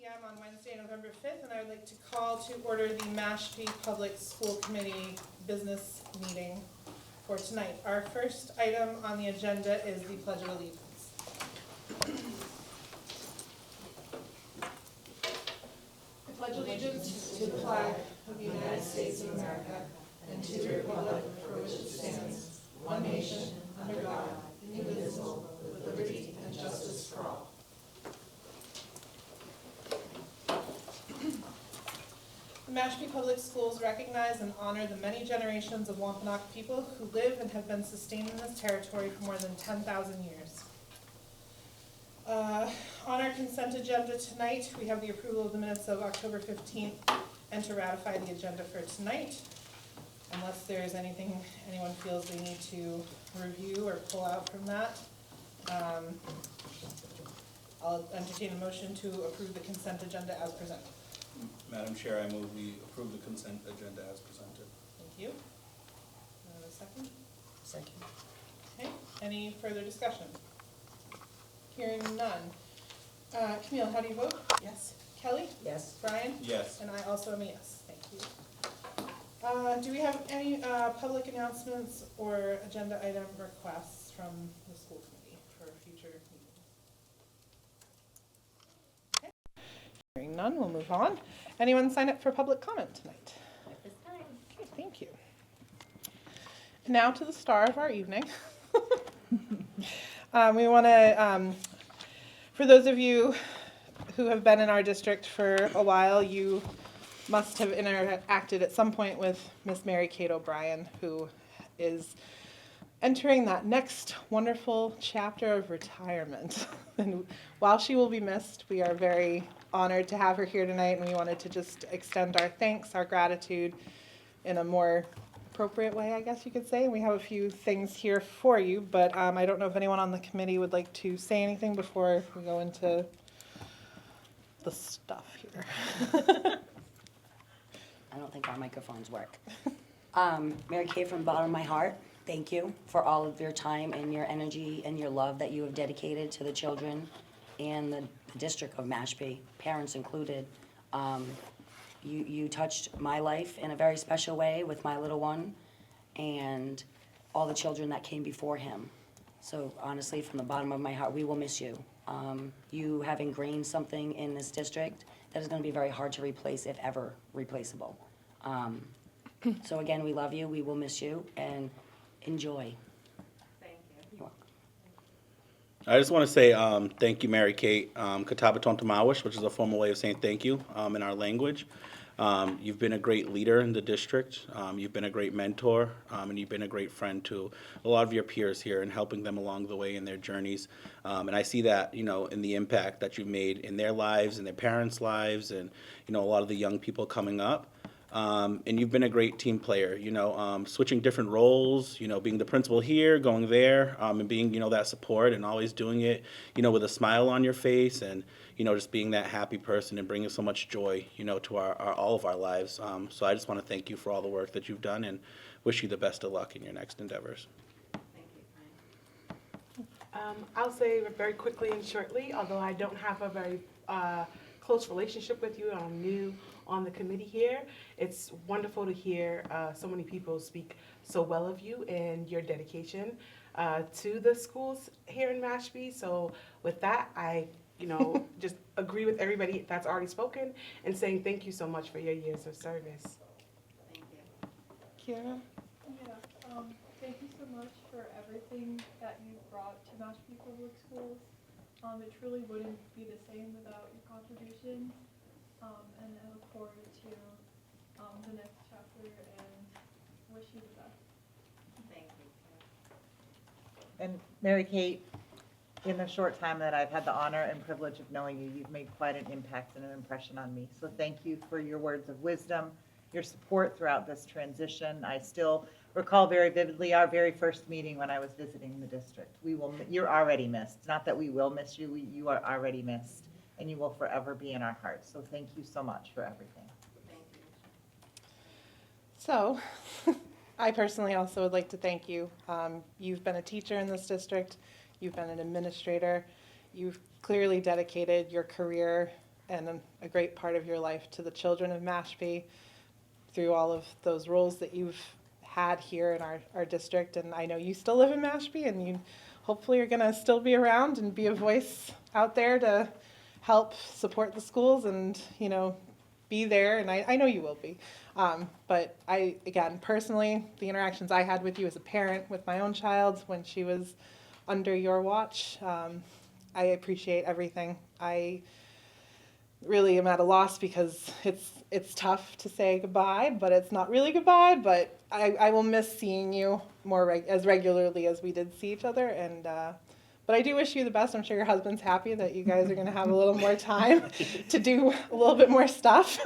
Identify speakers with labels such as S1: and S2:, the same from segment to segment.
S1: p.m. on Wednesday, November 5th, and I would like to call to order the Mashpee Public School Committee business meeting for tonight. Our first item on the agenda is the Pledge of Allegiance. I pledge allegiance to the flag of the United States of America and to the republic for which it stands, one nation, under God, indivisible, with liberty and justice for all. The Mashpee Public Schools recognize and honor the many generations of Wampanoag people who live and have been sustained in this territory for more than 10,000 years. On our consent agenda tonight, we have the approval of the minutes of October 15th and to ratify the agenda for tonight. Unless there's anything anyone feels they need to review or pull out from that, I'll entertain a motion to approve the consent agenda as presented.
S2: Madam Chair, I move we approve the consent agenda as presented.
S1: Thank you. A second?
S3: Second.
S1: Okay, any further discussion? Hearing none. Camille, how do you vote?
S3: Yes.
S1: Kelly?
S3: Yes.
S1: Brian?
S2: Yes.
S1: And I also am a yes. Thank you. Do we have any public announcements or agenda item requests from the school committee for future meetings? Okay. Hearing none, we'll move on. Anyone sign up for public comment tonight?
S3: At this time.
S1: Okay, thank you. And now to the star of our evening. We want to, for those of you who have been in our district for a while, you must have interacted at some point with Miss Mary Kate O'Brien, who is entering that next wonderful chapter of retirement. And while she will be missed, we are very honored to have her here tonight, and we wanted to just extend our thanks, our gratitude in a more appropriate way, I guess you could say. We have a few things here for you, but I don't know if anyone on the committee would like to say anything before we go into the stuff here.
S3: I don't think our microphones work. Mary Kay, from the bottom of my heart, thank you for all of your time and your energy and your love that you have dedicated to the children and the district of Mashpee, parents included. You touched my life in a very special way with my little one and all the children that came before him. So honestly, from the bottom of my heart, we will miss you. You have ingrained something in this district that is going to be very hard to replace, if ever replaceable. So again, we love you, we will miss you, and enjoy.
S1: Thank you.
S3: You're welcome.
S2: I just want to say thank you, Mary Kate. Katabaton Tamawish, which is a formal way of saying thank you in our language. You've been a great leader in the district. You've been a great mentor, and you've been a great friend to a lot of your peers here and helping them along the way in their journeys. And I see that, in the impact that you've made in their lives and their parents' lives and, a lot of the young people coming up. And you've been a great team player, switching different roles, being the principal here, going there, and being, that support and always doing it, with a smile on your face and, just being that happy person and bringing so much joy, to our all of our lives. So I just want to thank you for all the work that you've done and wish you the best of luck in your next endeavors.
S4: I'll say very quickly and shortly, although I don't have a very close relationship with you, I'm new on the committee here. It's wonderful to hear so many people speak so well of you and your dedication to the schools here in Mashpee. So with that, I just agree with everybody that's already spoken and saying thank you so much for your years of service.
S1: Thank you. Kira?
S5: Yeah, thank you so much for everything that you've brought to Mashpee Public Schools. It truly wouldn't be the same without your contributions, and I look forward to the next chapter and wish you the best.
S1: Thank you.
S6: And Mary Kate, in the short time that I've had the honor and privilege of knowing you, you've made quite an impact and an impression on me. So thank you for your words of wisdom, your support throughout this transition. I still recall very vividly our very first meeting when I was visiting the district. You're already missed. Not that we will miss you, you are already missed, and you will forever be in our hearts. So thank you so much for everything.
S1: Thank you. So, I personally also would like to thank you. You've been a teacher in this district. You've been an administrator. You've clearly dedicated your career and a great part of your life to the children of Mashpee through all of those roles that you've had here in our district. And I know you still live in Mashpee, and you hopefully are going to still be around and be a voice out there to help support the schools and, you know, be there. And I know you will be. But again, personally, the interactions I had with you as a parent with my own child when she was under your watch, I appreciate everything. I really am at a loss because it's tough to say goodbye, but it's not really goodbye. But I will miss seeing you more as regularly as we did see each other. And but I do wish you the best. I'm sure your husband's happy that you guys are going to have a little more time to do a little bit more stuff.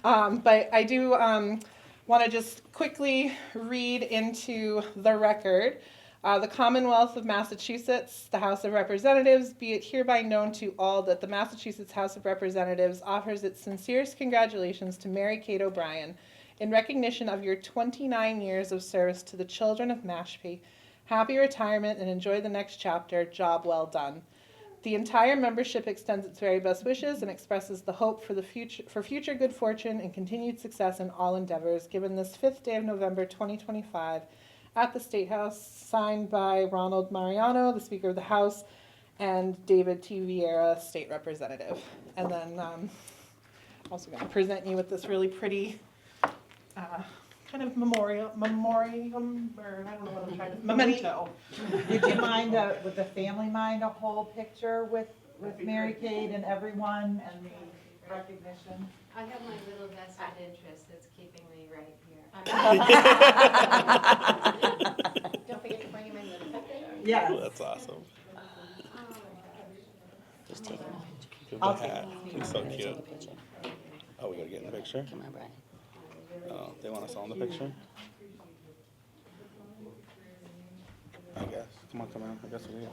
S1: But I do want to just quickly read into the record. The Commonwealth of Massachusetts, the House of Representatives, be it hereby known to all that the Massachusetts House of Representatives offers its sincerest congratulations to Mary Kate O'Brien in recognition of your 29 years of service to the children of Mashpee. Happy retirement and enjoy the next chapter. Job well done. The entire membership extends its very best wishes and expresses the hope for future good fortune and continued success in all endeavors, given this 5th day of November 2025 at the State House, signed by Ronald Mariano, the Speaker of the House, and David T. Vieira, State Representative. And then I'm also going to present you with this really pretty kind of memoriam, or I don't know what I'm trying to, memento.
S6: Did you mind, would the family mind a whole picture with Mary Kate and everyone and the recognition?
S7: I have my little vested interest that's keeping me right here. Don't forget to bring him in the picture.
S6: Yes.
S2: Oh, that's awesome.
S3: Just take a picture.
S2: Give
S6: I'll
S2: the
S6: take
S2: hat. He's so
S3: Take a
S2: cute.
S3: picture.
S2: Oh, we gotta get in the picture?
S3: Come on, Brian.
S2: Oh, they want us all in the picture? I guess. Come on. I guess we do.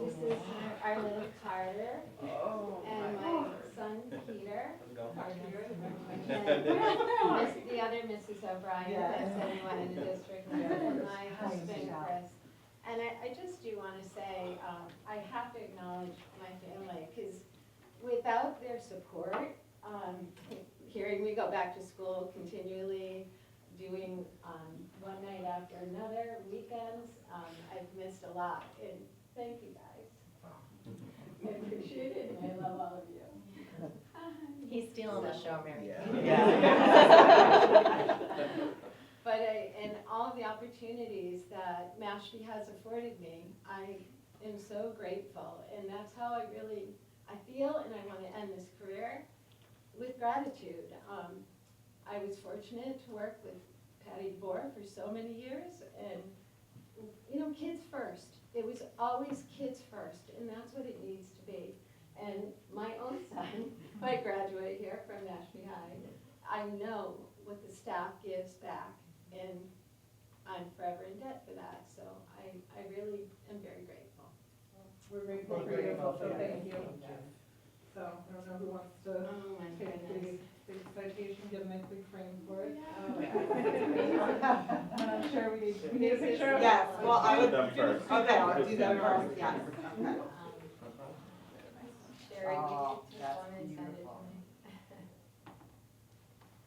S7: This is our little Carter and my son Peter. And the other Mrs. O'Brien, that's anyone in the district, and my husband Chris. And I just do want to say, I have to acknowledge my family, because without their support, hearing me go back to school continually, doing one night after another, weekends, I've missed a lot. And thank you guys. I appreciate it, and I love all of you.
S8: He's stealing the show, Mary.
S7: But and all of the opportunities that Mashpee has afforded me, I am so grateful. And that's how I feel, and I want to end this career with gratitude. I was fortunate to work with Patty DeBoer for so many years, and you know, kids first. It was always kids first, and that's what it needs to be. And my own son might graduate here from Mashpee High. I know what the staff gives back, and I'm forever in debt for that. So I really am very grateful.
S1: We're grateful for you, so thank you. So I don't know who wants to
S7: Oh my
S1: take
S7: goodness.
S1: the big citation, get a nice big frame for it.
S7: Yeah.
S1: I'm sure we need a picture of it.
S6: Yes, well, I would,
S2: Them first.
S6: okay, I'll do that first, yes. Okay.
S7: Sherry,
S6: Oh,
S7: will you take
S6: that's
S7: one and send it to
S6: beautiful.
S7: me?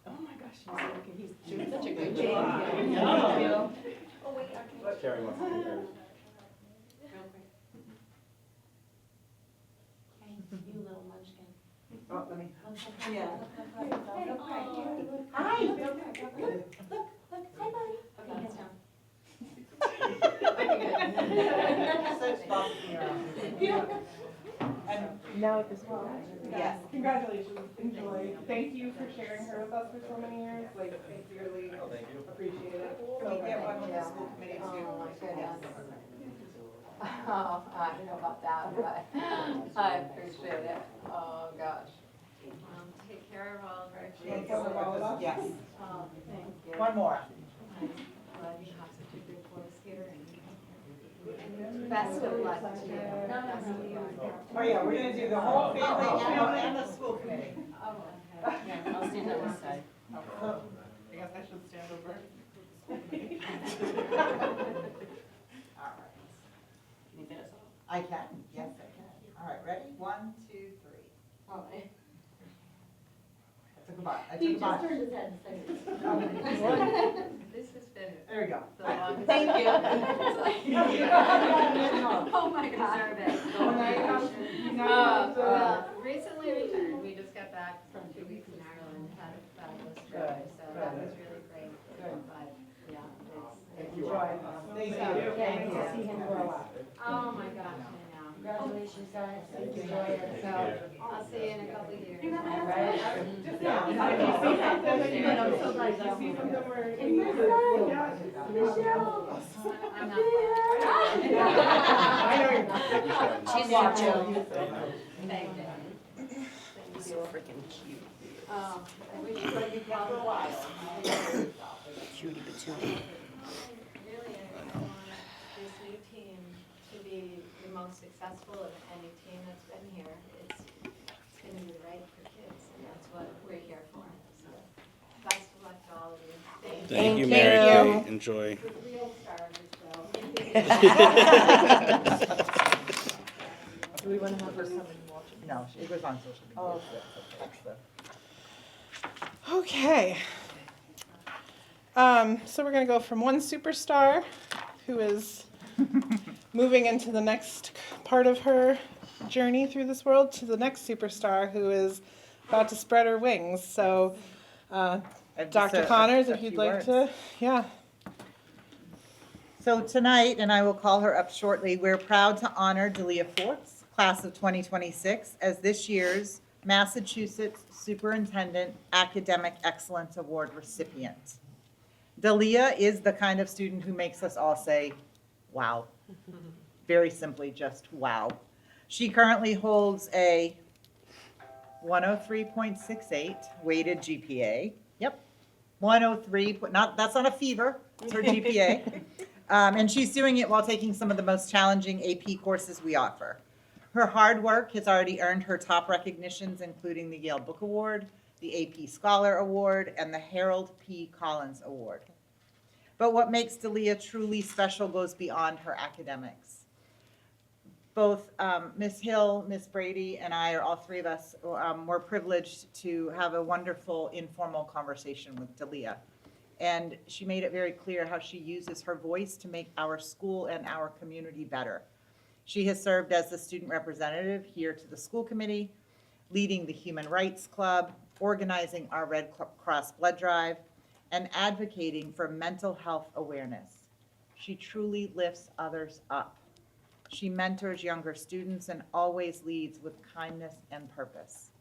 S8: Oh my gosh, he's doing such a good
S6: job.
S8: job.
S7: Oh, wait, okay.
S2: Carrie wants to be here.
S7: Real quick. Hey, you little munchkin.
S6: Oh, let me.
S7: Yeah.
S6: Hi.
S7: Look, hi, buddy. Okay, hands down.
S6: Such bossy around.
S1: And
S8: Now at this point.
S6: Yes.
S1: congratulations, enjoy. Thank you for sharing her with us for so many years. Like, sincerely appreciate it.
S6: Can we get one with the school committee too?
S7: Oh, my goodness. Oh, I don't know about that, but I appreciate it. Oh, gosh. Take care of all of our
S1: Take
S7: kids.
S1: care of all of us.
S6: Yes.
S7: Oh, thank you.
S6: One more.
S7: I'm glad you have such a good boy skater. Best of luck to you. Best of luck.
S6: Oh, yeah, we're gonna do the whole family and the school committee.
S7: Oh, okay.
S8: Yeah, I'll stand on this side.
S1: I guess I should stand over.
S8: Can you fit us all?
S6: I can. butt. I
S7: He
S6: took the
S7: just
S6: butt.
S7: turned his head a second.
S8: This has been
S6: There you go.
S8: the longest.
S6: Thank you.
S8: Oh my God. Recently returned, we just got back from 2 weeks in Ireland, had a fabulous trip,
S6: Good,
S8: so that
S6: good.
S8: was really great.
S6: Good.
S8: But, yeah, it's.
S6: Enjoy. Thank you.
S3: Can't wait to see him grow up.
S8: Oh my gosh, I know.
S3: Congratulations, guys. Enjoy it.
S8: So, I'll see you in a couple of years.
S3: Right?
S6: Yeah.
S8: I'm so glad you see something where. I'm not.
S3: She's watching.
S8: Thank you.
S3: So freaking cute.
S8: I wish you could be
S3: Cutie patootie.
S8: Really, I want this new team to be the most successful of any team that's been here. It's gonna be right for kids, and that's what we're here for. So, best of luck to all of you.
S2: Thank you,
S1: Thank
S2: Mary
S1: you.
S2: Kate. Enjoy.
S8: The real star of the show.
S6: Do we want to have her come and watch it? No, it was on social media. Oh,
S1: Okay. So we're gonna go from one superstar who is moving into the next part of her journey through this world to the next superstar who is about to spread her wings. So, Dr. Connors, if you'd like to, yeah.
S6: So tonight, and I will call her up shortly, we're proud to honor Delia Forts, class of 2026, as this year's Massachusetts Superintendent Academic Excellence Award recipient. Delia is the kind of student who makes us all say, wow. Very simply, just wow. She currently holds a 103.68 weighted GPA. Yep, 103, that's not a fever, it's her GPA. And she's doing it while taking some of the most challenging AP courses we offer. Her hard work has already earned her top recognitions, including the Yale Book Award, the AP Scholar Award, and the Harold P. Collins Award. But what makes Delia truly special goes beyond her academics. Both Ms. Hill, Ms. Brady, and I, or all three of us, were privileged to have a wonderful informal conversation with Delia. And she made it very clear how she uses her voice to make our school and our community better. She has served as the student representative here to the school committee, leading the Human Rights Club, organizing our Red Cross blood drive, and advocating for mental health awareness. She truly lifts others up. She mentors younger students and always leads with kindness and purpose.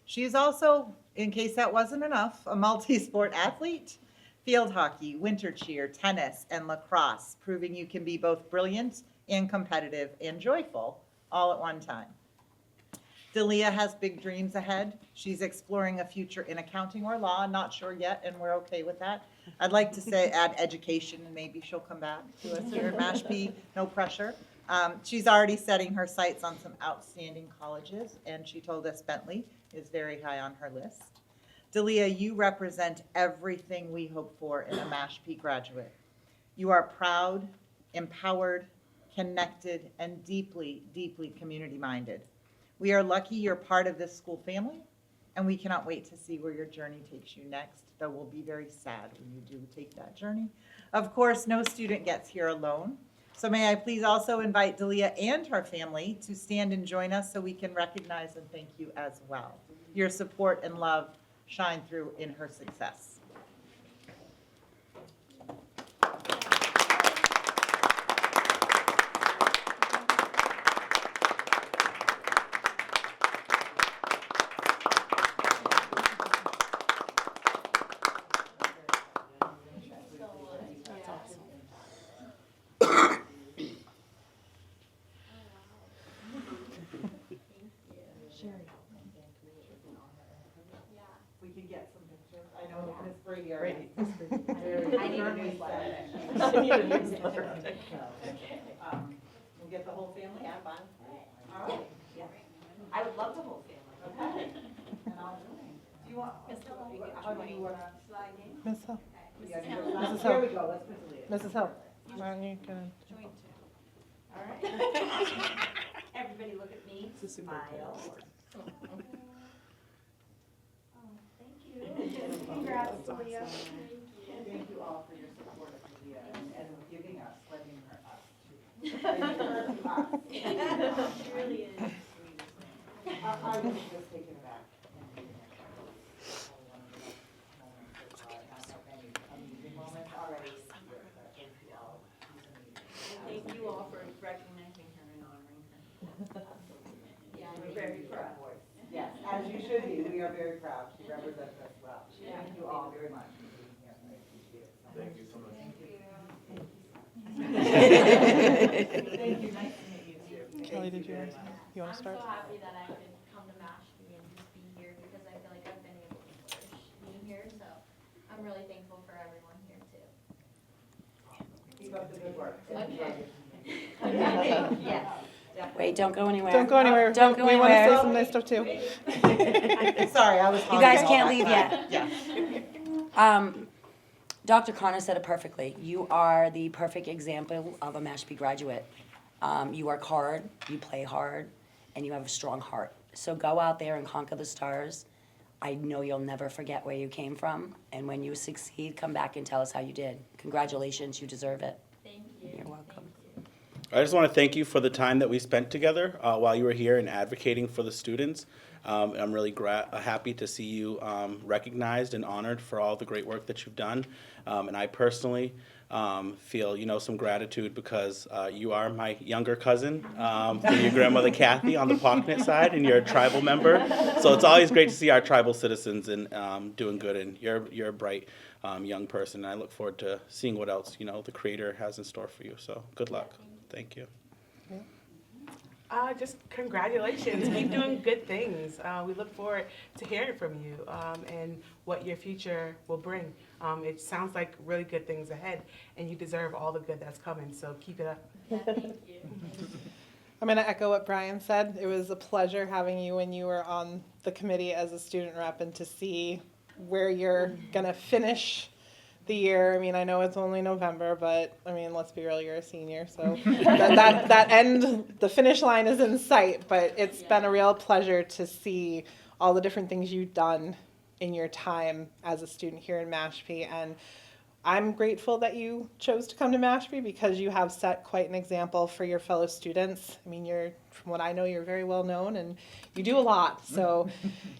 S6: She is also, in case that wasn't enough, a multi-sport athlete, field hockey, winter cheer, tennis, and lacrosse, proving you can be both brilliant and competitive and joyful all at one time. Delia has big dreams ahead. She's exploring a future in accounting or law, not sure yet, and we're okay with that. I'd like to say add education, and maybe she'll come back to us here at Mashpee, no pressure. She's already setting her sights on some outstanding colleges, and she told us Bentley is very high on her list. Delia, you represent everything we hope for in a Mashpee graduate. You are proud, empowered, connected, and deeply, deeply community-minded. We are lucky you're part of this school family, and we cannot wait to see where your journey takes you next, though we'll be very sad when you do take that journey. Of course, no student gets here alone, so may I please also invite Delia and her family to stand and join us so we can recognize and thank you as well. Your support and love shine through in her success. We can get some pictures. I know Ms. Brady already.
S8: I need a newsletter.
S6: We'll get the whole family?
S3: Yeah, fun.
S6: All right.
S3: Yeah. I would love the whole family.
S6: Okay. And I'll join. Do you want, how do you want to?
S1: Ms. Hill.
S6: Yeah,
S1: Mrs.
S6: Here
S1: Hill.
S6: we go, let's put Delia.
S1: Mrs. Hill. Why don't you go?
S3: All right. Everybody look at me. Smile.
S7: Oh, thank you.
S5: Congrats, Leah.
S6: Thank you all for your support of Leah and giving us, letting her us too.
S8: She really is the sweetest thing.
S6: I was just taken aback. And giving her probably one of the best moments so far. Not so many amazing moments already this year, but thank you all. She's amazing.
S8: And thank you all for recognizing her and honoring her. Yeah, we're very proud.
S6: Yes, as you should be. We are very proud. She represents us well. Thank you all very much for being here. I appreciate it so much.
S9: Thank you so much.
S6: Thank you. Nice to meet you too.
S1: Kelly, did you want to
S8: I'm
S1: start?
S8: so happy that I could come to Mashpee and just be here because I feel like I've been able to flourish being here. So I'm really thankful for everyone here too.
S6: Keep up the good work.
S8: Okay. Okay. Yes.
S3: Wait, don't go anywhere.
S1: Don't go anywhere.
S3: Don't go
S1: We want to say
S3: anywhere.
S1: some nice stuff too.
S6: Sorry, I was.
S3: You guys
S6: hungry.
S3: can't leave yet.
S6: Yeah.
S3: Dr. Connor said it perfectly. You are the perfect example of a Mashpee graduate. You work hard, you play hard, and you have a strong heart. So go out there and conquer the stars. I know you'll never forget where you came from, and when you succeed, come back and tell us how you did. Congratulations, you deserve it.
S8: Thank you.
S3: You're welcome.
S2: I just want to thank you for the time that we spent together while you were here and advocating for the students. I'm really happy to see you recognized and honored for all the great work that you've done. And I personally feel, some gratitude because you are my younger cousin from your grandmother Kathy on the Pocknet side, and you're a tribal member. So it's always great to see our tribal citizens and doing good. And you're a bright young person. And I look forward to seeing what else the Creator has in store for you. So good luck. Thank you.
S4: Just congratulations. Keep doing good things. We look forward to hearing from you and what your future will bring. It sounds like really good things ahead, and you deserve all the good that's coming, so keep it up.
S8: Yeah, thank you.
S1: I'm going to echo what Brian said. It was a pleasure having you when you were on the committee as a student rep and to see where you're going to finish the year. I mean, I know it's only November, but I mean, let's be real, you're a senior, so that end, the finish line is in sight, but it's been a real pleasure to see all the different things you've done in your time as a student here in Mashpee, and I'm grateful that you chose to come to Mashpee because you have set quite an example for your fellow students. I mean, from what I know, you're very well known and you do a lot. So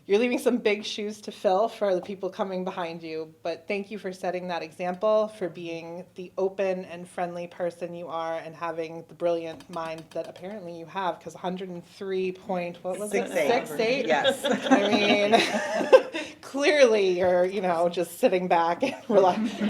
S1: you're leaving some big shoes to fill for the people coming behind you. But thank you for setting that example, for being the open and friendly person you are and having the brilliant mind that apparently you have, because 103 point, what was it? 6.8?
S6: Yes.
S1: I mean, clearly you're, just sitting back and relaxing.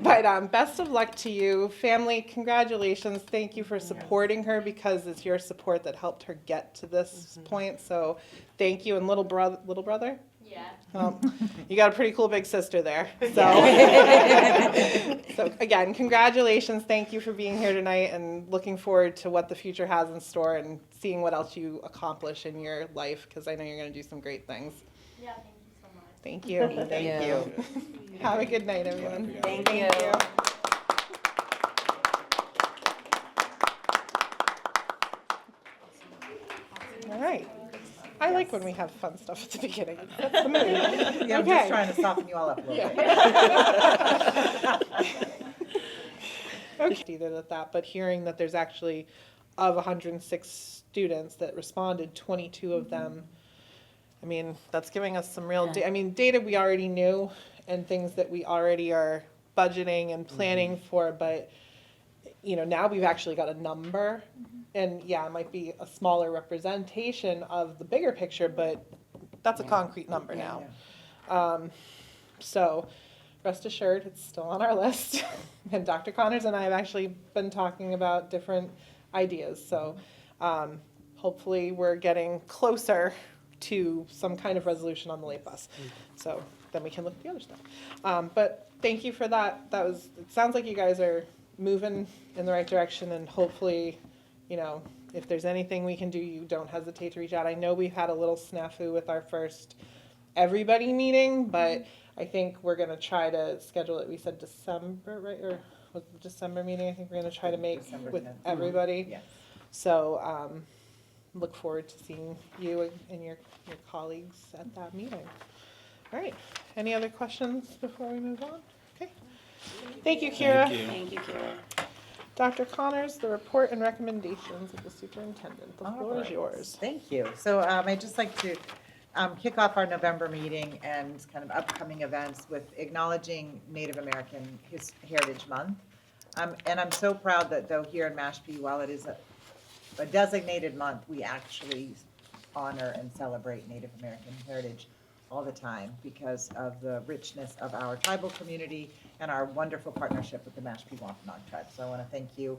S1: But best of luck to you. Family, congratulations. Thank you for supporting her because it's your support that helped her get to this point. So thank you. And little brother?
S8: Yeah.
S1: Well, you got a pretty cool big sister there. So again, congratulations. Thank you for being here tonight and looking forward to what the future has in store and seeing what else you accomplish in your life, because I know you're going to do some great things.
S8: Yeah, thank you so much.
S1: Thank you.
S3: Thank you.
S1: Have a good night, everyone.
S3: Thank you.
S1: All right. I like when we have fun stuff at the beginning. That's the mood.
S6: Yeah, I'm
S1: Okay.
S6: just trying to soften you all up a little bit.
S1: Okay, did at that, but hearing that there's actually, of 106 students that responded, 22 of them, I mean, that's giving us some real, data we already knew and things that we already are budgeting and planning for, but, now we've actually got a number. And yeah, it might be a smaller representation of the bigger picture, but that's a concrete number now. So rest assured, it's still on our list. And Dr. Connors and I have actually been talking about different ideas. So hopefully we're getting closer to some kind of resolution on the late bus. So then we can look at the other stuff. But thank you for that. It sounds like you guys are moving in the right direction, and hopefully, if there's anything we can do, you don't hesitate to reach out. I know we've had a little snafu with our first everybody meeting, but I think we're going to try to schedule it. We said December, right? Or was it the December meeting? I think we're going to try to make
S6: December
S1: with
S6: 10th.
S1: everybody.
S6: Yes.
S1: So look forward to seeing you and your colleagues at that meeting. All right, any other questions before we move on? Okay. Thank you, Kira.
S2: Thank you.
S3: Thank you, Kira.
S1: Dr. Connors, the report and recommendations of the superintendent. The
S6: All
S1: floor is
S6: right.
S1: yours.
S6: Thank you. So I'd just like to kick off our November meeting and kind of upcoming events with acknowledging Native American Heritage Month. And I'm so proud that though here in Mashpee, while it is a designated month, we actually honor and celebrate Native American heritage all the time because of the richness of our tribal community and our wonderful partnership with the Mashpee Wampanoag tribe. So I want to thank you.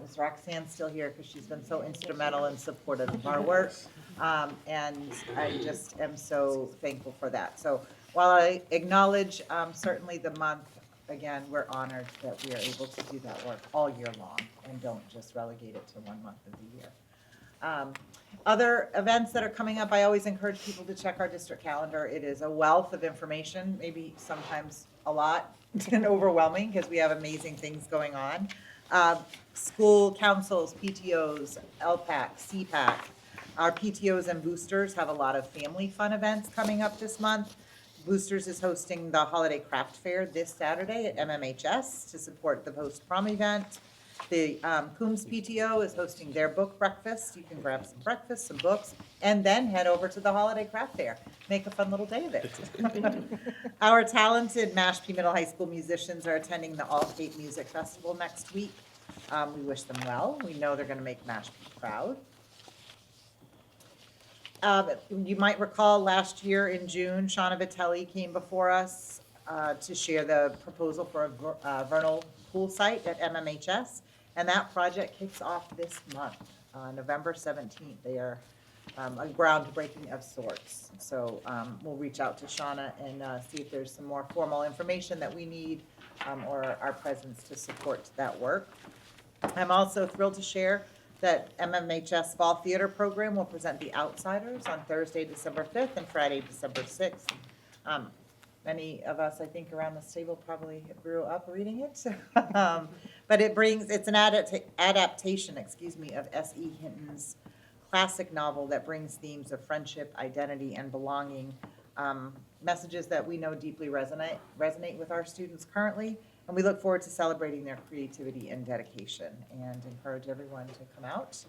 S6: Is Roxanne still here? Because she's been so instrumental and supportive of our work. And I just am so thankful for that. So while I acknowledge certainly the month, again, we're honored that we are able to do that work all year long and don't just relegate it to 1 month of the year. Other events that are coming up, I always encourage people to check our district calendar. It is a wealth of information, maybe sometimes a lot and overwhelming because we have amazing things going on. School councils, PTOs, LPAC, CPAC. Our PTOs and boosters have a lot of family fun events coming up this month. Boosters is hosting the Holiday Craft Fair this Saturday at MMHS to support the post-prom event. The Coombs PTO is hosting their book breakfast. You can grab some breakfast, some books, and then head over to the Holiday Craft Fair. Make a fun little day of it. Our talented Mashpee Middle High School musicians are attending the All Cape Music Festival next week. We wish them well. We know they're going to make Mashpee proud. You might recall last year in June, Shauna Vitelli came before us to share the proposal for a vernal pool site at MMHS. And that project kicks off this month, November 17th. They are a groundbreaking of sorts. So we'll reach out to Shauna and see if there's some more formal information that we need or our presence to support that work. I'm also thrilled to share that MMHS Fall Theater Program will present The Outsiders on Thursday, December 5th and Friday, December 6th. Many of us, I think, around this table probably grew up reading it. But it's an adaptation, of S.E. Hinton's classic novel that brings themes of friendship, identity, and belonging, messages that we know deeply resonate with our students currently. And we look forward to celebrating their creativity and dedication and encourage everyone to come out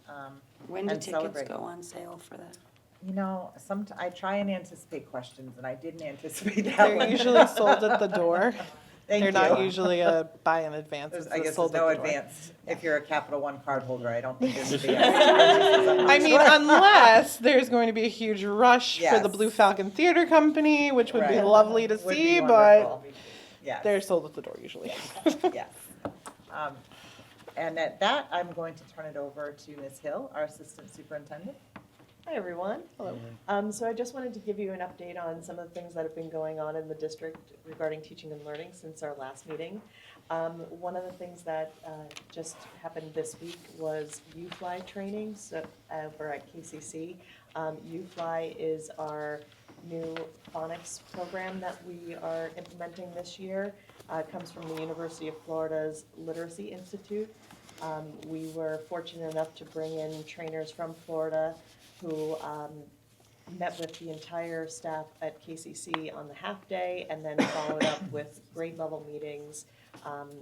S3: When do
S6: and
S3: tickets
S6: celebrate.
S3: go on sale for that?
S6: You know, I try and anticipate questions, and I didn't anticipate that
S1: They're
S6: one.
S1: usually sold at the door.
S6: Thank
S1: They're not
S6: you.
S1: usually a buy in advance.
S6: There's-
S1: It's
S6: I
S1: a
S6: guess
S1: sold
S6: there's no
S1: at the door.
S6: advance. If you're a Capital One card holder, I don't think there's advance.
S1: I mean, unless there's going to be a huge rush for the
S6: Yes.
S1: Blue Falcon Theater Company, which would be
S6: Right.
S1: lovely to
S6: Would be
S1: see, but
S6: wonderful. Yes.
S1: they're sold at the door usually.
S6: Yes. And at that, I'm going to turn it over to Ms. Hill, our Assistant Superintendent.
S9: Hi, everyone.
S1: Hello.
S9: So I just wanted to give you an update on some of the things that have been going on in the district regarding teaching and learning since our last meeting. One of the things that just happened this week was UFly training, so over at KCC. UFly is our new phonics program that we are implementing this year. It comes from the University of Florida's Literacy Institute. We were fortunate enough to bring in trainers from Florida who met with the entire staff at KCC on the half day and then followed up with grade level meetings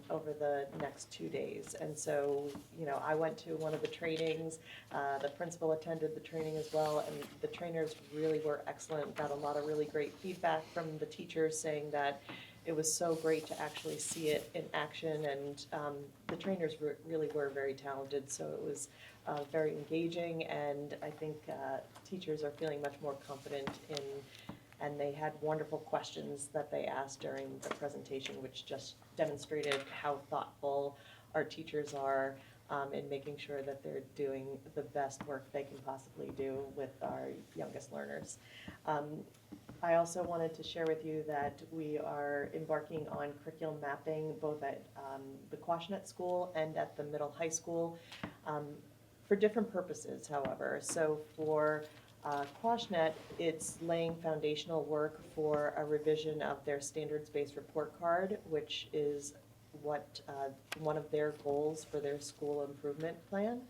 S9: over the next 2 days. And so, you know, I went to one of the trainings, the principal attended the training as well, and the trainers really were excellent, got a lot of really great feedback from the teachers saying that it was so great to actually see it in action, and the trainers really were very talented, so it was very engaging, and I think teachers are feeling much more confident in, and they had wonderful questions that they asked during the presentation, which just demonstrated how thoughtful our teachers are in making sure that they're doing the best work they can possibly do with our youngest learners. I also wanted to share with you that we are embarking on curriculum mapping both at the Quashnet School and at the middle high school for different purposes, however. So for Quashnet, it's laying foundational work for a revision of their standards-based report card, which is what one of their goals for their school improvement plan.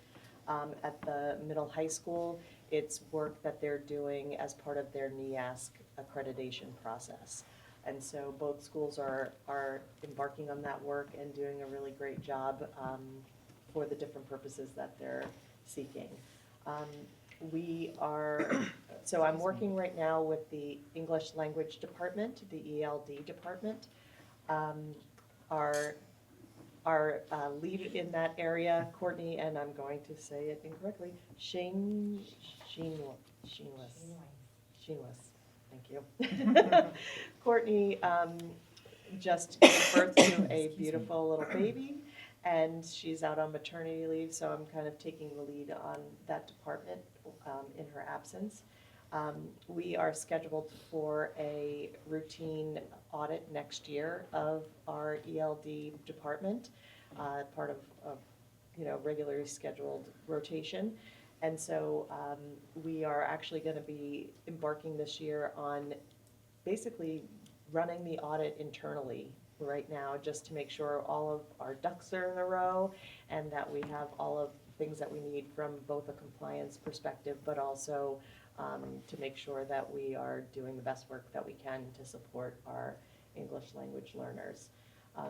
S9: At the middle high school, it's work that they're doing as part of their NEASC accreditation process. And so both schools are embarking on that work and doing a really great job for the different purposes that they're seeking. So I'm working right now with the English Language Department, the ELD department. Our lead in that area, Courtney, and I'm going to say it incorrectly, Sheenless. Thank you. Courtney just gave birth to a beautiful little baby, and she's out on maternity leave, so I'm kind of taking the lead on that department in her absence. We are scheduled for a routine audit next year of our ELD department, part of regularly scheduled rotation. And so we are actually going to be embarking this year on basically running the audit internally right now, just to make sure all of our ducks are in a row and that we have all of the things that we need from both a compliance perspective, but also to make sure that we are doing the best work that we can to support our English language learners.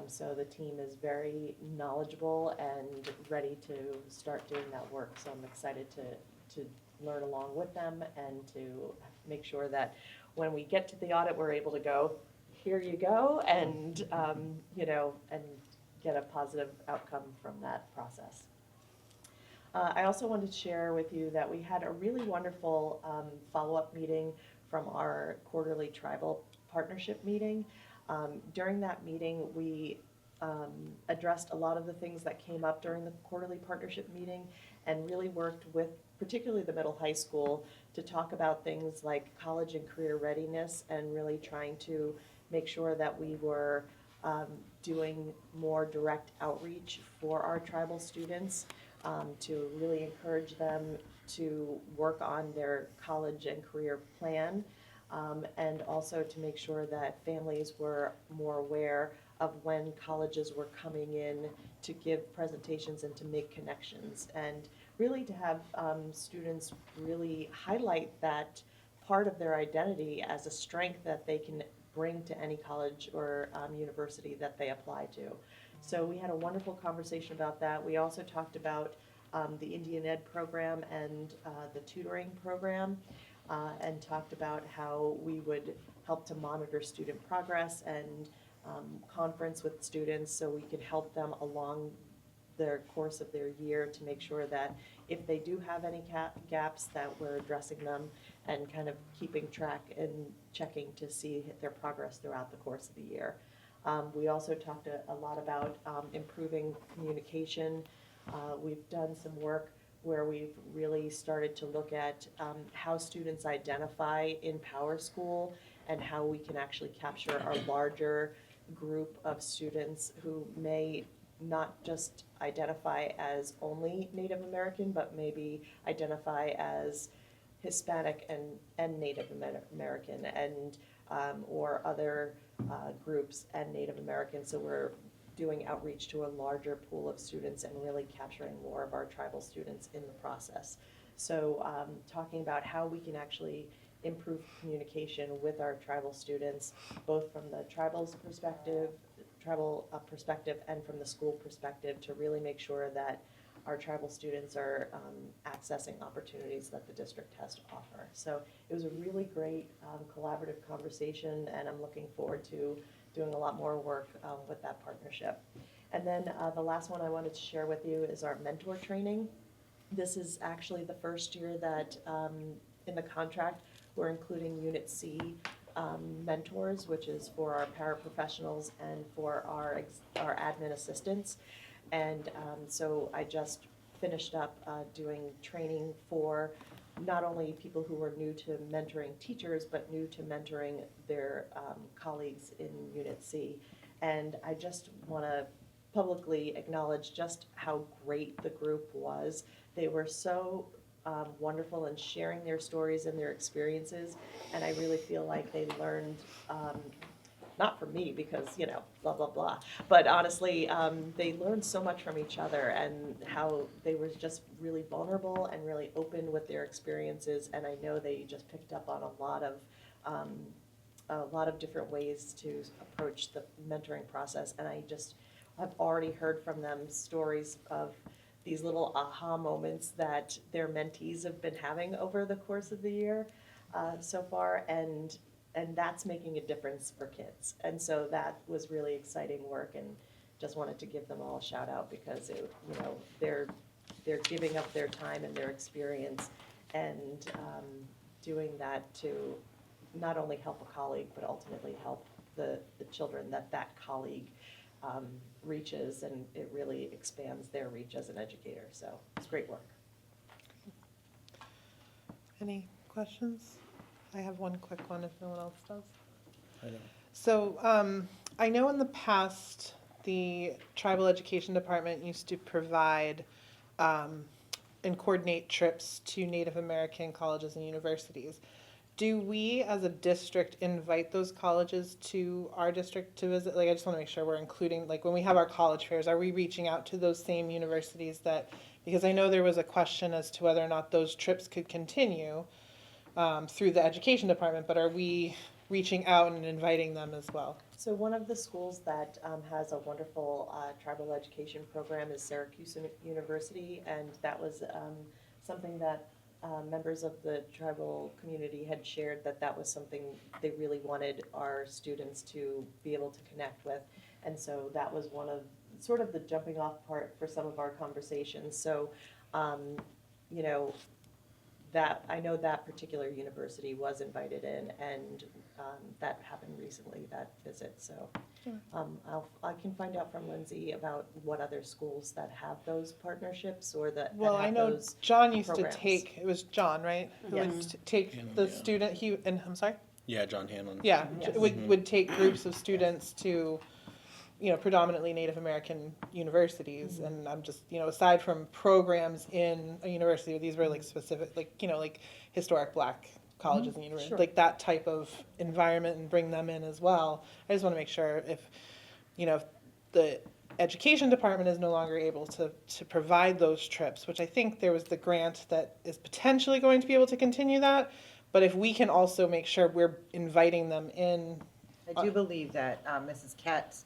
S9: So the team is very knowledgeable and ready to start doing that work. So I'm excited to learn along with them and to make sure that when we get to the audit, we're able to go, here you go, and and get a positive outcome from that process. I also wanted to share with you that we had a really wonderful follow-up meeting from our quarterly tribal partnership meeting. During that meeting, we addressed a lot of the things that came up during the quarterly partnership meeting and really worked with particularly the middle high school to talk about things like college and career readiness and really trying to make sure that we were doing more direct outreach for our tribal students to really encourage them to work on their college and career plan. And also to make sure that families were more aware of when colleges were coming in to give presentations and to make connections, and really to have students really highlight that part of their identity as a strength that they can bring to any college or university that they apply to. So we had a wonderful conversation about that. We also talked about the Indian Ed program and the tutoring program. And talked about how we would help to monitor student progress and conference with students so we could help them along their course of their year to make sure that if they do have any gaps that we're addressing them and kind of keeping track and checking to see their progress throughout the course of the year. We also talked a lot about improving communication. We've done some work where we've really started to look at how students identify in PowerSchool and how we can actually capture our larger group of students who may not just identify as only Native American, but maybe identify as Hispanic and Native American and or other groups and Native American. So we're doing outreach to a larger pool of students and really capturing more of our tribal students in the process. So talking about how we can actually improve communication with our tribal students, both from the tribal perspective and from the school perspective, to really make sure that our tribal students are accessing opportunities that the district has to offer. So it was a really great collaborative conversation, and I'm looking forward to doing a lot more work with that partnership. And then the last one I wanted to share with you is our mentor training. This is actually the first year that in the contract we're including Unit C mentors, which is for our paraprofessionals and for our admin assistants. And so I just finished up doing training for not only people who are new to mentoring teachers, but new to mentoring their colleagues in Unit C. And I just want to publicly acknowledge just how great the group was. They were so wonderful in sharing their stories and their experiences, and I really feel like they learned, not from me because, blah, blah, blah, but honestly, they learned so much from each other and how they were just really vulnerable and really open with their experiences, and I know they just picked up on a lot of a lot of different ways to approach the mentoring process. And I just have already heard from them stories of these little aha moments that their mentees have been having over the course of the year so far. And that's making a difference for kids. And so that was really exciting work, and just wanted to give them all a shout out because they're giving up their time and their experience and doing that to not only help a colleague, but ultimately help the children that colleague reaches, and it really expands their reach as an educator. So it's great work.
S1: Any questions? I have one quick one if no one else does.
S2: I know.
S1: So I know in the past, the Tribal Education Department used to provide and coordinate trips to Native American colleges and universities. Do we, as a district, invite those colleges to our district to visit? Like, I just want to make sure we're including, like, when we have our college fairs, are we reaching out to those same universities that, because I know there was a question as to whether or not those trips could continue through the education department, but are we reaching out and inviting them as well?
S9: So one of the schools that has a wonderful tribal education program is Syracuse University, and that was something that members of the tribal community had shared, that was something they really wanted our students to be able to connect with. And so that was one of sort of the jumping off part for some of our conversations. So, that I know that particular university was invited in, and that happened recently, that visit. So I can find out from Lindsay about what other schools that have those partnerships or that
S1: Well,
S9: have
S1: I know
S9: those
S1: John used
S9: programs.
S1: to take, it was John, right? Who would
S9: Yes.
S1: take the
S2: Yeah.
S1: student, I'm sorry?
S2: Yeah, John Hanlon.
S1: Yeah,
S9: Yes.
S1: would take groups of students to, predominantly Native American universities. And I'm just, aside from programs in a university, these were like specific, like historic Black colleges and universities,
S9: Sure.
S1: like that type of environment, and bring them in as well. I just want to make sure if the education department is no longer able to provide those trips, which I think there was the grant that is potentially going to be able to continue that. But if we can also make sure we're inviting them in.
S6: I do believe that Mrs. Kett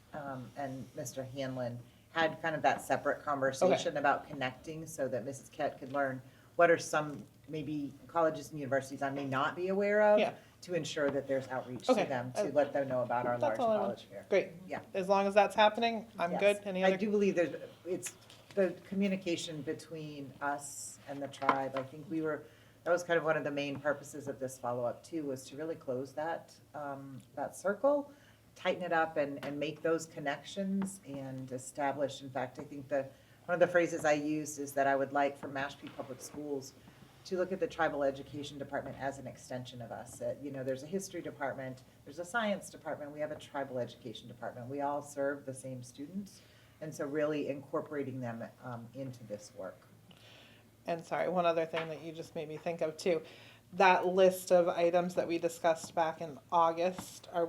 S6: and Mr. Hanlon had kind of that separate conversation about connecting so that Mrs. Kett could learn what are some maybe colleges and universities I may not be aware of
S1: Yeah.
S6: to ensure that there's outreach to
S1: Okay.
S6: them, to let them know about our
S1: That's
S6: large
S1: all I want.
S6: college fair.
S1: Great.
S6: Yeah.
S1: As long as that's happening, I'm
S6: Yes.
S1: good. Any
S6: I
S1: other?
S6: do believe it's the communication between us and the tribe. I think that was kind of one of the main purposes of this follow-up too, was to really close that circle, tighten it up and make those connections and establish. In fact, I think one of the phrases I used is that I would like for Mashpee Public Schools to look at the tribal education department as an extension of us. There's a history department, there's a science department, we have a tribal education department. We all serve the same students. And so really incorporating them into this work.
S1: And sorry, one other thing that you just made me think of too. That list of items that we discussed back in August, I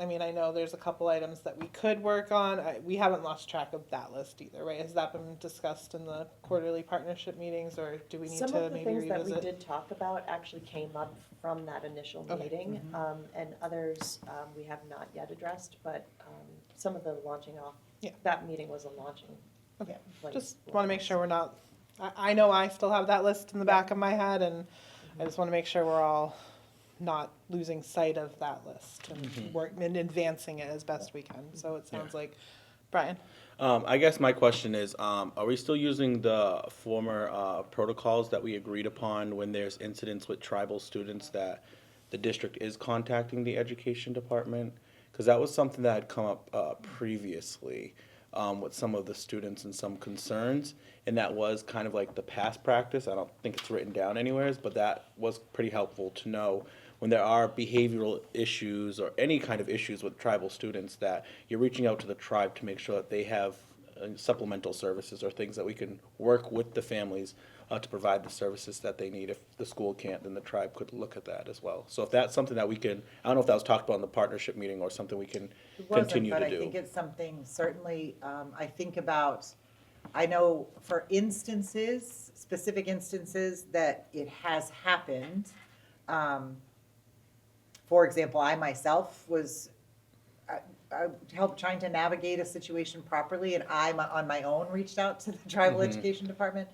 S1: know there's a couple items that we could work on. We haven't lost track of that list either, right? Has that been discussed in the quarterly partnership meetings, or do we need
S9: Some
S1: to
S9: of the
S1: maybe
S9: things that we
S1: revisit?
S9: did talk about actually came up from that initial
S1: Okay.
S9: meeting, and others we have not yet addressed, but some of the launching off,
S1: Yeah.
S9: that meeting was a launching.
S1: Okay.
S9: place.
S1: Just want to make sure we're not, I know I still have that list in the back of my head, and I just want to make sure we're all not losing sight of that list and advancing it as best we can. So it sounds like, Brian?
S2: I guess my question is, are we still using the former protocols that we agreed upon when there's incidents with tribal students, that the district is contacting the education department? Because that was something that had come up previously with some of the students and some concerns, and that was kind of like the past practice. I don't think it's written down anywhere, but that was pretty helpful to know when there are behavioral issues or any kind of issues with tribal students, that you're reaching out to the tribe to make sure that they have supplemental services or things that we can work with the families to provide the services that they need. If the school can't, then the tribe could look at that as well. So if that's something that we can, I don't know if that was talked about in the partnership meeting or something we can
S6: It wasn't,
S2: continue
S6: but
S2: to
S6: I
S2: do.
S6: think it's something, certainly, I know for instances, specific instances, that it has happened for example, I myself was, I helped trying to navigate a situation properly, and I, on my own, reached out to the tribal education department.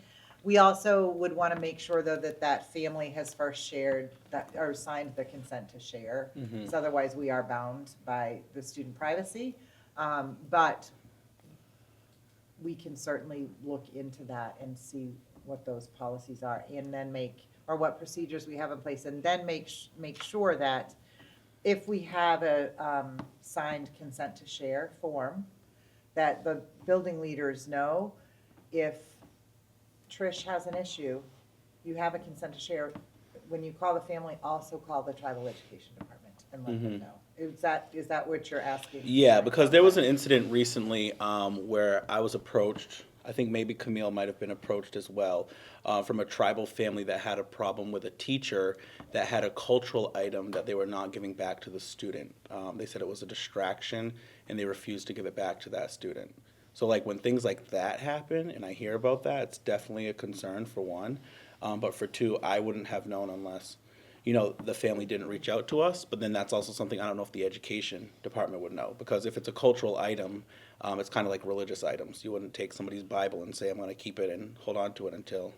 S6: We also would want to make sure, though, that that family has first shared that, or signed the consent to share, because otherwise we are bound by the student privacy. But we can certainly look into that and see what those policies are, and then or what procedures we have in place, and then make sure that if we have a signed consent to share form, that the building leaders know if Trish has an issue, you have a consent to share. When you call the family, also call the tribal education department and let them know. Is that what you're asking?
S2: Yeah, because there was an incident recently where I was approached. I think maybe Camille might have been approached as well from a tribal family that had a problem with a teacher that had a cultural item that they were not giving back to the student. They said it was a distraction, and they refused to give it back to that student. So like when things like that happen, and I hear about that, it's definitely a concern for one. But for two, I wouldn't have known unless, the family didn't reach out to us. But then that's also something I don't know if the education department would know. Because if it's a cultural item, it's kind of like religious items. You wouldn't take somebody's Bible and say, I'm going to keep it and hold on to it until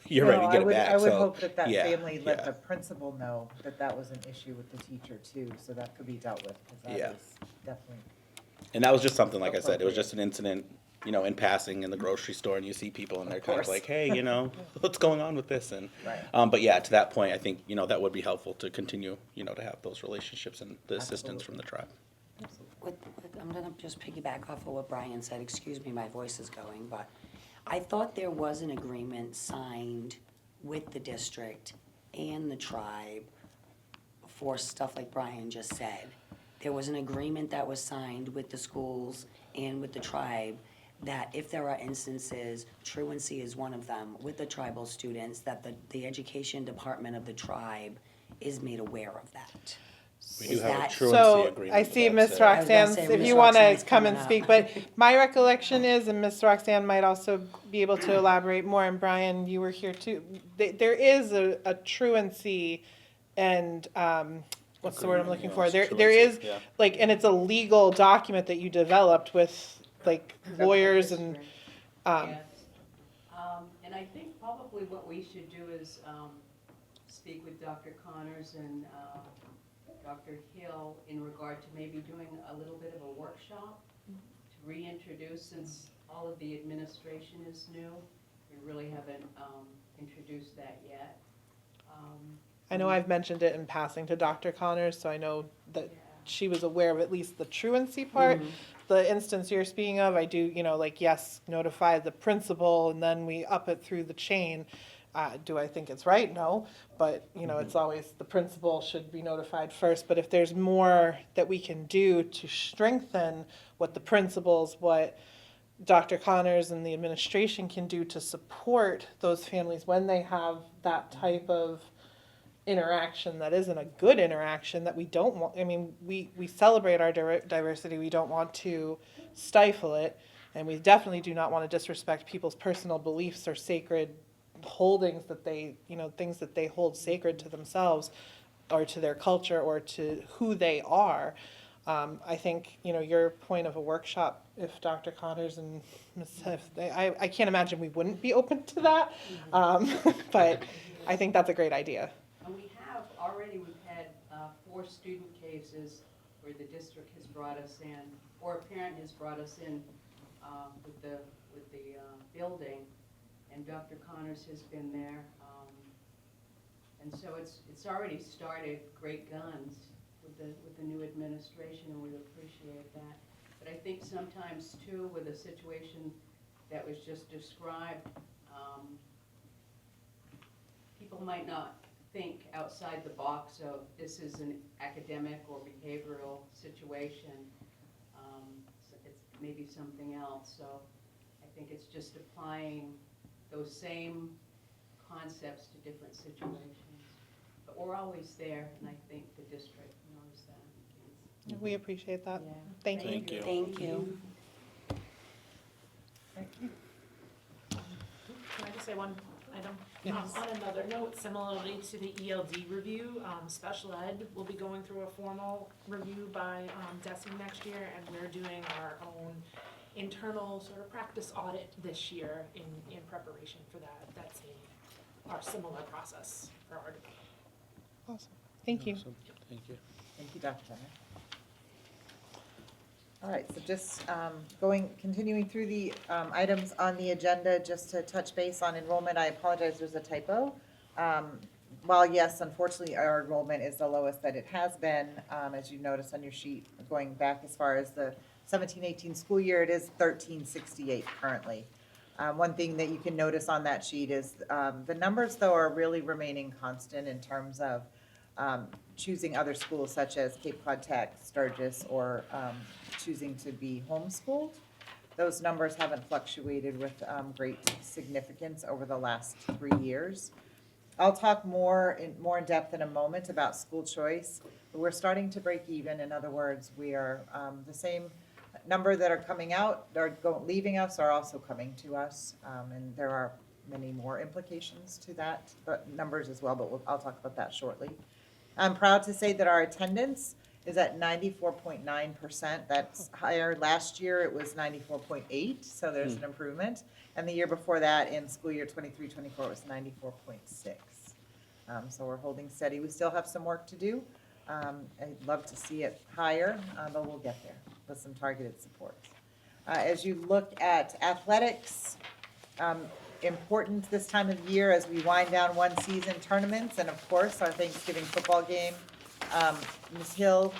S2: you're ready to get it back.
S6: I would
S2: So,
S6: hope that
S2: yeah,
S6: family let
S2: yeah.
S6: the principal know that that was an issue with the teacher too, so that could be dealt with, because that
S2: Yeah.
S6: is definitely.
S2: And that was just something, like I said, it was just an incident, in passing in the grocery store, and you see people and they're kind of
S6: course.
S2: like, hey, what's going on with this? And,
S6: Right.
S2: but yeah, to that point, I think, that would be helpful to continue, to have those relationships and the assistance from the tribe.
S3: I'm gonna just piggyback off of what Brian said, excuse me, my voice is going, but I thought there was an agreement signed with the district and the tribe for stuff like Brian just said. There was an agreement that was signed with the schools and with the tribe that if there are instances, truancy is one of them, with the tribal students, that the education department of the tribe is made aware of that.
S2: We do
S3: Is
S2: have a
S3: that-
S2: truancy
S1: So
S2: agreement.
S1: I
S2: but
S1: see
S2: that's
S1: Ms.
S2: it.
S3: I was gonna
S1: Roxanne's,
S3: say,
S1: if
S3: Ms.
S1: you want to
S3: Roxanne's
S1: come and
S3: coming
S1: speak,
S3: up.
S1: but my recollection is, and Ms. Roxanne might also be able to elaborate more, and Brian, you were here too. There is a truancy and, what's the word I'm looking for? There is,
S2: yeah.
S1: like, and it's a legal document that you developed with, like, lawyers and,
S10: Yes. And I think probably what we should do is speak with Dr. Connors and Dr. Hill in regard to maybe doing a little bit of a workshop to reintroduce, since all of the administration is new. We really haven't introduced that yet.
S1: I know I've mentioned it in passing to Dr. Connors, so I know that
S10: Yeah.
S1: she was aware of at least the truancy part. The instance you're speaking of, I do, yes, notify the principal, and then we up it through the chain. Do I think it's right? No, but, it's always, the principal should be notified first. But if there's more that we can do to strengthen what the principals, what Dr. Connors and the administration can do to support those families when they have that type of interaction that isn't a good interaction, that we don't want, we celebrate our diversity, we don't want to stifle it, and we definitely do not want to disrespect people's personal beliefs or sacred holdings that they, things that they hold sacred to themselves or to their culture or to who they are. I think, your point of a workshop, if Dr. Connors and Ms. Smith, I can't imagine we wouldn't be open to that, but I think that's a great idea.
S10: And we have already, we've had 4 student cases where the district has brought us in, or a parent has brought us in with the building, and Dr. Connors has been there. And so it's already started great guns with the new administration, and we appreciate that. But I think sometimes too, with a situation that was just described, people might not think outside the box of this is an academic or behavioral situation. So it's maybe something else. So I think it's just applying those same concepts to different situations. But we're always there, and I think the district knows that.
S1: We appreciate that.
S10: Yeah.
S1: Thank you.
S2: Thank you.
S3: Thank you.
S4: Can I just say one
S11: item.
S1: Yes.
S11: On another note, similarly to the ELD review, special ed will be going through a formal review by DESI next year, and we're doing our own internal sort of practice audit this year in preparation for that same, our similar process for our department.
S1: Awesome. Thank you.
S2: Awesome. Thank you.
S6: Thank you, Dr. Bennett. All right, so just continuing through the items on the agenda, just to touch base on enrollment, I apologize, there's a typo. While yes, unfortunately, our enrollment is the lowest that it has been, as you notice on your sheet, going back as far as the 17-18 school year, it is 1368 currently. One thing that you can notice on that sheet is the numbers, though, are really remaining constant in terms of choosing other schools such as Cape Cod Tech, Sturgis, or choosing to be homeschooled. Those numbers haven't fluctuated with great significance over the last 3 years. I'll talk more in depth in a moment about school choice, but we're starting to break even. In other words, we are the same number that are coming out, leaving us, are also coming to us, and there are many more implications to that numbers as well, but I'll talk about that shortly. I'm proud to say that our attendance is at 94.9%. That's higher. Last year it was 94.8, so there's an improvement. And the year before that, in school year 23-24, it was 94.6. So we're holding steady. We still have some work to do. I'd love to see it higher, but we'll get there with some targeted support. As you look at athletics, important this time of year as we wind down one season tournaments, and of course our Thanksgiving football game. Ms. Hill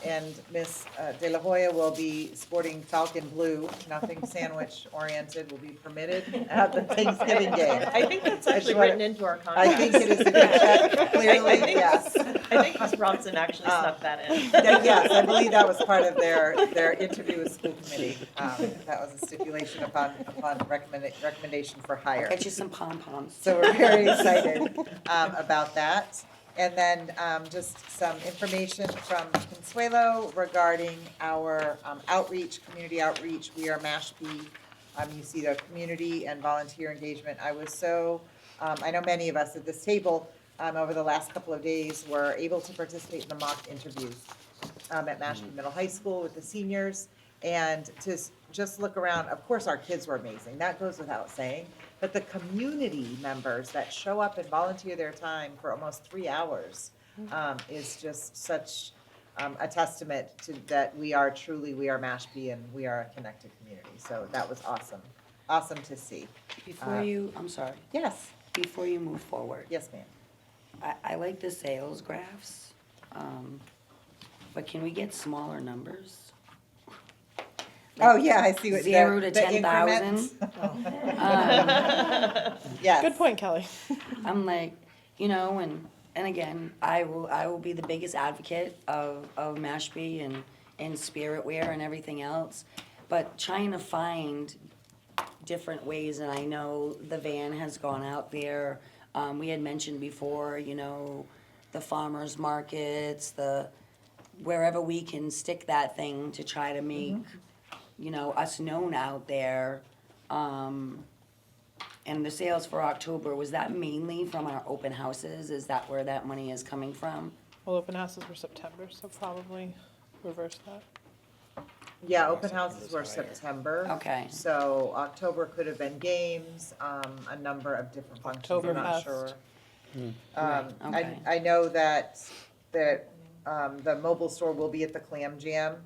S6: and Ms. De La Hoya will be sporting Falcon blue. Nothing sandwich oriented will be permitted at the Thanksgiving game.
S9: I think that's actually written into our contract.
S6: I think it is a good check, clearly,
S9: I think,
S6: yes.
S9: I think Ms. Robinson actually snuck that in.
S6: Yes, I believe that was part of their interview with school committee. That was a stipulation upon recommendation for hire.
S3: Get you some pom-poms.
S6: So we're very excited about that. And then just some information from Consuelo regarding our outreach, community outreach. We are Mashpee. You see the community and volunteer engagement. I was so, I know many of us at this table over the last couple of days were able to participate in the mock interviews at Mashpee Middle High School with the seniors. And to just look around, of course, our kids were amazing. That goes without saying. But the community members that show up and volunteer their time for almost 3 hours is just such a testament to that we are Mashpee and we are a connected community. So that was awesome. Awesome to see.
S3: Before you, I'm sorry,
S6: Yes,
S3: before you move forward,
S6: yes, ma'am.
S3: I like the sales graphs, but can we get smaller numbers?
S6: Oh, yeah, I see what.
S3: 0 to
S6: the
S3: 10,000.
S6: Yes.
S1: Good point, Kelly.
S3: I'm like, you know, and again, I will be the biggest advocate of Mashpee and spirit wear and everything else, but trying to find different ways, and I know the van has gone out there. We had mentioned before, you know, the farmers markets, wherever we can stick that thing to try to make, you know, us known out there. And the sales for October, was that mainly from our open houses? Is that where that money is coming from?
S1: Well, open houses were September, so probably reverse that.
S6: Yeah, open houses were September.
S3: Okay.
S6: So October could have been games, a number of different functions, I'm not
S1: Oktoberfest.
S6: sure.
S3: Okay.
S6: I know that the mobile store will be at the Clam Jam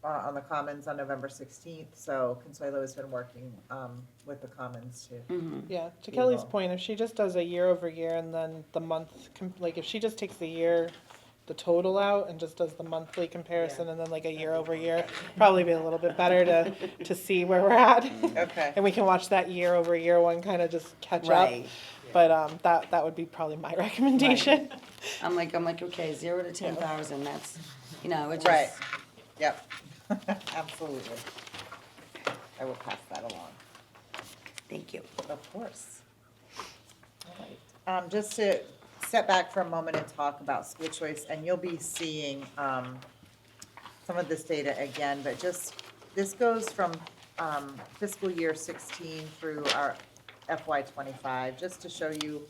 S6: on the Commons on November 16th, so Consuelo has been working with the Commons too.
S1: Yeah, to
S6: You
S1: Kelly's
S6: will.
S1: point, if she just does a year over year and then the month, like if she just takes the year, the total out and just does the monthly comparison and then like a year over year, probably be a little bit better to see where we're at.
S6: Okay.
S1: And we can watch that year over year one kind of just catch
S3: Right.
S1: up. But that would be probably my recommendation.
S3: I'm like, okay, 0 to 10,000, that's, you know, it
S6: Right,
S3: just,
S6: yep, absolutely. I will pass that along.
S3: thank you.
S6: Of course. All right. Just to step back for a moment and talk about school choice, and you'll be seeing some of this data again, but just, this goes from fiscal year 16 through our FY '25, just to show you,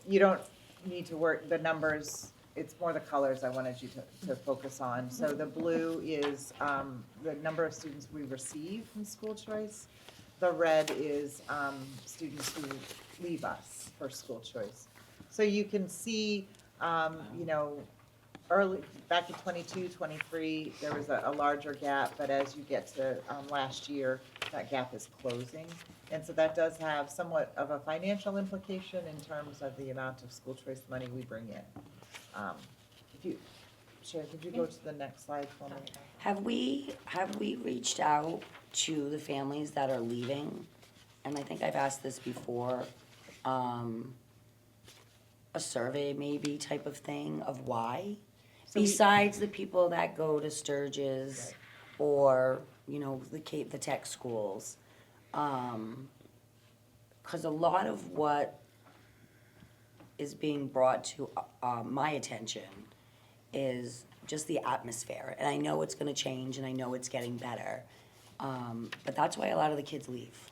S6: you don't need to work the numbers, it's more the colors I wanted you to focus on. So the blue is the number of students we receive from school choice. The red is students who leave us for school choice. So you can see, you know, early, back in 22, 23, there was a larger gap, but as you get to last year, that gap is closing. And so that does have somewhat of a financial implication in terms of the amount of school choice money we bring in. If you, Sherry, could you go to the next slide for me?
S3: Have we reached out to the families that are leaving? And I think I've asked this before, a survey maybe type of thing of why? Besides the people that go to Sturgis or, you know, the tech schools. 'Cause a lot of what is being brought to my attention is just the atmosphere. And I know it's gonna change and I know it's getting better. But that's why a lot of the kids leave.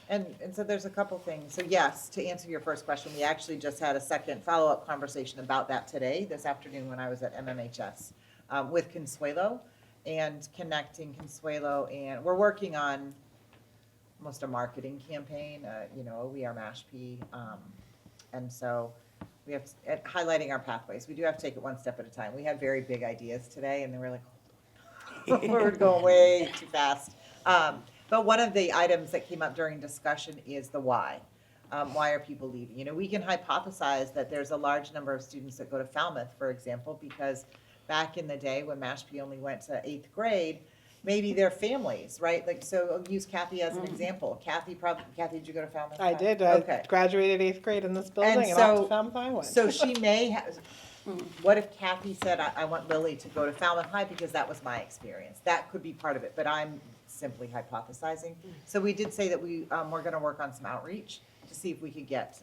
S6: And so there's a couple things. So yes, to answer your first question, we actually just had a second follow-up conversation about that today, this afternoon when I was at MMHS, with Consuelo and connecting Consuelo. And we're working on almost a marketing campaign, you know, We Are Mashpee. And so we have, highlighting our pathways, we do have to take it one step at a time. We had very big ideas today and they were like, we're going way too fast. But one of the items that came up during discussion is the why. Why are people leaving? You know, we can hypothesize that there's a large number of students that go to Falmouth, for example, because back in the day when Mashpee only went to 8th grade, maybe their families, right? Like, so I'll use Kathy as an example. Kathy, did you go to Falmouth?
S1: I did.
S6: Okay.
S1: I graduated 8th grade in this building and
S6: so-
S1: off to Falmouth I went.
S6: So she may have, what if Kathy said, I want Lily to go to Falmouth High because that was my experience? That could be part of it, but I'm simply hypothesizing. So we did say that we're gonna work on some outreach to see if we could get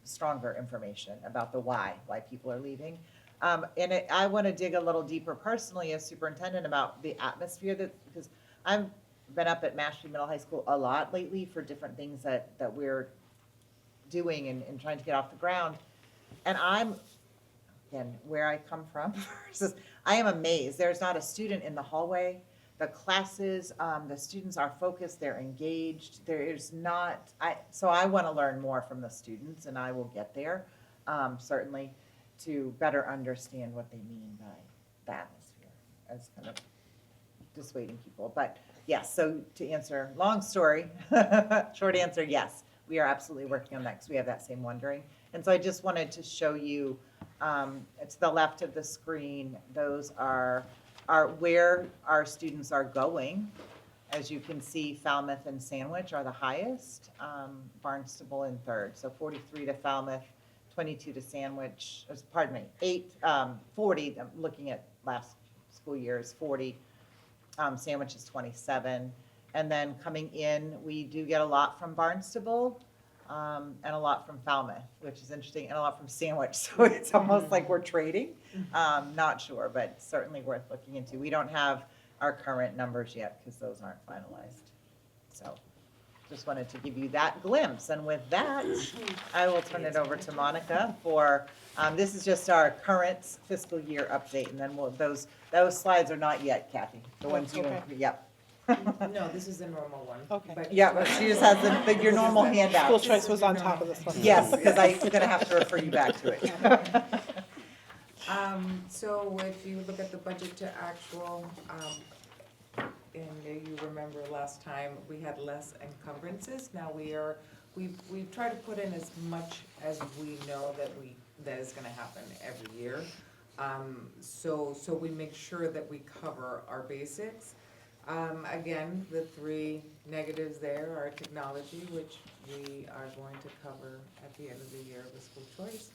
S6: stronger information about the why people are leaving. I wanna dig a little deeper personally as superintendent about the atmosphere because I've been up at Mashpee Middle High School a lot lately for different things that we're doing and trying to get off the ground. And I'm, again, where I come from versus, I am amazed. There's not a student in the hallway. The classes, the students are focused, they're engaged. There is not, so I want to learn more from the students and I will get there, certainly, to better understand what they mean by the atmosphere as kind of dissuading people. But yes, so to answer, long story, short answer, yes, we are absolutely working on that because we have that same wondering. And so I just wanted to show you, to the left of the screen, those are where our students are going. As you can see, Falmouth and Sandwich are the highest, Barnstable in third. So 43 to Falmouth, 22 to Sandwich, 40, I'm looking at last school year is 40. Sandwich is 27. And then coming in, we do get a lot from Barnstable, and a lot from Falmouth, which is interesting, and a lot from Sandwich. So it's almost like we're trading. Not sure, but certainly worth looking into. We don't have our current numbers yet because those aren't finalized. So just wanted to give you that glimpse. And with that, I will turn it over to Monica for, this is just our current fiscal year update. And then those slides are not yet, Kathy. The ones you,
S1: Okay.
S6: yep.
S12: No, this is the normal one.
S1: Okay.
S12: But-
S6: Yeah, but she just has your normal handout.
S1: School choice was on top of this one.
S6: Yes, because I'm gonna have to refer you back to it.
S12: So if you look at the budget to actual, and you remember last time, we had less encumbrances. Now we've tried to put in as much as we know that is gonna happen every year. So we make sure that we cover our basics. Again, the three negatives there are technology, which we are going to cover at the end of the year with school choice.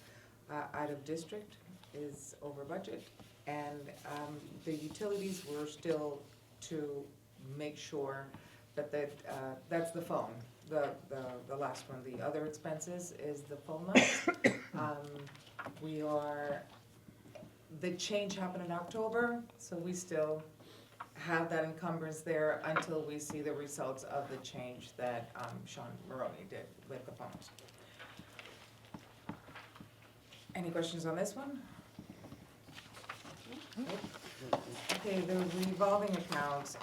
S12: Out of district is over budget, and the utilities were still to make sure that that's the phone, the last one. The other expenses is the phone lines. The change happened in October, so we still have that encumbrance there until we see the results of the change that Sean Maroney did with the phones. Any questions on this one? Okay, the revolving accounts.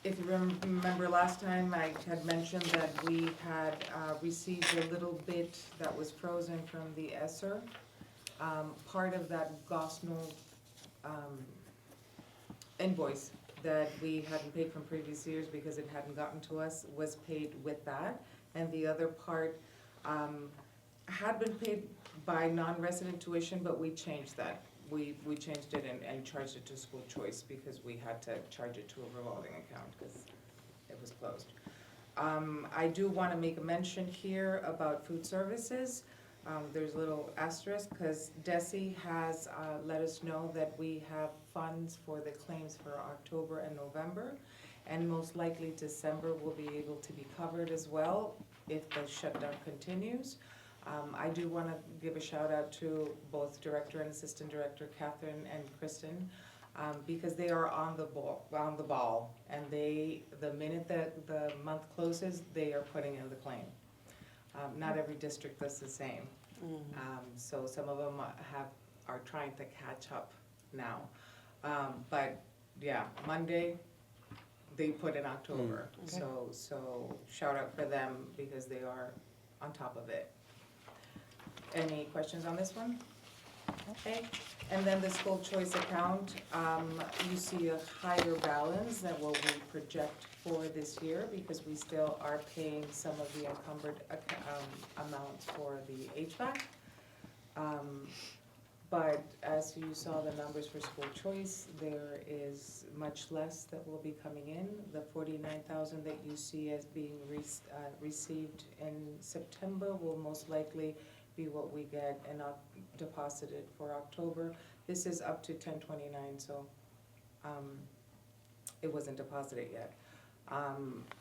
S12: If you remember last time, I had mentioned that we had received a little bit that was frozen from the ESSER. Part of that Gosnell invoice that we hadn't paid from previous years because it hadn't gotten to us was paid with that. And the other part had been paid by non-resident tuition, but we changed that. We changed it and charged it to school choice because we had to charge it to a revolving account because it was closed. I do want to make a mention here about food services. There's a little asterisk because DESI has let us know that we have funds for the claims for October and November, and most likely December will be able to be covered as well if the shutdown continues. I do want to give a shout out to both Director and Assistant Director Catherine and Kristen, because they are on the ball, and the minute that the month closes, they are putting in the claim. Not every district does the same. So some of them are trying to catch up now. But yeah, Monday, they put in October. So shout out for them because they are on top of it. Any questions on this one? Okay, and then the school choice account, you see a higher balance than what we project for this year because we still are paying some of the encumbered amounts for the HVAC. But as you saw the numbers for school choice, there is much less that will be coming in. The 49,000 that you see as being received in September will most likely be what we get and not deposited for October. This is up to 10/29, so it wasn't deposited yet.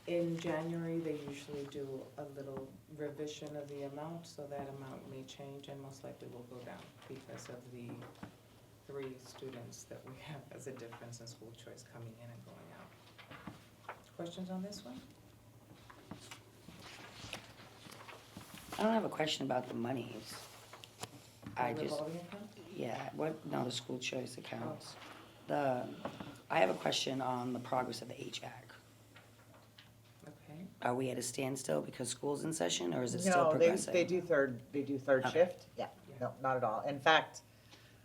S12: In January, they usually do a little revision of the amount, so that amount may change and most likely will go down because of the 3 students that we have as a difference in school choice coming in and going out. Questions on this one?
S3: I don't have a question about the monies. I just,
S12: Revolving account?
S3: yeah, no, the school choice accounts. I have a question on the progress of the HVAC.
S12: Okay.
S3: Are we at a standstill because school's in session, or is it still
S6: No,
S3: progressing?
S6: they do third
S3: Okay.
S6: shift. Yeah, no, not at all. In fact,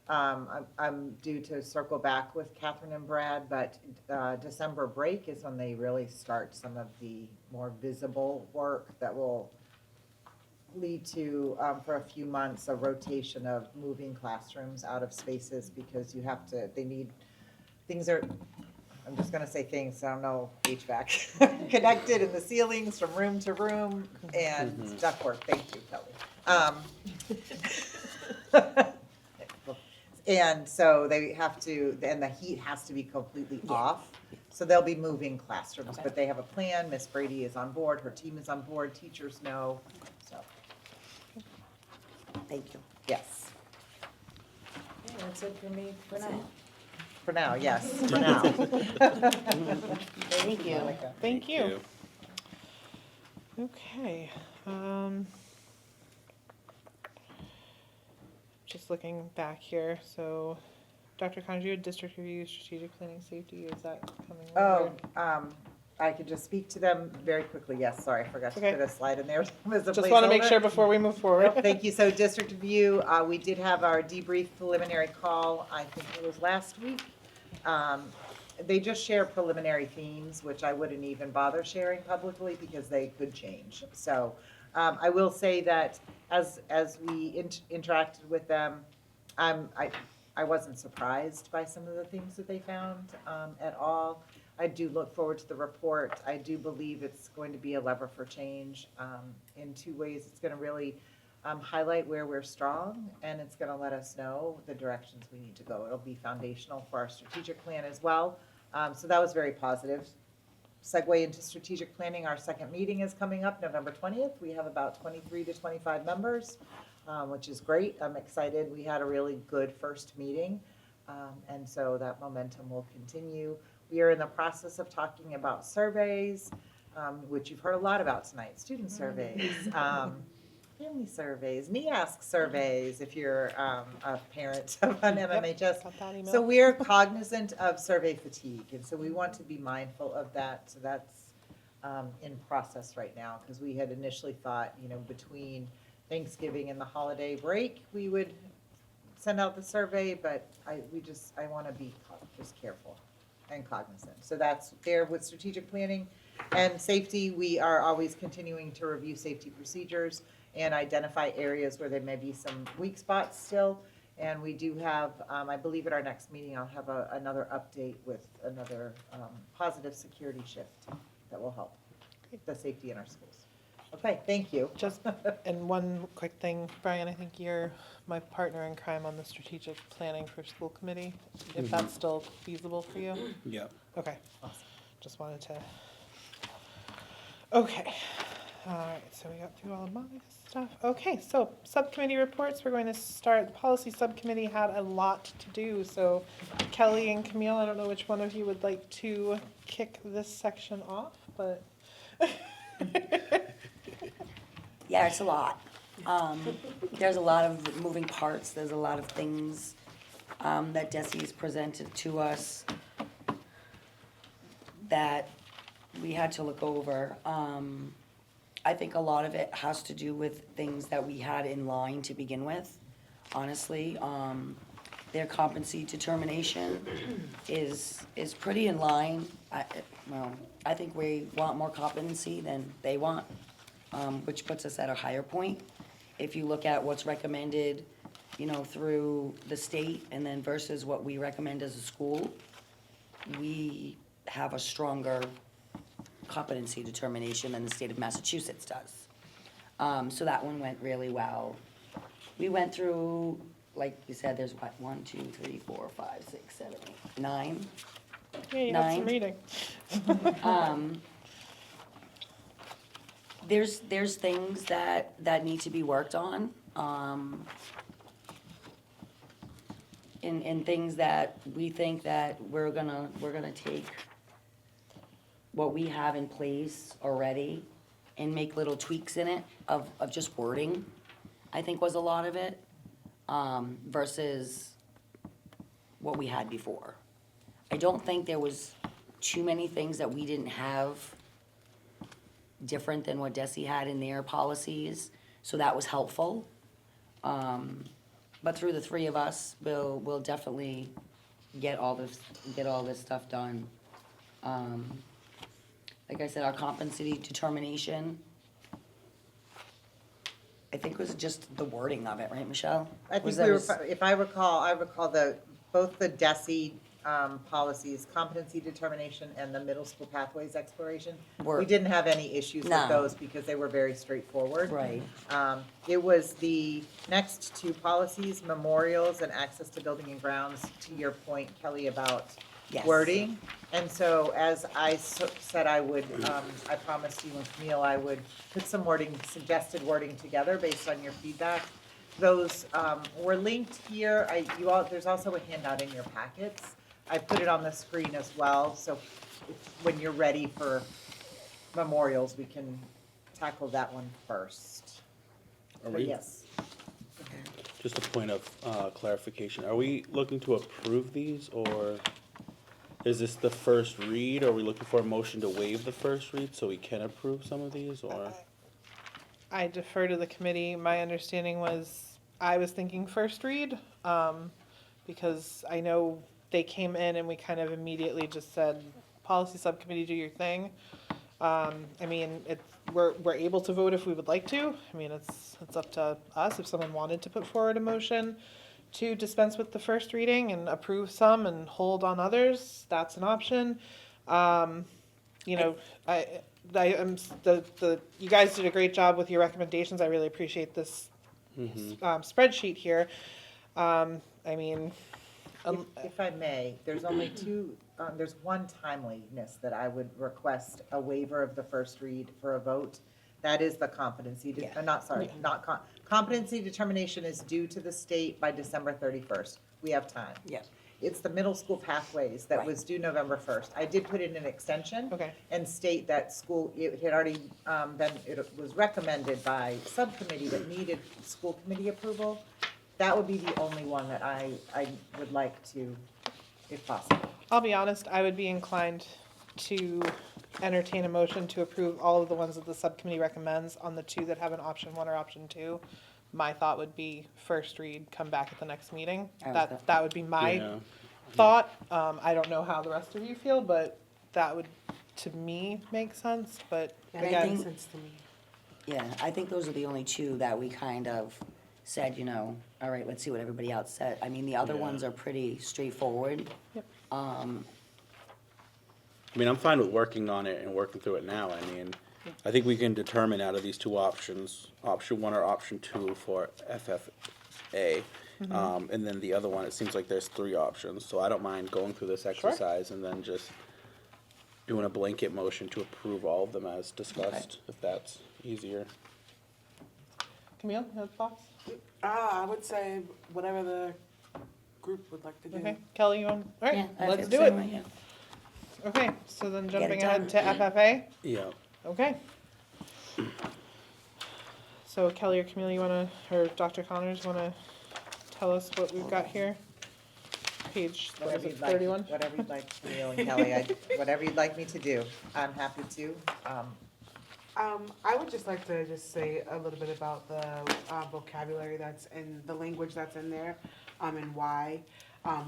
S6: I'm due to circle back with Catherine and Brad, but December break is when they really start some of the more visible work that will lead to, for a few months, a rotation of moving classrooms out of spaces because things are, I'm just gonna say things, I don't know, HVAC, connected in the ceilings from room to room, and ductwork, thank you, Kelly. And so they have to, and the heat has to be completely off, so they'll be moving classrooms,
S3: Okay.
S6: but they have a plan, Miss Brady is on board, her team is on board, teachers know, so,
S3: Thank you.
S6: yes.
S12: Okay, that's it for me for now.
S6: For now, yes, for now.
S3: Thank you.
S1: Thank you. Okay. Just looking back here, so Dr. Conjure, district review, strategic planning, safety, is that coming
S6: Oh,
S1: later?
S6: I could just speak to them very quickly, yes, sorry, I forgot to
S1: Okay.
S6: put a slide in there as a
S1: Just want to make
S6: placeholder.
S1: sure before we move forward.
S6: Nope, thank you. So district review, we did have our debrief preliminary call, I think it was last week. They just share preliminary themes, which I wouldn't even bother sharing publicly because they could change. So I will say that as we interacted with them, I wasn't surprised by some of the things that they found at all. I do look forward to the report. I do believe it's going to be a lever for change in 2 ways. It's going to really highlight where we're strong, and it's going to let us know the directions we need to go. It'll be foundational for our strategic plan as well. So that was very positive. Segue into strategic planning. Our second meeting is coming up November 20th. We have about 23 to 25 members, which is great. I'm excited. We had a really good first meeting. And so that momentum will continue. We are in the process of talking about surveys, which you've heard a lot about tonight, student surveys, family surveys, NEASC surveys, if you're a parent of an MMHS.
S1: Got that email.
S6: So we are cognizant of survey fatigue, and so we want to be mindful of that. So that's in process right now, because we had initially thought, between Thanksgiving and the holiday break, we would send out the survey, but I want to be just careful and cognizant. So that's there with strategic planning and safety. We are always continuing to review safety procedures and identify areas where there may be some weak spots still. And we do have, I believe at our next meeting, I'll have another update with another positive security shift that will help the safety in our schools. Okay, thank you.
S1: Just, and one quick thing, Brian, I think you're my partner in crime on the strategic planning for school committee, if that's still feasible for you?
S2: Yeah.
S1: Okay, just wanted to, okay. All right, so we got through all of my stuff. Okay, so subcommittee reports, we're going to start, the policy subcommittee had a lot to do, so Kelly and Camille, I don't know which one of you would like to kick this section off, but.
S3: Yeah, it's a lot. There's a lot of moving parts, there's a lot of things that Desi's presented to us that we had to look over. I think a lot of it has to do with things that we had in line to begin with, honestly. Their competency determination is pretty in line. I think we want more competency than they want, which puts us at a higher point. If you look at what's recommended, through the state and then versus what we recommend as a school, we have a stronger competency determination than the state of Massachusetts does. So that one went really well. We went through, like you said, there's what, 1, 2, 3, 4, 5, 6, 7, 8, 9.
S1: Yeah, you got some
S3: 9.
S1: reading.
S3: There's things that need to be worked on, and things that we think that we're gonna take what we have in place already and make little tweaks in it of just wording, I think was a lot of it, versus what we had before. I don't think there was too many things that we didn't have different than what Desi had in their policies, so that was helpful. But through the three of us, we'll definitely get all this stuff done. Like I said, our competency determination, I think was just the wording of it, right, Michelle?
S6: I think if I recall both the DESI policies, competency determination and the middle school pathways exploration. We didn't have any issues with those because they were very straightforward.
S3: Right.
S6: It was the next two policies, memorials and access to building and grounds, to your point, Kelly, about
S3: Yes.
S6: wording. And so as I said I would, I promised you and Camille, I would put some suggested wording together based on your feedback. Those were linked here. There's also a handout in your packets. I put it on the screen as well, so when you're ready for memorials, we can tackle that one first. But yes.
S2: Just a point of clarification. Are we looking to approve these, or is this the first read? Are we looking for a motion to waive the first read so we can approve some of these, or?
S1: I defer to the committee. My understanding was, I was thinking first read, because I know they came in and we kind of immediately just said, policy subcommittee, do your thing. I mean, we're able to vote if we would like to. I mean, it's up to us. If someone wanted to put forward a motion to dispense with the first reading and approve some and hold on others, that's an option. You know, you guys did a great job with your recommendations. I really appreciate this spreadsheet here. I mean,
S6: If I may, there's only there's one timeliness that I would request a waiver of the first read for a vote. That is the competency, competency determination is due to the state by December 31st. We have time.
S3: Yeah.
S6: it's the middle school pathways that
S3: Right.
S6: was due November 1st. I did put in an extension.
S1: Okay.
S6: And state that school, it had already it was recommended by subcommittee that needed school committee approval. That would be the only one that I would like to, if possible.
S1: I'll be honest, I would be inclined to entertain a motion to approve all of the ones that the subcommittee recommends on the two that have an option 1 or option 2. My thought would be first read, come back at the next meeting.
S3: I was
S1: That would be my
S2: Yeah.
S1: thought. I don't know how the rest of you feel, but that would, to me, make sense, but
S4: Yeah, that
S1: again,
S4: makes sense to me.
S3: Yeah, I think those are the only two that we kind of said, you know, all right, let's see what everybody else said. I mean, the other
S2: Yeah.
S3: ones are pretty straightforward.
S1: Yep.
S2: I mean, I'm fine with working on it and working through it now. I mean, I think we can determine out of these two options, option 1 or option 2 for FFA. And then the other one, it seems like there's 3 options, so I don't mind going through this exercise and then just doing a blanket motion to approve all of them as discussed, if that's easier.
S1: Camille, you have thoughts?
S4: I would say whatever the group would like to do.
S1: Okay, Kelly, you want, all
S3: Yeah,
S1: right,
S3: I
S1: let's
S3: feel
S1: do
S3: the
S1: it.
S3: same way, yeah.
S1: Okay, so then
S3: it
S1: jumping
S3: done.
S1: ahead to FFA,
S2: Yeah.
S1: okay. So Kelly or Camille, you wanna, or Dr. Connors, wanna tell us what we've got here? Page, what is
S6: Whatever
S1: it,
S6: you'd like,
S1: 31?
S6: whatever you'd like, Neil and Kelly, whatever you'd like me to do, I'm happy to.
S4: I would just like to just say a little bit about the vocabulary that's in, the language that's in there, and why.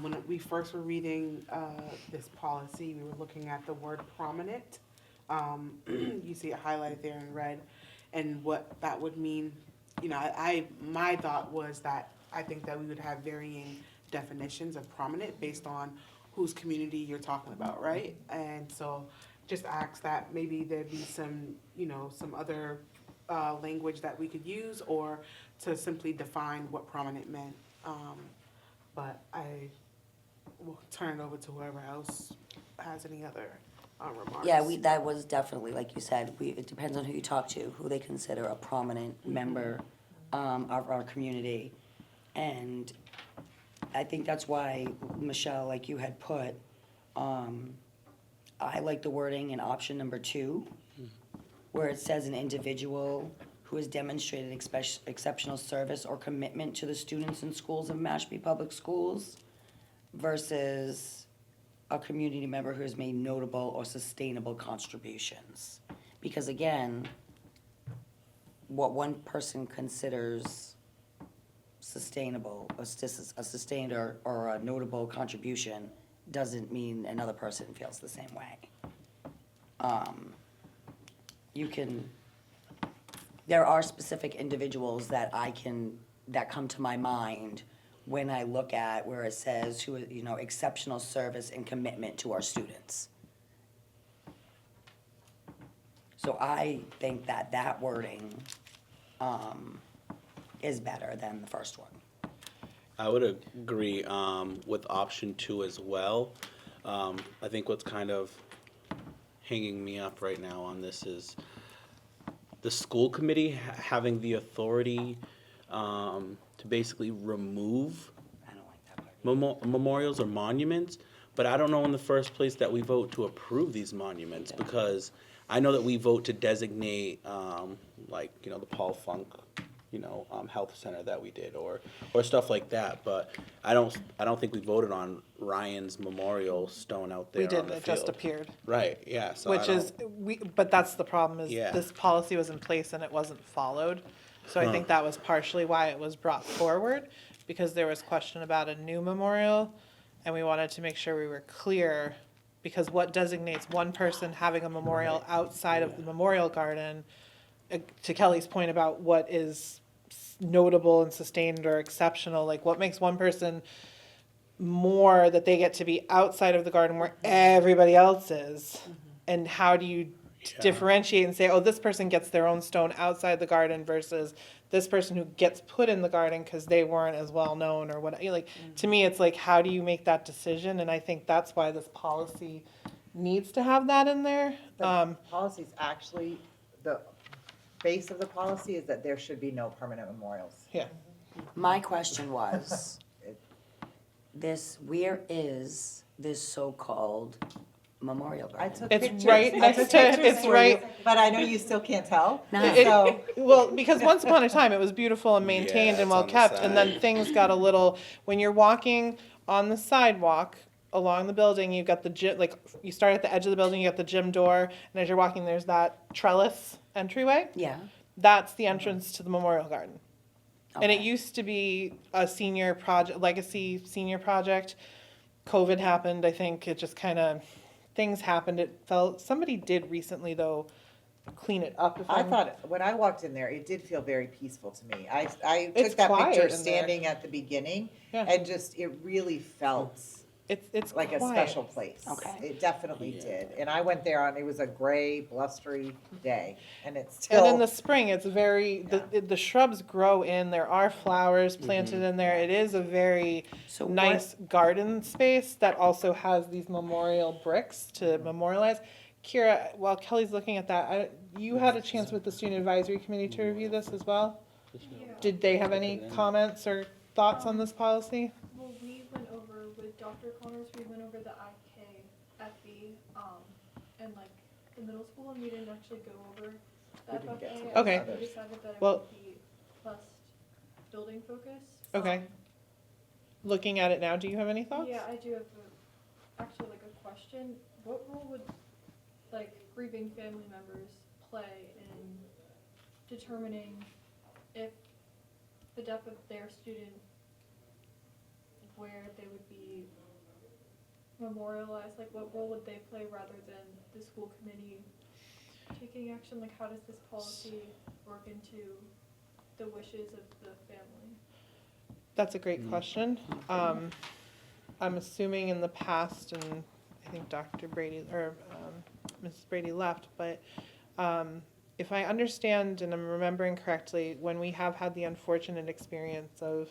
S4: When we first were reading this policy, we were looking at the word prominent. You see it highlighted there in red, and what that would mean. You know, my thought was that I think that we would have varying definitions of prominent based on whose community you're talking about, right? And so just ask that maybe there'd be some, you know, some other language that we could use, or to simply define what prominent meant. But I will turn it over to whoever else has any other remarks.
S3: Yeah, that was definitely, like you said, it depends on who you talk to, who they consider a prominent member of our community. And I think that's why, Michelle, like you had put, I like the wording in option number 2, where it says an individual who has demonstrated exceptional service or commitment to the students and schools of Mashpee Public Schools versus a community member who has made notable or sustainable contributions. Because again, what one person considers sustainable, a sustained or a notable contribution doesn't mean another person feels the same way. There are specific individuals that come to my mind when I look at where it says who, you know, exceptional service and commitment to our students. So I think that wording, is better than the first one.
S2: I would agree with option 2 as well. I think what's kind of hanging me up right now on this is the school committee having the authority to basically remove
S3: I don't like that part.
S2: memorials or monuments, but I don't know in the first place that we vote to approve these monuments, because I know that we vote to designate, like, you know, the Paul Funk, you know, health center that we did, or stuff like that, but I don't think we voted on Ryan's memorial stone out there
S1: We
S2: on
S1: didn't,
S2: the
S1: it just
S2: field.
S1: appeared.
S2: Right, yeah, so I
S1: Which is, but that's the problem, is
S2: Yeah.
S1: this policy was in place and it wasn't followed. So I
S2: Huh.
S1: think that was partially why it was brought forward, because there was question about a new memorial, and we wanted to make sure we were clear, because what designates one person having a memorial outside of the memorial garden, to Kelly's point about what is notable and sustained or exceptional, like what makes one person more that they get to be outside of the garden where everybody else is, and how do you differentiate and say, oh, this person gets their own stone outside the garden versus this person who gets put in the garden because they weren't as well known or what, like, to me, it's like, how do you make that decision? And I think that's why this policy needs to have that in there.
S6: The policy's actually, the base of the policy is that there should be no permanent memorials.
S1: Yeah.
S3: My question was, where is this so-called memorial
S6: I
S3: garden?
S6: took
S1: It's
S6: pictures.
S1: right
S6: I
S1: next
S6: took
S1: to-
S6: pictures
S1: it's
S6: for you,
S1: right-
S6: But I know you still can't tell.
S3: No.
S6: So,
S1: Well, because once upon a time, it was beautiful and maintained
S2: Yeah,
S1: and
S2: it's
S1: well
S2: on the
S1: kept, and then
S2: side.
S1: things got a little, when you're walking on the sidewalk along the building, you've got the gym, like, you start at the edge of the building, you got the gym door, and as you're walking, there's that trellis entryway.
S3: Yeah,
S1: That's the entrance to the Memorial Garden. And it
S3: okay.
S1: used to be a senior project, legacy senior project. COVID happened, I think, it just kind of, things happened, it felt, somebody did recently, though, clean it up. If
S6: I
S1: I'm-
S6: thought, when I walked in there, it did feel very peaceful to me. I
S1: It's
S6: took that
S1: quiet
S6: picture
S1: in there.
S6: standing at the beginning,
S1: Yeah.
S6: and just, it really felt
S1: It's
S6: like a
S1: quiet.
S6: special place.
S3: Okay.
S6: It definitely
S2: Yeah.
S6: did. And I went there on, it was a gray, blustery day, and it's
S1: And
S6: still.
S1: in the spring, it's very, the shrubs grow in, there are flowers planted in there. It is a very
S3: So what-
S1: nice garden space that also has these memorial bricks to memorialize. Kira, while Kelly's looking at that, you had a chance with the student advisory committee to review this as well?
S5: Yeah.
S1: Did they have any comments or thoughts on this policy?
S5: Well, we went over with Dr. Connors, we went over the IK, FE, and like the middle school, and we didn't actually go over the
S6: didn't get to
S5: FFA.
S6: those
S1: Okay.
S5: We
S6: others.
S5: decided that it
S1: Well-
S5: would be less building focused.
S1: Okay. Looking at it now, do you have any thoughts?
S5: Yeah, I do have actually like a question. What role would like grieving family members play in determining if the death of their student, where they would be memorialized? Like what role would they play rather than the school committee taking action? Like how does this policy work into the wishes of the family?
S1: That's a great question. I'm assuming in the past, and I think Dr. Brady, or Mrs. Brady left, but if I understand and I'm remembering correctly, when we have had the unfortunate experience of,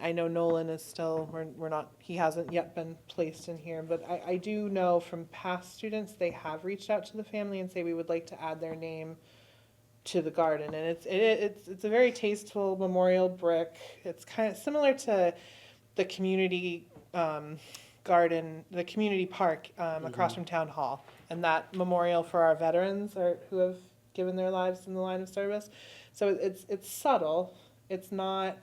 S1: I know Nolan is still, we're not, he hasn't yet been placed in here, but I do know from past students, they have reached out to the family and say we would like to add their name to the garden, and it's a very tasteful memorial brick. It's kind of similar to the community garden, the community park across from town hall, and that memorial for our veterans who have given their lives in the line of service. So it's subtle. It's not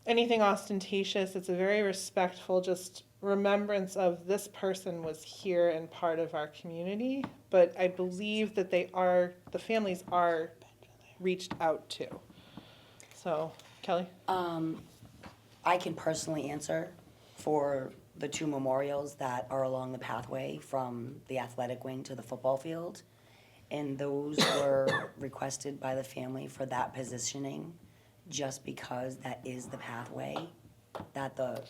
S1: anything ostentatious. It's a very respectful, just remembrance of this person was here and part of our community. But I believe that the families are reached out to. So, Kelly?
S3: I can personally answer for the two memorials that are along the pathway from the athletic wing to the football field. And those were requested by the family for that positioning, just because that is the pathway that the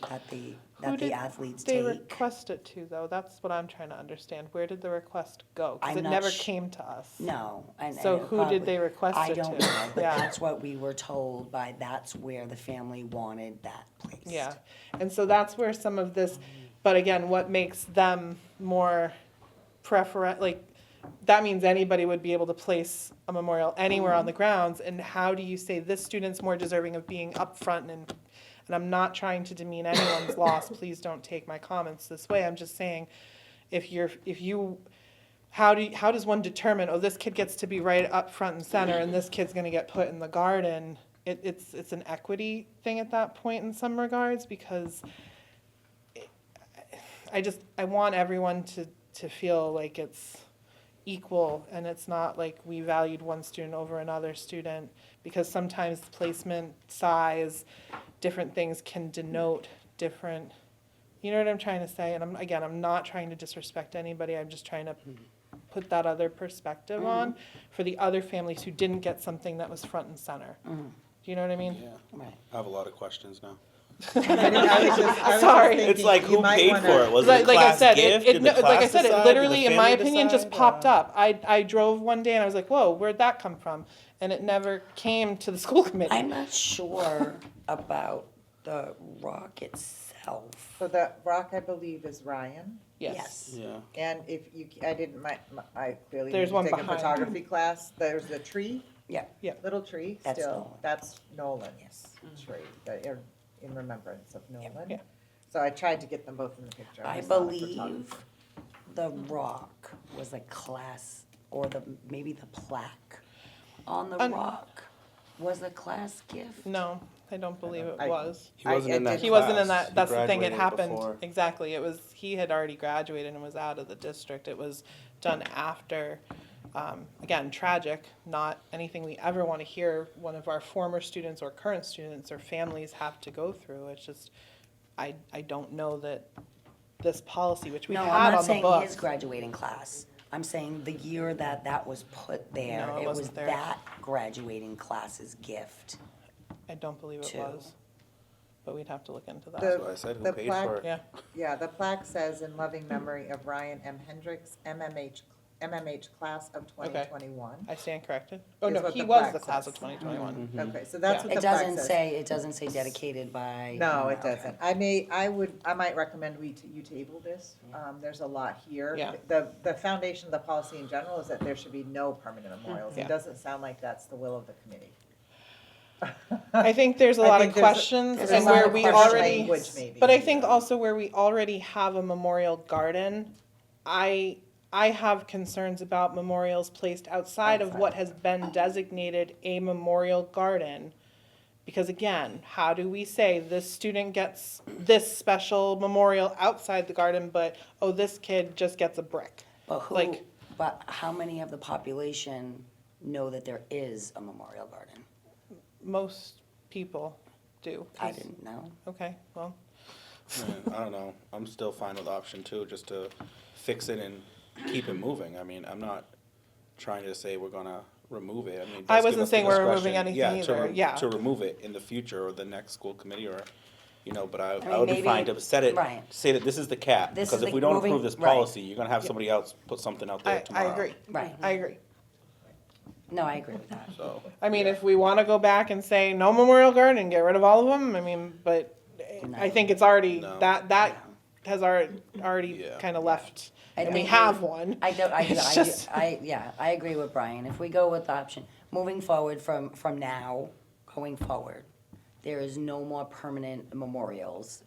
S3: athletes
S1: They
S3: take.
S1: request it to, though? That's what I'm trying to understand. Where did the request go? Because
S3: I'm
S1: it
S3: not
S1: never
S3: sh-
S1: came to us.
S3: No, and
S1: So
S3: it
S1: who
S3: probably-
S1: did they request
S3: I
S1: it to?
S3: don't know, but
S1: Yeah.
S3: that's what we were told by, that's where the family wanted that placed.
S1: Yeah, and so that's where some of this, but again, what makes them more like, that means anybody would be able to place a memorial anywhere on the grounds, and how do you say this student's more deserving of being up front? And I'm not trying to demean anyone's loss, please don't take my comments this way, I'm just saying, how does one determine, oh, this kid gets to be right up front and center, and this kid's gonna get put in the garden? It's an equity thing at that point in some regards, because I want everyone to feel like it's equal, and it's not like we valued one student over another student, because sometimes placement, size, different things can denote different, you know what I'm trying to say? And I'm not trying to disrespect anybody, I'm just trying to put that other perspective on for the other families who didn't get something that was front and center. Do you know what I mean?
S2: Yeah,
S3: Right.
S2: I have a lot of questions now.
S6: I was just
S1: Sorry.
S6: thinking
S2: It's like,
S6: you
S2: who
S6: might
S2: paid
S6: wanna-
S2: for it? Was it a
S1: Like I
S2: class
S1: said,
S2: gift? Did the
S1: like I
S2: class
S1: said, it
S2: decide? Did
S1: literally,
S2: the
S1: in my
S2: family
S1: opinion, just
S2: decide?
S1: popped up. I drove one day and I was like, whoa, where'd that come from? And it never came to the school committee.
S3: I'm not sure about the rock itself.
S6: So the rock, I believe, is Ryan.
S1: Yes.
S2: Yeah.
S6: And if you, I clearly
S1: There's
S6: didn't
S1: one
S6: take a
S1: behind.
S6: photography class. There's the tree,
S3: Yeah,
S6: little tree
S3: That's
S6: still.
S3: Nolan.
S6: That's Nolan's
S3: Yes.
S6: tree, in remembrance of Nolan.
S1: Yeah.
S6: So I tried to get them both in the picture.
S3: I
S6: was not a
S3: believe
S6: photographer.
S3: the rock was a class, or maybe the plaque on the rock was a class gift.
S1: No, I don't believe it
S6: I-
S1: was.
S2: He wasn't in that
S1: He wasn't in
S2: class.
S1: that,
S2: He
S1: that's the thing, it
S2: graduated
S1: happened,
S2: before.
S1: exactly, he had already graduated and was out of the district, it was done after. Again, tragic, not anything we ever want to hear one of our former students or current students or families have to go through, it's just, I don't know that this policy, which we
S3: No,
S1: had
S3: I'm
S1: on
S3: not
S1: the
S3: saying
S1: books.
S3: his graduating class. I'm saying the year that was put there,
S1: No, it
S3: it was
S1: wasn't there.
S3: that graduating class's gift.
S1: I don't believe it
S3: Two.
S1: was, but we'd have to look into that.
S6: The-
S2: That's what I said, who
S6: the
S2: paid
S6: plaque-
S2: for it?
S1: Yeah,
S6: Yeah, the plaque says in loving memory of Ryan M. Hendricks, MMH class of 2021.
S1: I stand corrected. Oh,
S6: Is
S1: no,
S6: what
S1: he
S6: the
S1: was
S6: plaque
S1: the class
S6: says.
S1: of 2021.
S6: Okay, so that's
S1: Yeah.
S6: what
S3: It
S6: the plaque
S3: doesn't
S6: says.
S3: it doesn't say dedicated by.
S6: No, it
S3: okay.
S6: doesn't. I might recommend you table this. There's a lot here.
S1: Yeah.
S6: The foundation of the policy in general is that there should be no permanent memorials.
S1: Yeah.
S6: It doesn't sound like that's the will of the committee.
S1: I think there's a
S6: I
S1: lot
S6: think
S1: of
S6: there's a-
S1: questions
S3: there's
S1: and
S3: a lot
S1: where
S3: of
S1: we
S3: question
S1: already,
S6: language maybe.
S1: but I think also where we already have a memorial garden, I have concerns about memorials placed outside of what has been designated a memorial garden. Because again, how do we say this student gets this special memorial outside the garden, but, oh, this kid just gets a brick? Like-
S3: But how many of the population know that there is a memorial garden?
S1: Most people do.
S3: I didn't know.
S1: Okay, well,
S2: I don't know. I'm still fine with option two, just to fix it and keep it moving. I mean, I'm not trying to say we're gonna remove it. I mean, it
S1: I
S2: does give
S1: wasn't
S2: us the
S1: saying we're removing
S2: discretion,
S1: anything either, yeah.
S2: To remove it in the future or the next school committee or, but I
S3: mean,
S2: would be
S3: maybe-
S2: fine to set it,
S3: right.
S2: say that this is the cap.
S3: This
S2: Because
S3: is
S2: if
S3: the
S2: we don't
S3: moving-
S2: approve this
S3: right.
S2: policy, you're gonna have somebody else put something out there
S1: I
S2: tomorrow.
S1: agree.
S3: Right.
S1: I agree.
S3: No, I agree with that.
S2: So,
S1: I mean, if we wanna go back and say no memorial garden and get rid of all of them, I mean, but I think it's already,
S2: No.
S1: that has already
S2: Yeah.
S1: kinda left.
S3: I
S1: And we
S3: think
S1: have one.
S3: I do,
S1: It's just-
S3: I agree with Brian. If we go with the option, moving forward from now, going forward, there is no more permanent memorials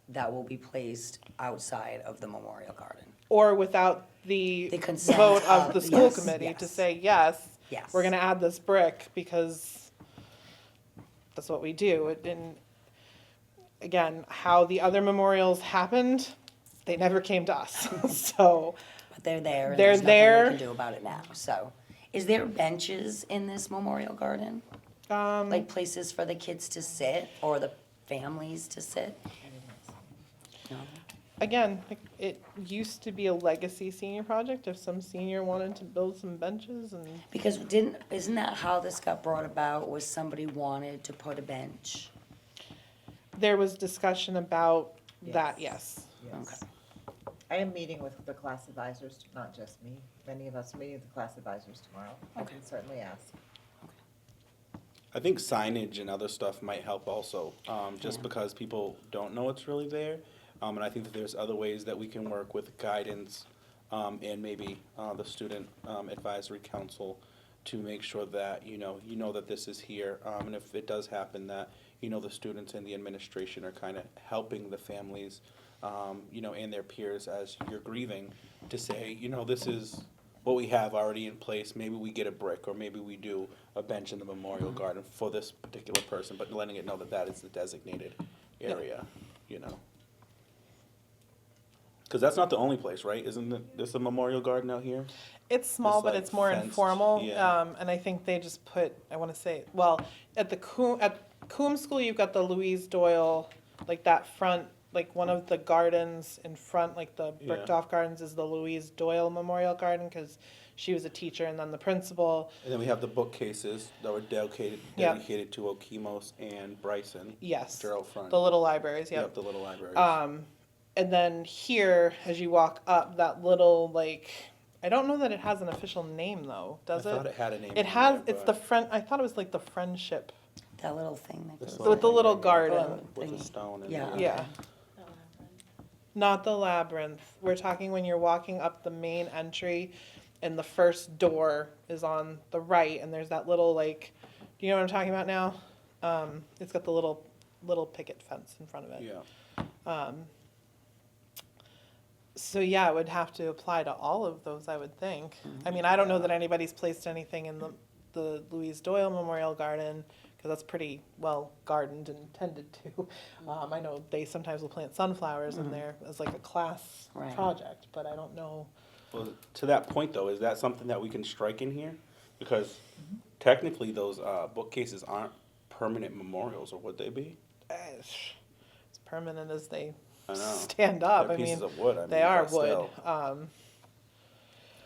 S3: that will be placed outside of the memorial garden.
S1: Or without the
S3: The consent
S1: vote of
S3: of-
S1: the school
S3: yes,
S1: committee to
S3: yes.
S1: say, yes,
S3: Yes.
S1: we're gonna add this brick because that's what we do. It didn't, again, how the other memorials happened, they never came to us, so.
S3: But they're there, and
S1: They're
S3: there's nothing
S1: there.
S3: we can do about it now, so. Is there benches in this memorial garden? Like places for the kids to sit, or the families to sit? No?
S1: Again, it used to be a legacy senior project, if some senior wanted to build some benches and,
S3: Because isn't that how this got brought about, was somebody wanted to put a bench?
S1: there was discussion about that, yes.
S6: Yes. I am meeting with the class advisors, not just me. Many of us are meeting with the class advisors tomorrow. I
S3: Okay.
S6: can certainly ask.
S2: I think signage and other stuff might help also, just
S3: Yeah.
S2: because people don't know it's really there. And I think that there's other ways that we can work with guidance, and maybe, the student, advisory council to make sure that, you know that this is here. And if it does happen that, the students and the administration are kind of helping the families, and their peers as you're grieving to say, this is what we have already in place. Maybe we get a brick, or maybe we do a bench in the memorial garden for this particular person, but letting it know that that is the designated area, Because that's not the only place, right? Isn't this a memorial garden out here?
S1: It's small,
S2: It's
S1: but
S2: like
S1: it's more
S2: fenced,
S1: informal,
S2: yeah.
S1: and I think they just put, I wanna say, well, at Coombs School, you've got the Louise Doyle, like that front, like one of the gardens in front, like the bricked
S2: Yeah.
S1: off gardens is the Louise Doyle Memorial Garden, cause she was a teacher and then the principal,
S2: And then we have the bookcases that were dedicated
S1: Yeah.
S2: to Okemos and Bryson.
S1: yes,
S2: Which are out front.
S1: the little libraries,
S2: Yep,
S1: yep.
S2: the little libraries.
S1: And then here, as you walk up, that little, like, I don't know that it has an official name though, does
S2: I
S1: it?
S2: thought it had a name.
S1: It
S2: on
S1: has,
S2: there,
S1: it's the
S2: but
S1: friend, I thought it was like the friendship,
S3: That little thing that
S2: this
S3: goes.
S1: with the
S2: thing
S1: little
S2: right here
S1: garden.
S2: With the
S3: thingy.
S2: stone and
S3: Yeah,
S2: the-
S3: okay.
S1: Yeah. Not the labyrinth. We're talking when you're walking up the main entry and the first door is on the right and there's that little like, do you know what I'm talking about now? It's got the little picket fence in front of it.
S2: Yeah.
S1: So yeah, it would have to apply to all of those, I would think. I mean, I don't know that anybody's placed anything in the Louise Doyle Memorial Garden, because that's pretty well gardened and tended to. I know they sometimes will plant sunflowers in there as like a class
S3: Right.
S1: project, but I don't know.
S2: Well, to that point though, is that something that we can strike in here? Because technically those bookcases aren't permanent memorials, or would they be?
S1: As permanent as they
S2: I know.
S1: stand up.
S2: They're
S1: I mean,
S2: pieces of wood, I
S1: they
S2: mean,
S1: are
S2: but
S1: wood.
S2: still.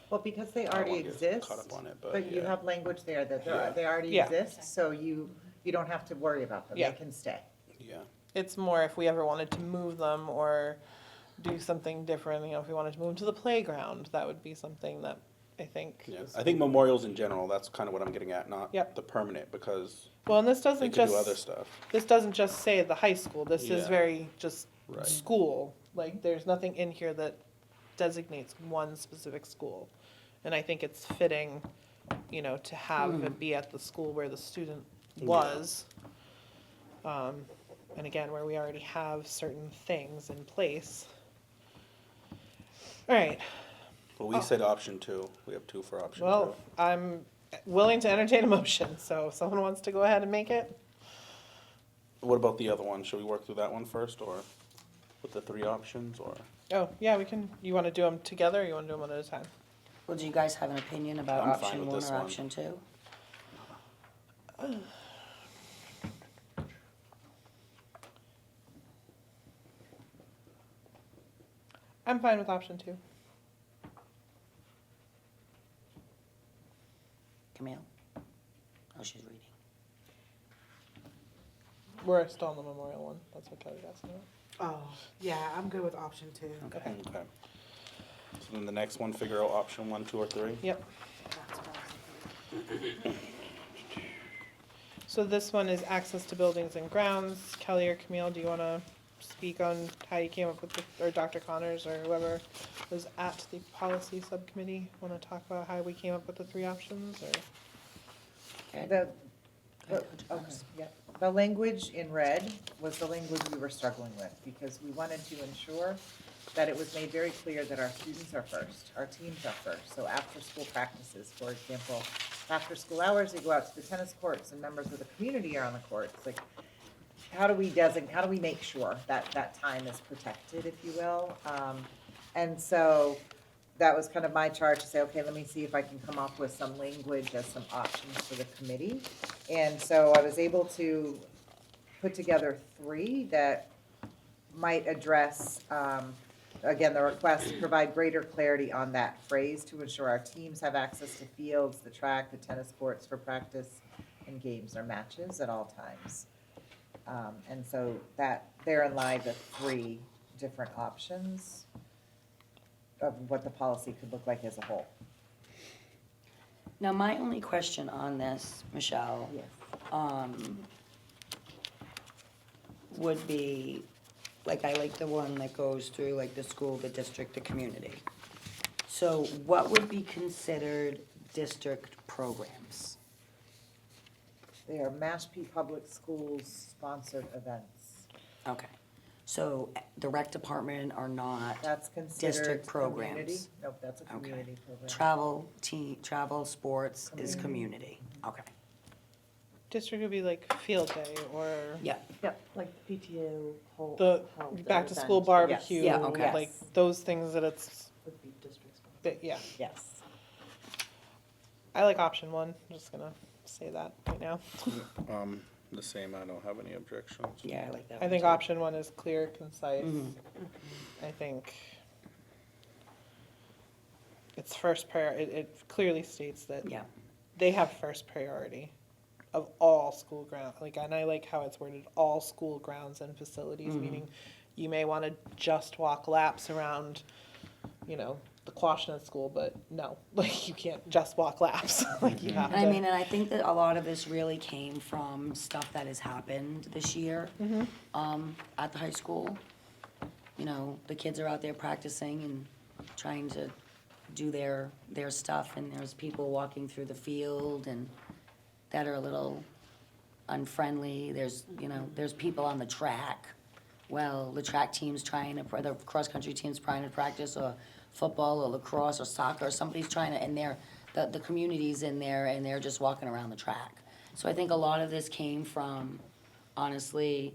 S6: Well, because they
S2: I don't
S6: already
S2: wanna get
S6: exist,
S2: caught up on it, but
S6: but you
S2: yeah.
S6: have language there that
S2: Yeah.
S6: they already
S1: Yeah.
S6: exist, so you don't have to worry about them,
S1: Yeah.
S6: they can stay.
S2: Yeah.
S1: It's more if we ever wanted to move them or do something different, if we wanted to move them to the playground, that would be something that I think.
S2: Yeah. I think memorials in general, that's kind of what I'm getting at, not
S1: Yep.
S2: the permanent, because
S1: Well, and this
S2: they
S1: doesn't
S2: could do other
S1: just,
S2: stuff.
S1: this doesn't just say the high school, this is
S2: Yeah.
S1: very just
S2: Right.
S1: school. Like, there's nothing in here that designates one specific school. And I think it's fitting, to have it be at the school where the student was. And again, where we already have certain things in place. All right,
S2: Well, we said option 2. We have 2 for option 2.
S1: well, I'm willing to entertain a motion, so if someone wants to go ahead and make it.
S2: What about the other one? Should we work through that one first, or with the 3 options, or?
S1: Oh, yeah, we can, you want to do them together, or you want to do them one at a time?
S3: Well, do you guys have an opinion about
S2: I'm fine
S3: option
S2: with
S3: one
S2: this
S3: or
S2: one.
S3: option two?
S1: I'm fine with option 2.
S3: Camille? Oh, she's reading.
S1: We're still on the memorial one, that's what Kelly's asking about.
S4: Oh, yeah, I'm good with option 2.
S1: Okay.
S2: Okay. So then the next one, figure out option 1, 2, or 3?
S1: Yep.
S4: That's what I was thinking.
S1: So this one is access to buildings and grounds. Kelly or Camille, do you want to speak on how you came up with or Dr. Connors or whoever was at the policy subcommittee? Want to talk about how we came up with the 3 options, or?
S6: The, the language in red was the language we were struggling with, because we wanted to ensure that it was made very clear that our students are first, our teams are first. So after school practices, for example, after school hours, they go out to the tennis courts and members of the community are on the courts. Like, how do we make sure that that time is protected, if you will? And so that was kind of my charge to say, okay, let me see if I can come up with some language as some options for the committee. And so I was able to put together 3 that might address, again, the request to provide greater clarity on that phrase to ensure our teams have access to fields, the track, the tennis courts for practice and games or matches at all times. And so that, therein lie the 3 different options of what the policy could look like as a whole.
S3: Now, my only question on this, Michelle,
S6: Yes.
S3: would be, like, I like the one that goes through, like, the school, the district, the community. So what would be considered district programs?
S6: They are Mashpee Public Schools sponsored events.
S3: Okay, so the rec department are not
S6: That's considered
S3: district programs?
S6: community. Nope, that's a
S3: Okay.
S6: community program.
S3: Travel, sports is community, okay,
S1: District would be like field day or
S3: yeah.
S9: Yep, like the PTO whole.
S1: the
S9: held
S1: back to school
S9: event.
S1: barbecue,
S3: Yeah, okay.
S1: like those things that it's,
S9: Would be district sponsored.
S1: that- yeah.
S6: Yes.
S1: I like option 1, I'm just gonna say that right now.
S2: The same, I don't have any objections.
S3: Yeah, I like that
S1: I
S3: one
S1: think
S3: too.
S1: option 1 is clear, concise.
S3: Mhm.
S1: I think it's first it clearly states that
S3: Yeah,
S1: they have first priority of all school ground, like, and I like how it's worded, all school grounds and facilities, meaning you may wanna just walk laps around, the Quashnet school, but no, like, you can't just walk laps, like, you have
S3: and
S1: to.
S3: I mean, and I think that a lot of this really came from stuff that has happened this year, at the high school. The kids are out there practicing and trying to do their stuff, and there's people walking through the field and that are a little unfriendly. There's people on the track well, the track team's trying to, the cross-country team's trying to practice, or football, or lacrosse, or soccer, or somebody's trying to, and the community's in there, and they're just walking around the track. So I think a lot of this came from, honestly,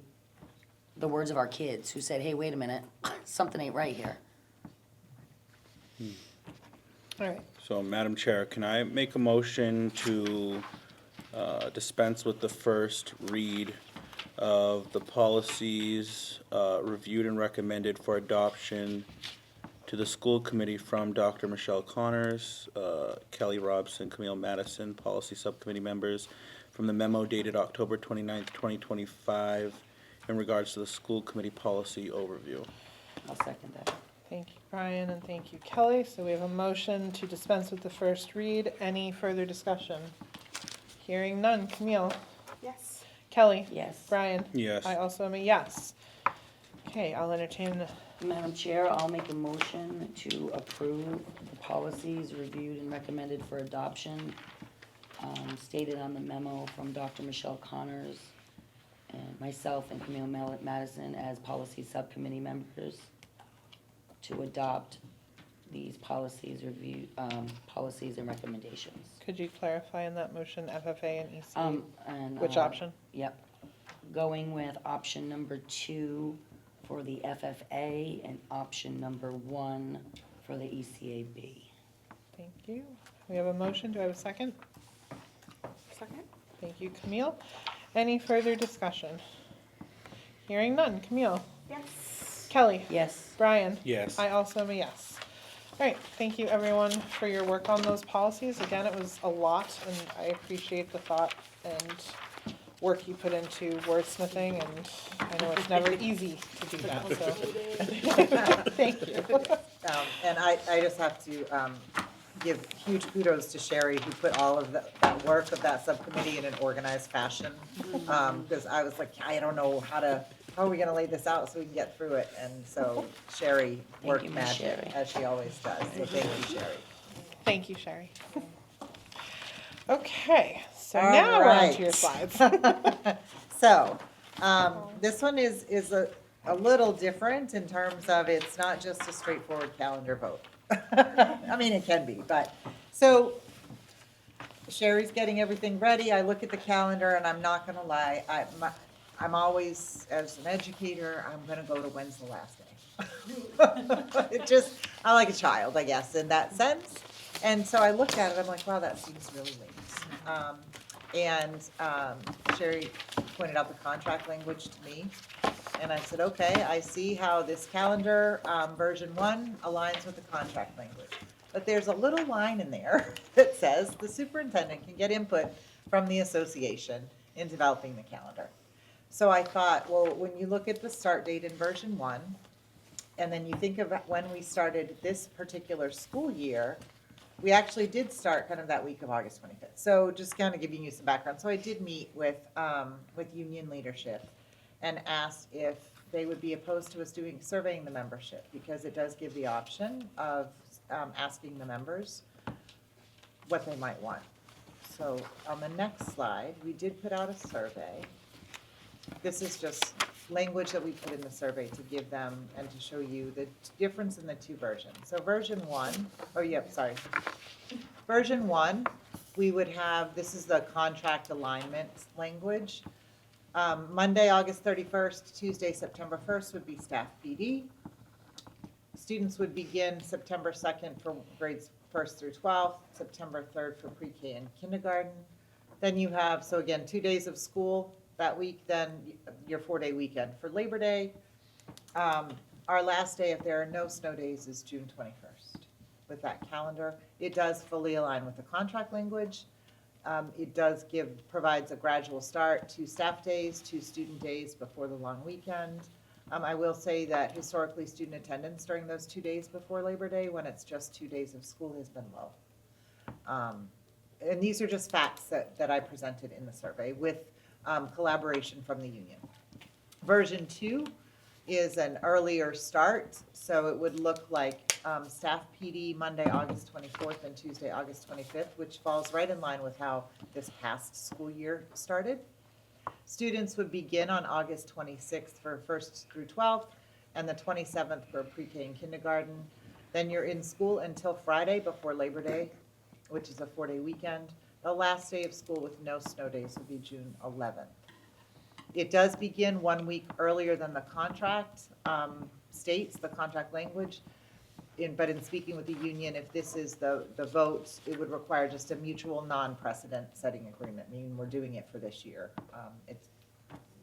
S3: the words of our kids, who said, hey, wait a minute, something ain't right here.
S1: All right.
S2: So, Madam Chair, can I make a motion to dispense with the first read of the policies reviewed and recommended for adoption to the school committee from Dr. Michelle Connors, Kelly Robson, Camille Madison, policy subcommittee members, from the memo dated October 29th, 2025, in regards to the school committee policy overview?
S3: I'll second that.
S1: Thank you, Brian, and thank you, Kelly. So we have a motion to dispense with the first read. Any further discussion? Hearing none. Camille?
S4: Yes.
S1: Kelly?
S3: Yes.
S1: Brian?
S2: Yes.
S1: I also am a yes. Okay, I'll entertain,
S3: Madam Chair, I'll make a motion to approve the policies reviewed and recommended for adoption, stated on the memo from Dr. Michelle Connors and myself and Camille Madison as policy subcommittee members to adopt these policies policies and recommendations.
S1: could you clarify in that motion FFA and ECA?
S3: And,
S1: Which option?
S3: Yep. Going with option number 2 for the FFA and option number 1 for the ECAB.
S1: Thank you. We have a motion. Do I have a second?
S4: Second?
S1: Thank you, Camille. Any further discussion? Hearing none. Camille?
S4: Yes.
S1: Kelly?
S3: Yes.
S1: Brian?
S2: Yes.
S1: I also am a yes. All right, thank you everyone for your work on those policies. Again, it was a lot, and I appreciate the thought and work you put into wordsmithing, and I know it's never easy to do that, so. Thank you.
S6: And I just have to give huge kudos to Sherry, who put all of that work of that subcommittee in an organized fashion. Because I was like, I don't know how are we gonna lay this out so we can get through it? And so Sherry worked
S3: you, Miss
S6: magic,
S3: Sherry.
S6: as she always does. So thank you, Sherry.
S1: Thank you, Sherry. Okay, so
S6: All
S1: now we're on to your
S6: right.
S1: slides.
S6: So, this one is a little different in terms of it's not just a straightforward calendar vote. I mean, it can be, but, so Sherry's getting everything ready. I look at the calendar and I'm not gonna lie, I'm always, as an educator, I'm gonna go to when's the last day. It just, I'm like a child, I guess, in that sense. And so I looked at it, I'm like, wow, that seems really late. Sherry pointed out the contract language to me. And I said, okay, I see how this calendar, version 1 aligns with the contract language. But there's a little line in there that says the superintendent can get input from the association in developing the calendar. So I thought, well, when you look at the start date in version 1, and then you think of when we started this particular school year, we actually did start kind of that week of August 25th. So just kind of giving you some background. So I did meet with union leadership and asked if they would be opposed to us surveying the membership, because it does give the option of asking the members what they might want. So on the next slide, we did put out a survey. This is just language that we put in the survey to give them and to show you the difference in the two versions. So version 1, version 1, we would have, this is the contract alignment language. Monday, August 31st, Tuesday, September 1st would be staff PD. Students would begin September 2nd for grades 1st through 12th, September 3rd for pre-K and kindergarten. Then you have, so again, 2 days of school that week, then your 4-day weekend for Labor Day. Our last day, if there are no snow days, is June 21st. With that calendar, it does fully align with the contract language. It does provides a gradual start, 2 staff days, 2 student days before the long weekend. I will say that historically, student attendance during those 2 days before Labor Day, when it's just 2 days of school, has been low. And these are just facts that I presented in the survey with collaboration from the union. Version 2 is an earlier start, so it would look like staff PD Monday, August 24th and Tuesday, August 25th, which falls right in line with how this past school year started. Students would begin on August 26th for 1st through 12th, and the 27th for pre-K and kindergarten. Then you're in school until Friday before Labor Day, which is a 4-day weekend. The last day of school with no snow days will be June 11th. It does begin 1 week earlier than the contract states, the contract language. But in speaking with the union, if this is the vote, it would require just a mutual non-precedent setting agreement, meaning we're doing it for this year. It's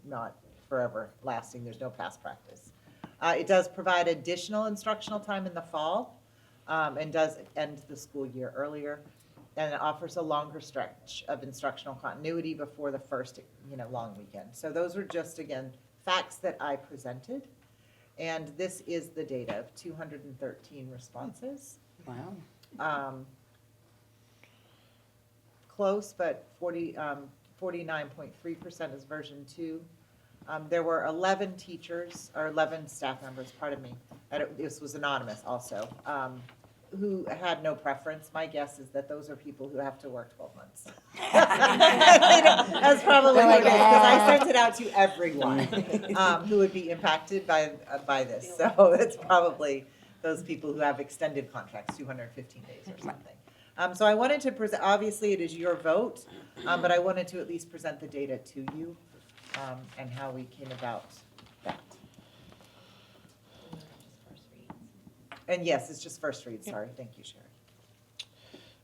S6: not forever lasting, there's no past practice. It does provide additional instructional time in the fall, and does end the school year earlier. And it offers a longer stretch of instructional continuity before the first, long weekend. So those are just, again, facts that I presented. And this is the data of 213 responses.
S3: Wow.
S6: Close, but 49.3% is version 2. There were 11 teachers, or 11 staff members, pardon me, this was anonymous also, who had no preference. My guess is that those are people who have to work 12 months. That's probably what it is, because I sent it out to everyone who would be impacted by this. So it's probably those people who have extended contracts, 215 days or something. So I wanted to present, obviously it is your vote, but I wanted to at least present the data to you and how we came about that. And yes, it's just first read, sorry. Thank you, Sherry.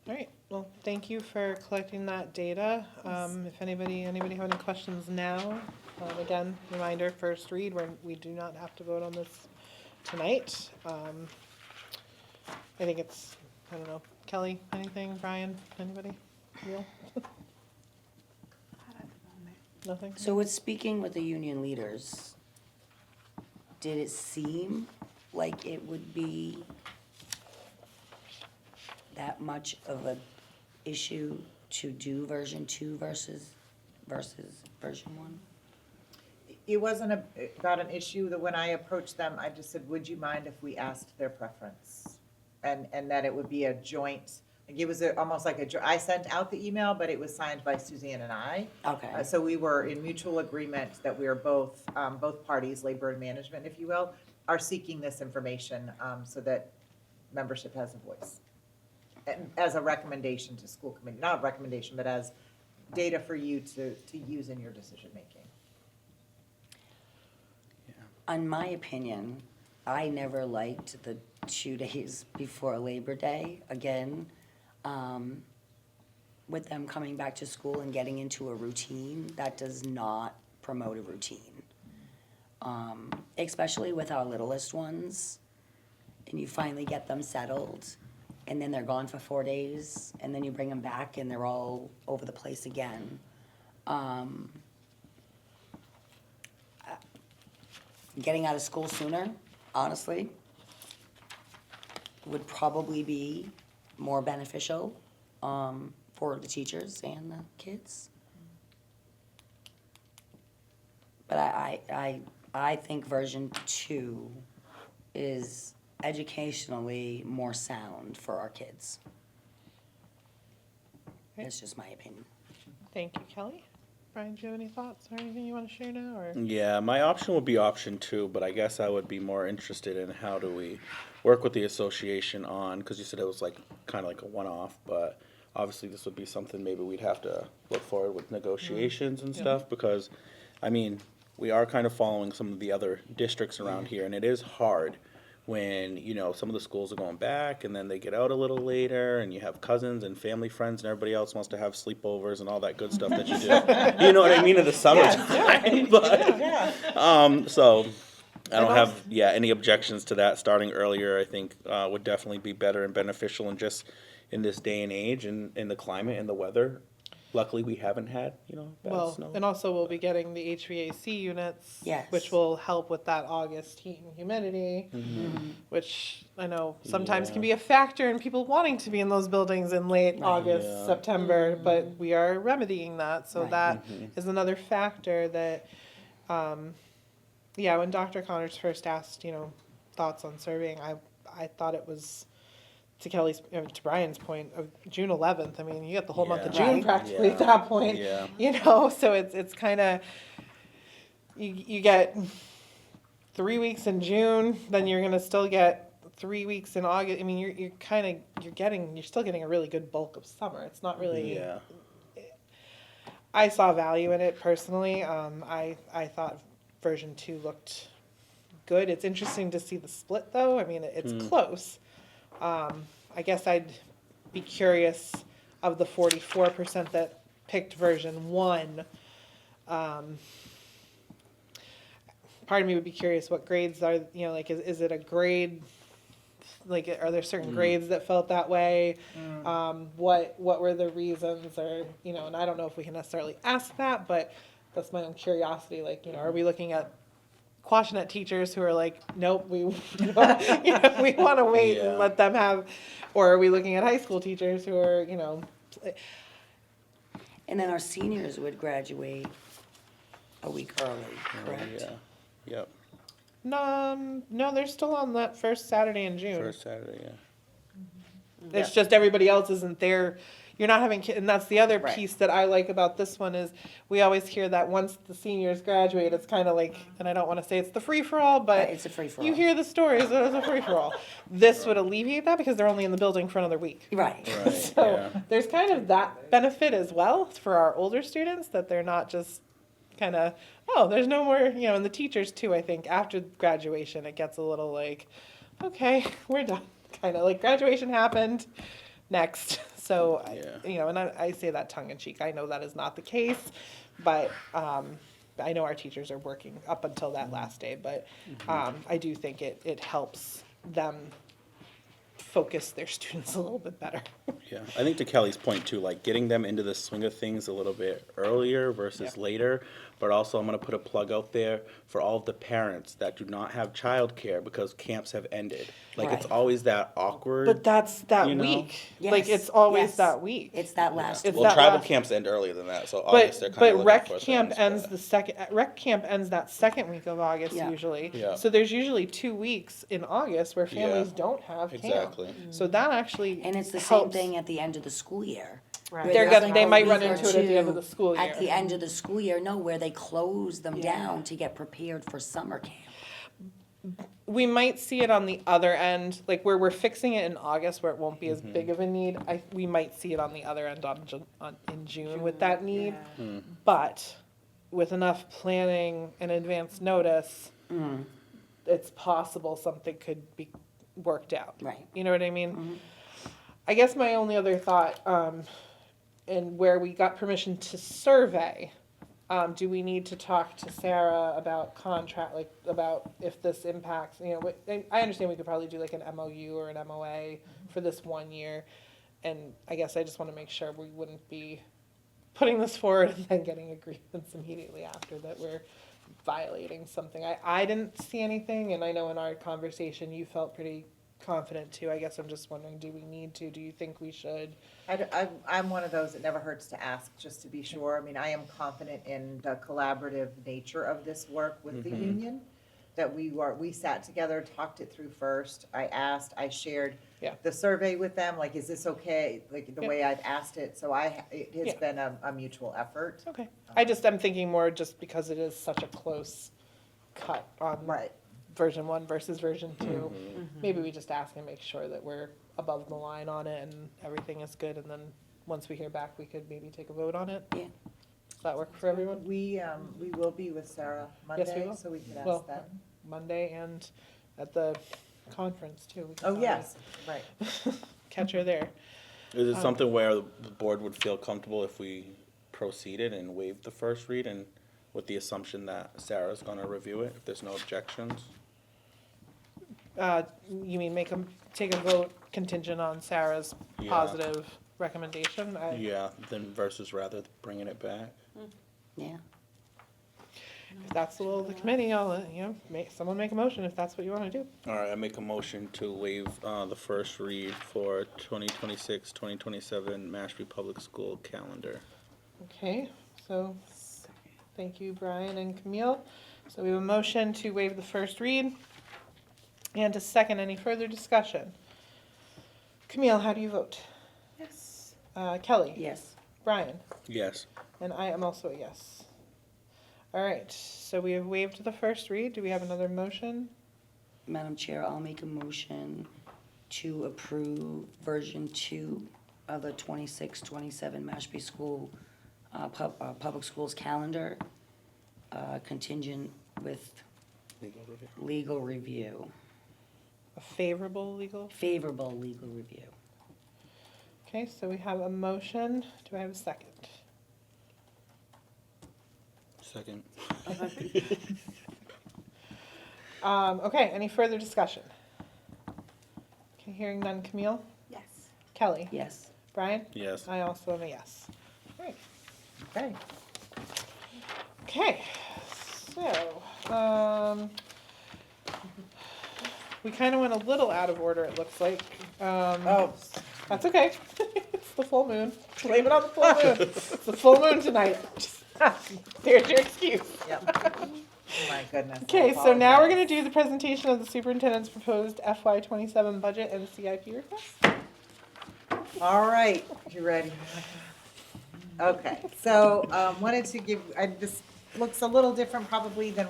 S1: All right, well, thank you for collecting that data. If anybody have any questions now, again, reminder, first read, we do not have to vote on this tonight. I think it's, I don't know, Kelly, anything, Brian, anybody, Neil? Nothing?
S3: So with speaking with the union leaders, did it seem like it would be that much of an issue to do version 2 versus version 1?
S6: It wasn't about an issue that when I approached them, I just said, would you mind if we asked their preference? And that it would be a joint, like it was almost like I sent out the email, but it was signed by Suzanne and I.
S3: Okay.
S6: So we were in mutual agreement that we are both parties, labor and management, if you will, are seeking this information so that membership has a voice. And as a recommendation to school committee, not a recommendation, but as data for you to use in your decision making.
S3: In my opinion, I never liked the 2 days before Labor Day, again, with them coming back to school and getting into a routine, that does not promote a routine. Especially with our littlest ones, and you finally get them settled, and then they're gone for 4 days, and then you bring them back and they're all over the place again. Getting out of school sooner, honestly, would probably be more beneficial for the teachers and the kids. But I think version 2 is educationally more sound for our kids. That's just my opinion.
S1: Thank you, Kelly. Brian, do you have any thoughts or anything you want to share now, or?
S2: Yeah, my option would be option 2, but I guess I would be more interested in how do we work with the association on, because you said it was like kind of like a one-off, but obviously this would be something maybe we'd have to look forward with negotiations and stuff, because, I mean, we are kind of following some of the other districts around here, and it is hard when, some of the schools are going back and then they get out a little later and you have cousins and family friends and everybody else wants to have sleepovers and all that good stuff that you do. You know what I mean, in the summertime. But, so I don't have, any objections to that. Starting earlier, I think, would definitely be better and beneficial, and just in this day and age and in the climate and the weather. Luckily, we haven't had, bad snow.
S1: And also we'll be getting the HVAC units,
S3: Yes.
S1: which will help with that August heat and humidity, which I know sometimes can be a factor in people wanting to be in those buildings in late August,
S2: Yeah.
S1: September, but we are remedying that. So
S3: Right.
S1: that is another factor that, when Dr. Connors first asked, thoughts on surveying, I thought it was to Brian's point of June 11th, I mean, you got the whole month of
S2: Yeah.
S1: June
S3: Right.
S1: practically at
S2: Yeah.
S1: that point.
S2: Yeah.
S1: You know, so it's kind of, you get 3 weeks in June, then you're gonna still get 3 weeks in August. I mean, you're still getting a really good bulk of summer. It's not really.
S2: Yeah.
S1: I saw value in it personally. I thought version 2 looked good. It's interesting to see the split though. I mean, it's close. I guess I'd be curious of the 44% that picked version 1. Part of me would be curious what grades are, like, is it a grade, like, are there certain grades that felt that way? What were the reasons, or, and I don't know if we can necessarily ask that, but that's my own curiosity, like, are we looking at Quashnet teachers who are like, nope, we we want to wait
S2: Yeah.
S1: and let them have, or are we looking at high school teachers who are,
S3: And then our seniors would graduate a week early, correct?
S2: Yeah. Yep.
S1: no, they're still on that first Saturday in June.
S2: First Saturday, yeah.
S1: It's just everybody else isn't there. You're not having, and that's the other
S6: Right.
S1: piece that I like about this one is we always hear that once the seniors graduate, it's kind of like, and I don't want to say it's the free for all, but
S3: It's a free-for-all.
S1: you hear the stories that it's a free for all. This would alleviate that because they're only in the building for another week.
S3: Right.
S2: Right.
S1: So
S2: Yeah.
S1: there's kind of that benefit as well for our older students, that they're not just kind of, oh, there's no more, and the teachers too, I think after graduation, it gets a little like, okay, we're done. Kind of like graduation happened, next. So,
S2: Yeah.
S1: and I say that tongue in cheek. I know that is not the case, but I know our teachers are working up until that last day, but I do think it helps them focus their students a little bit better.
S2: Yeah, I think to Kelly's point too, like getting them into the swing of things a little bit earlier versus later. But also, I'm gonna put a plug out there for all of the parents that do not have childcare because camps have ended. Like it's
S3: Right.
S2: always that awkward.
S1: But that's that
S2: You know?
S1: week. Like
S3: Yes,
S1: it's always
S3: yes.
S1: that week.
S3: It's that last
S1: It's
S3: week.
S2: Well,
S1: that
S2: tribal
S1: last-
S2: camps end earlier than that, so August they're
S1: But
S2: kind of looking
S1: rec
S2: for
S1: camp
S2: things,
S1: ends
S2: but-
S1: the second. Rec camp ends that second week of August
S3: Yeah.
S1: usually.
S2: Yeah.
S1: So there's usually 2 weeks in August where families
S2: Yeah.
S1: don't have camp.
S2: Exactly.
S1: So that actually
S3: And it's the
S1: helps.
S3: same thing at the end of the school year.
S4: Right.
S3: where
S1: They're
S3: there's
S1: gonna-
S3: like
S1: they
S3: a
S1: might
S3: week
S1: run
S3: or
S1: into it at the end of
S3: two
S1: the school year.
S3: At the end of the school year, no, where they close them
S4: Yeah.
S3: down to get prepared for summer camp.
S1: We might see it on the other end, like where we're fixing it in August, where it won't be as big of a need. We might see it on the other end in June with that need. But with enough planning and advance notice, it's possible something could be worked out.
S3: Right.
S1: You know what I mean? I guess my only other thought, and where we got permission to survey, do we need to talk to Sarah about contract, like about if this impacts, I understand we could probably do like an MOU or an MOA for this 1 year. And I guess I just want to make sure we wouldn't be putting this forward and then getting agreements immediately after that we're violating something. I didn't see anything, and I know in our conversation you felt pretty confident too. I guess I'm just wondering, do we need to? Do you think we should?
S6: I'm one of those that never hurts to ask, just to be sure. I mean, I am confident in the collaborative nature of this work with the union, that we sat together, talked it through first. I asked, I shared
S1: Yeah.
S6: the survey with them, like, is this okay, like, the
S1: Yeah.
S6: way I've asked it, so it has
S1: Yeah.
S6: been a mutual effort.
S1: Okay. I'm thinking more just because it is such a close cut on
S6: Right.
S1: version 1 versus version 2. Maybe we just ask and make sure that we're above the line on it and everything is good, and then once we hear back, we could maybe take a vote on it.
S3: Yeah.
S1: Does that work for everyone?
S6: We will be with Sarah
S1: Yes, we
S6: Monday,
S1: will.
S6: so we can
S1: Well,
S6: ask them.
S1: Monday and at the conference too. We can
S6: Oh,
S1: probably
S6: yes, right.
S1: Catch her there.
S2: Is it something where the board would feel comfortable if we proceeded and waived the first read and with the assumption that Sarah's gonna review it, if there's no objections?
S1: You mean take a vote contingent on Sarah's
S2: Yeah.
S1: positive recommendation?
S2: Yeah, then versus rather bringing it back?
S3: Yeah.
S1: If that's the will of the committee, I'll, someone make a motion if that's what you wanna do.
S2: All right, I make a motion to waive the first read for 2026, 2027 Mashpee Public School calendar.
S1: Okay, so, thank you, Brian and Camille. So we have a motion to waive the first read and to second. Any further discussion? Camille, how do you vote?
S4: Yes.
S1: Kelly?
S3: Yes.
S1: Brian?
S2: Yes.
S1: And I am also a yes. All right, so we have waived the first read. Do we have another motion?
S3: Madam Chair, I'll make a motion to approve version 2 of the 26-27 Mashpee School, Public Schools calendar, contingent with legal review,
S1: A favorable legal?
S3: favorable legal review.
S1: Okay, so we have a motion. Do I have a second?
S2: Second.
S1: Okay, any further discussion? Okay, hearing none. Camille?
S4: Yes.
S1: Kelly?
S3: Yes.
S1: Brian?
S2: Yes.
S1: I also am a yes. All right.
S6: Okay.
S1: Okay, so, we kind of went a little out of order, it looks like.
S6: Oh,
S1: That's okay. It's the full moon. Blame it on the full moon. It's the full moon tonight. There's your excuse.
S6: yep. Oh my goodness. I
S1: Okay, so now we're gonna
S6: apologize.
S1: do the presentation of the superintendent's proposed FY '27 budget and CIP request.
S6: All right, you ready? Okay, so, wanted to give, this looks a little different probably than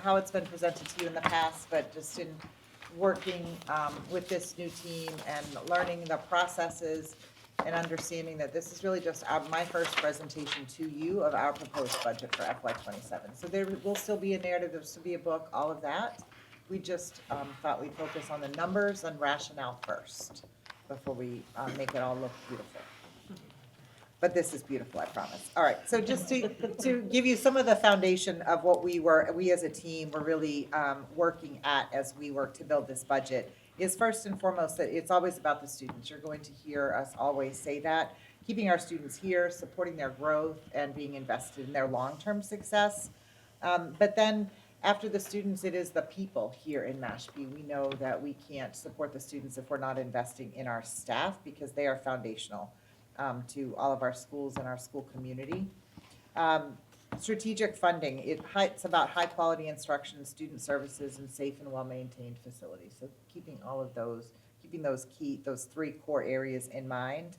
S6: how it's been presented to you in the past, but just in working, with this new team and learning the processes and understanding that this is really just my first presentation to you of our proposed budget for FY '27. So there will still be a narrative, there'll still be a book, all of that. We just, thought we'd focus on the numbers and rationale first before we, make it all look beautiful. But this is beautiful, I promise. All right, so just to give you some of the foundation of what we as a team were really working at as we work to build this budget, is first and foremost that it's always about the students. You're going to hear us always say that. Keeping our students here, supporting their growth, and being invested in their long-term success. But then, after the students, it is the people here in Mashpee. We know that we can't support the students if we're not investing in our staff, because they are foundational to all of our schools and our school community. Strategic funding, it's about high-quality instruction, student services, and safe and well-maintained facilities. So keeping all of those, keeping those three core areas in mind.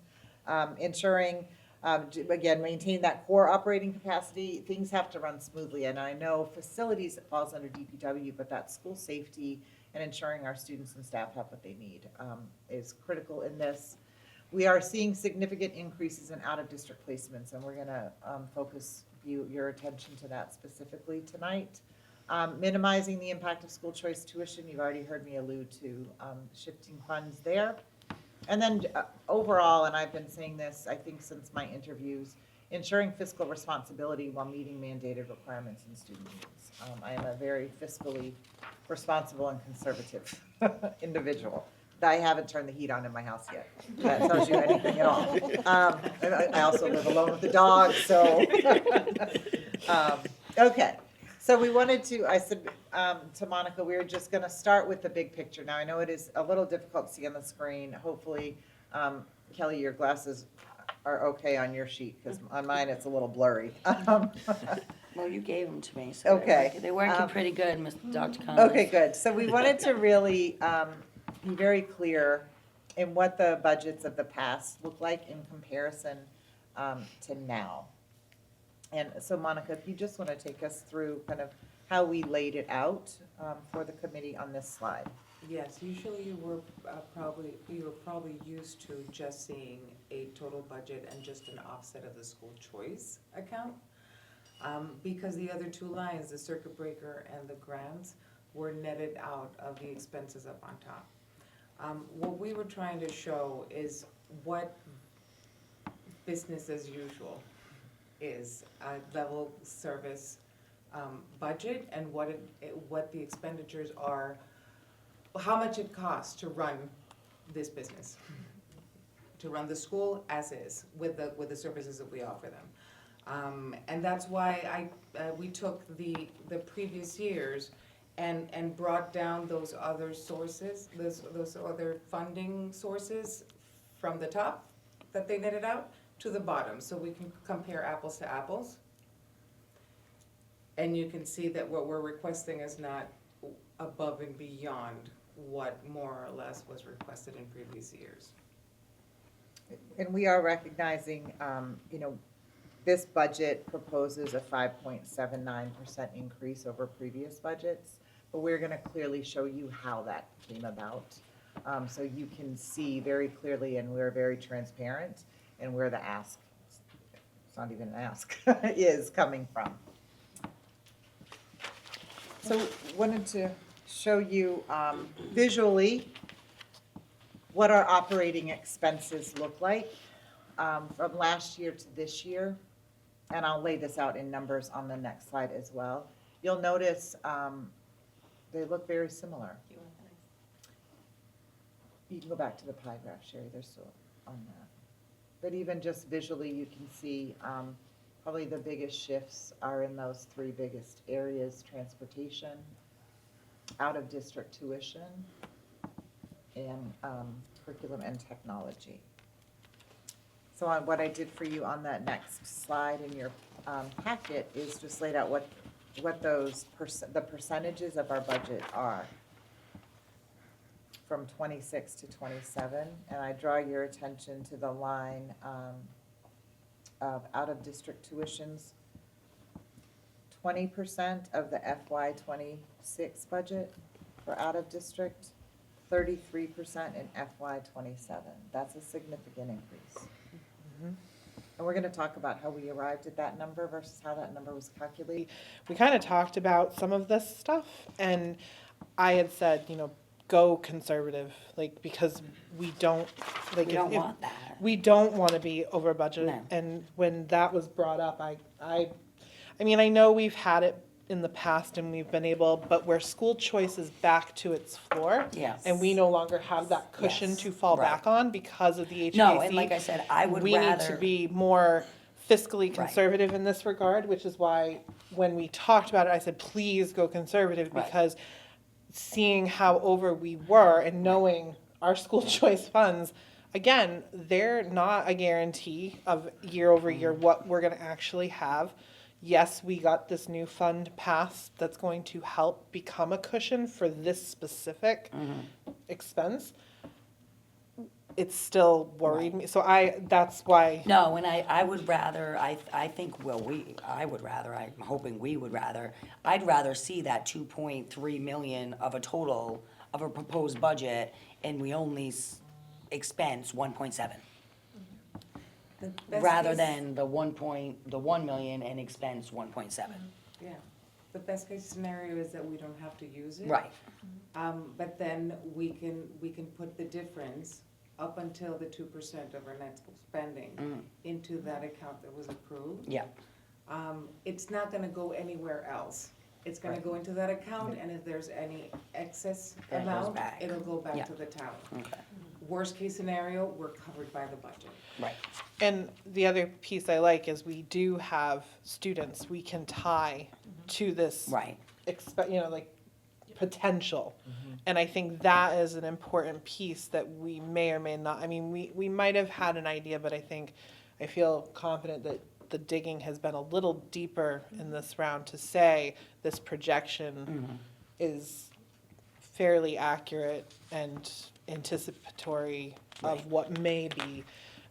S6: Ensuring, again, maintain that core operating capacity. Things have to run smoothly, and I know facilities, it falls under DPW, but that school safety and ensuring our students and staff have what they need is critical in this. We are seeing significant increases in out-of-district placements, and we're gonna focus your attention to that specifically tonight. Minimizing the impact of school choice tuition, you've already heard me allude to shifting funds there. And then overall, and I've been saying this, I think since my interviews, ensuring fiscal responsibility while meeting mandated requirements in student needs. I am a very fiscally responsible and conservative individual. I haven't turned the heat on in my house yet. If that tells you anything at all. I also live alone with the dog, so. Okay, so we wanted to, I said to Monica, we were just gonna start with the big picture. Now, I know it is a little difficult to see on the screen. Hopefully, Kelly, your glasses are okay on your sheet, because on mine, it's a little blurry.
S3: Well, you gave them to me, so
S6: Okay.
S3: they're working pretty good, Dr. Connors.
S6: Okay, good. So we wanted to really be very clear in what the budgets of the past look like in comparison to now. And so Monica, if you just want to take us through kind of how we laid it out for the committee on this slide.
S12: Yes, usually you were probably used to just seeing a total budget and just an offset of the school choice account. Because the other two lines, the circuit breaker and the grants, were netted out of the expenses up on top. What we were trying to show is what business as usual is, a level service budget, and what the expenditures are, how much it costs to run this business, to run the school as is, with the services that we offer them. And that's why we took the previous years and brought down those other sources, those other funding sources from the top that they netted out to the bottom, so we can compare apples to apples. And you can see that what we're requesting is not above and beyond what more or less was requested in previous years.
S6: And we are recognizing, this budget proposes a 5.79% increase over previous budgets, but we're gonna clearly show you how that came about. So you can see very clearly, and we're very transparent, and where the ask, it's not even an ask, is coming from. So wanted to show you visually what our operating expenses look like from last year to this year. And I'll lay this out in numbers on the next slide as well. You'll notice they look very similar. You can go back to the pie graph, Sherry, they're still on that. But even just visually, you can see probably the biggest shifts are in those three biggest areas: transportation, out-of-district tuition, and curriculum and technology. So what I did for you on that next slide in your packet is just laid out what those the percentages of our budget are from 26 to 27, and I draw your attention to the line of out-of-district tuitions. 20% of the FY '26 budget for out-of-district, 33% in FY '27. That's a significant increase. And we're gonna talk about how we arrived at that number versus how that number was calculated.
S1: We kind of talked about some of this stuff, and I had said, go conservative, like, because we don't, like,
S3: We don't want that.
S1: we don't want to be over budget.
S3: No.
S1: And when that was brought up, I mean, I know we've had it in the past and we've been able, but where school choice is back to its floor.
S3: Yes.
S1: And we no longer have that cushion
S3: Yes,
S1: to fall
S3: right.
S1: back on because of the HVAC.
S3: No, and like I said, I would
S1: We need to
S3: rather,
S1: be more fiscally
S3: Right.
S1: conservative in this regard, which is why when we talked about it, I said, please go conservative,
S3: Right.
S1: because seeing how over we were and knowing our school choice funds, again, they're not a guarantee of year over year what we're gonna actually have. Yes, we got this new fund passed that's going to help become a cushion for this specific expense. It still worried me, so that's why.
S3: no, and I would rather, I think, well, I'm hoping we would rather, I'd rather see that 2.3 million of a total of a proposed budget, and we only expense 1.7.
S12: The best
S3: Rather
S12: case-
S3: than the 1 million and expense 1.7.
S12: Yeah, the best case scenario is that we don't have to use it.
S3: Right,
S12: But then we can put the difference up until the 2% of our net spending into that account that was approved.
S3: yeah,
S12: It's not gonna go anywhere else. It's gonna go into that account, and if there's any excess
S3: Then it goes
S12: amount,
S3: back.
S12: it'll go
S3: Yeah.
S12: back to the town.
S3: okay,
S12: Worst case scenario, we're covered by the budget.
S3: right,
S1: And the other piece I like is we do have students we can tie to this
S3: right.
S1: potential. And I think that is an important piece that we may or may not, I mean, we might have had an idea, but I feel confident that the digging has been a little deeper in this round to say this projection is fairly accurate and anticipatory of what may be.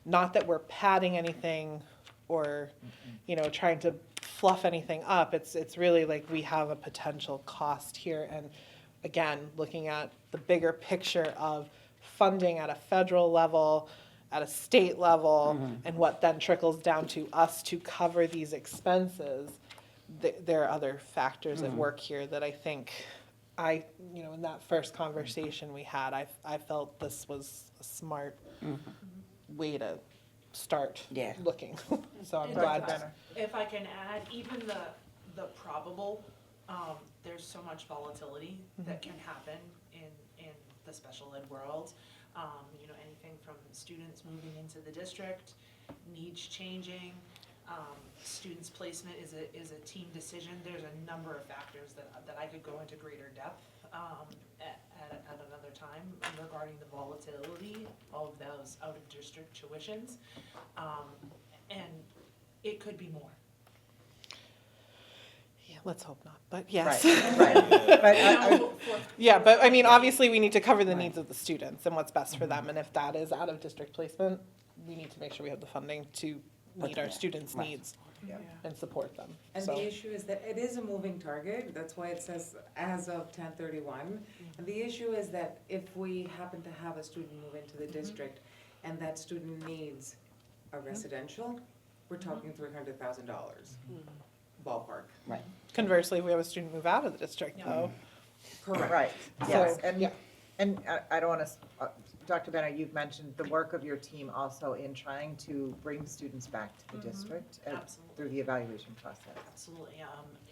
S1: Not that we're padding anything or, trying to fluff anything up. It's really like we have a potential cost here. And again, looking at the bigger picture of funding at a federal level, at a state level, and what then trickles down to us to cover these expenses, there are other factors at work here that I think in that first conversation we had, I felt this was a smart way to start
S3: Yeah.
S1: looking. So I'm
S11: And
S1: glad.
S11: if I can add, even the probable, there's so much volatility that can happen in the special ed world. Anything from students moving into the district, needs changing, students' placement is a team decision. There's a number of factors that I could go into greater depth at another time regarding the volatility of those out-of-district tuitions. And it could be more.
S1: Yeah, let's hope not, but yes.
S6: Right. But
S1: Yeah, but I mean, obviously, we need to cover the needs of the students and what's best for them, and if that is out-of-district placement, we need to make sure we have the funding to meet our students'
S3: Right.
S1: needs
S6: Yeah.
S1: and support them.
S12: And
S1: So-
S12: the issue is that it is a moving target, that's why it says as of 10/31. And the issue is that if we happen to have a student move into the district and that student needs a residential, we're talking $300,000 ballpark.
S3: Right.
S1: Conversely, if we have a student move out of the district, though,
S12: Correct.
S6: Right, yes,
S1: So, yeah.
S6: and I don't want to, Dr. Benner, you've mentioned the work of your team also in trying to bring students back to the district
S11: Absolutely.
S6: through the evaluation process.
S11: Absolutely.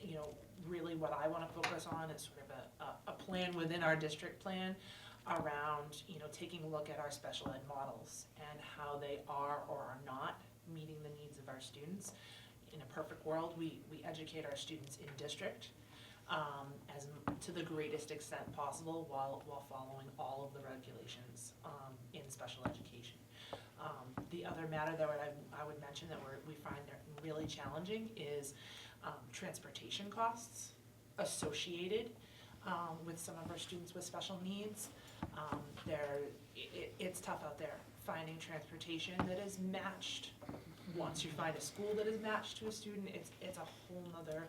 S11: You know, really what I want to focus on is sort of a plan within our district plan around, you know, taking a look at our special ed models and how they are or are not meeting the needs of our students. In a perfect world, we educate our students in district as to the greatest extent possible while following all of the regulations in special education. The other matter that I would mention that we find that really challenging is transportation costs associated with some of our students with special needs. It's tough out there finding transportation that is matched. Once you find a school that is matched to a student, it's a whole nother,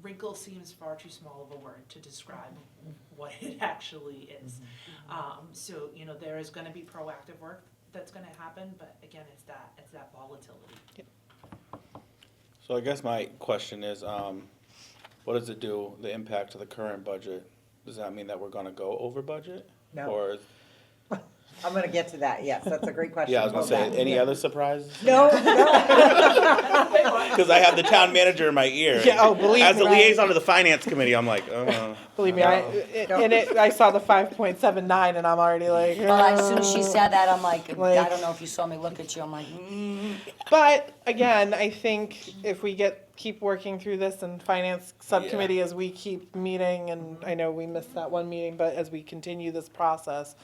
S11: wrinkle seems far too small of a word to describe what it actually is. So, you know, there is gonna be proactive work that's gonna happen, but again, it's that volatility.
S2: So I guess my question is, what does it do, the impact to the current budget? Does that mean that we're gonna go over budget?
S6: No.
S2: Or,
S6: I'm gonna get to that, yes, that's a great question.
S2: yeah, I was gonna
S6: Hold
S2: say,
S6: that.
S2: any other surprises?
S6: No, no.
S2: Because I have the town manager in my ear.
S1: Yeah, oh, believe
S2: As
S1: me,
S2: the
S1: right?
S2: liaison to the finance committee, I'm like,
S1: believe me,
S6: No.
S1: I saw the 5.79 and I'm already like.
S3: Well, as soon as she said that, I'm like,
S1: Like-
S3: I don't know if you saw me look at you, I'm like,
S1: But again, I think if we keep working through this and finance subcommittee as we keep meeting, and I know we missed that one meeting, but as we continue this process,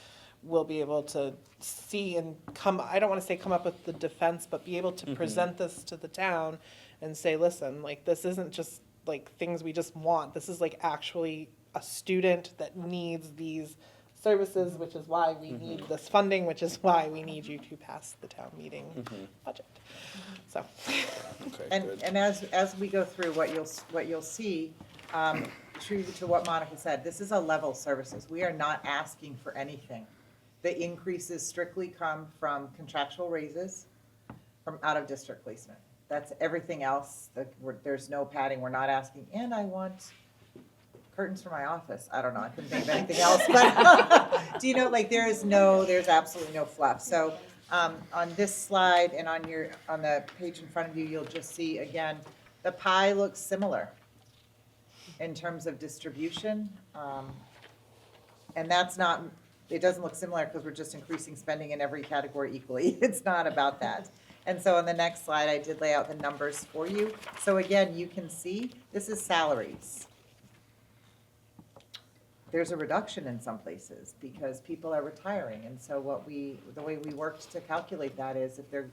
S1: we'll be able to see and I don't wanna say come up with the defense, but be able to present this to the town and say, listen, like, this isn't just like things we just want. This is like actually a student that needs these services, which is why we need this funding, which is why we need you to pass the town meeting budget. So,
S2: okay,
S6: And,
S2: good.
S6: and as we go through, what you'll see, true to what Monica said, this is a level services. We are not asking for anything. The increases strictly come from contractual raises, from out-of-district placement. That's everything else, there's no padding, we're not asking, and I want curtains for my office. I don't know, I couldn't think of anything else, but, do you know, like, there's absolutely no fluff. So, on this slide and on the page in front of you, you'll just see, again, the pie looks similar in terms of distribution. And that's not, it doesn't look similar because we're just increasing spending in every category equally. It's not about that. And so on the next slide, I did lay out the numbers for you. So again, you can see, this is salaries. There's a reduction in some places because people are retiring. And so the way we worked to calculate that is if they're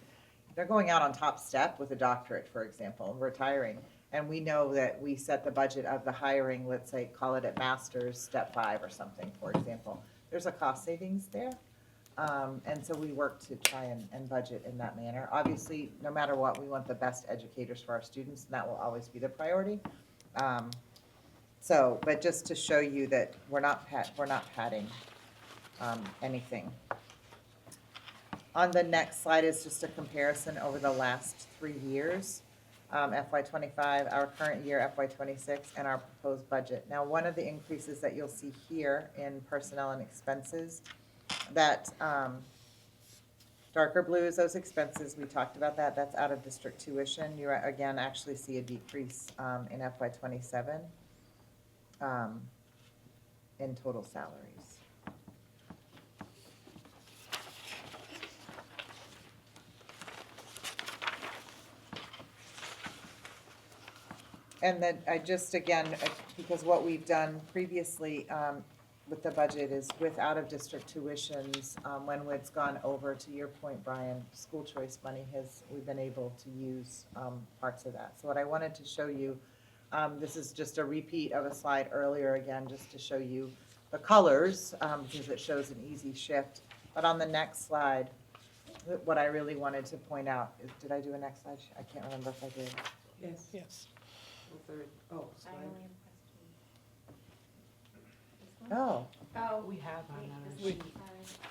S6: going out on top step with a doctorate, for example, and retiring. And we know that we set the budget of the hiring, let's say, call it at master's, step 5 or something, for example. There's a cost savings there. And so we work to try and budget in that manner. Obviously, no matter what, we want the best educators for our students, and that will always be the priority. But just to show you that we're not padding anything. On the next slide is just a comparison over the last 3 years. FY25, our current year, FY26, and our proposed budget. Now, one of the increases that you'll see here in personnel and expenses, that darker blue is those expenses, we talked about that, that's out of district tuition. You again actually see a decrease in FY27 in total salaries. And then I just, again, because what we've done previously with the budget is with out-of-district tuitions, when it's gone over, to your point, Brian, school choice money we've been able to use parts of that. So what I wanted to show you, this is just a repeat of a slide earlier, again, just to show you the colors, because it shows an easy shift. But on the next slide, what I really wanted to point out is, did I do a next slide? I can't remember if I did.
S12: Yes.
S1: Yes.
S12: The third, oh,
S8: I
S12: slide.
S8: only have a question.
S6: Oh,
S8: Oh.
S10: We have on
S8: wait,
S10: our
S8: this
S10: sheet.
S8: one, sorry.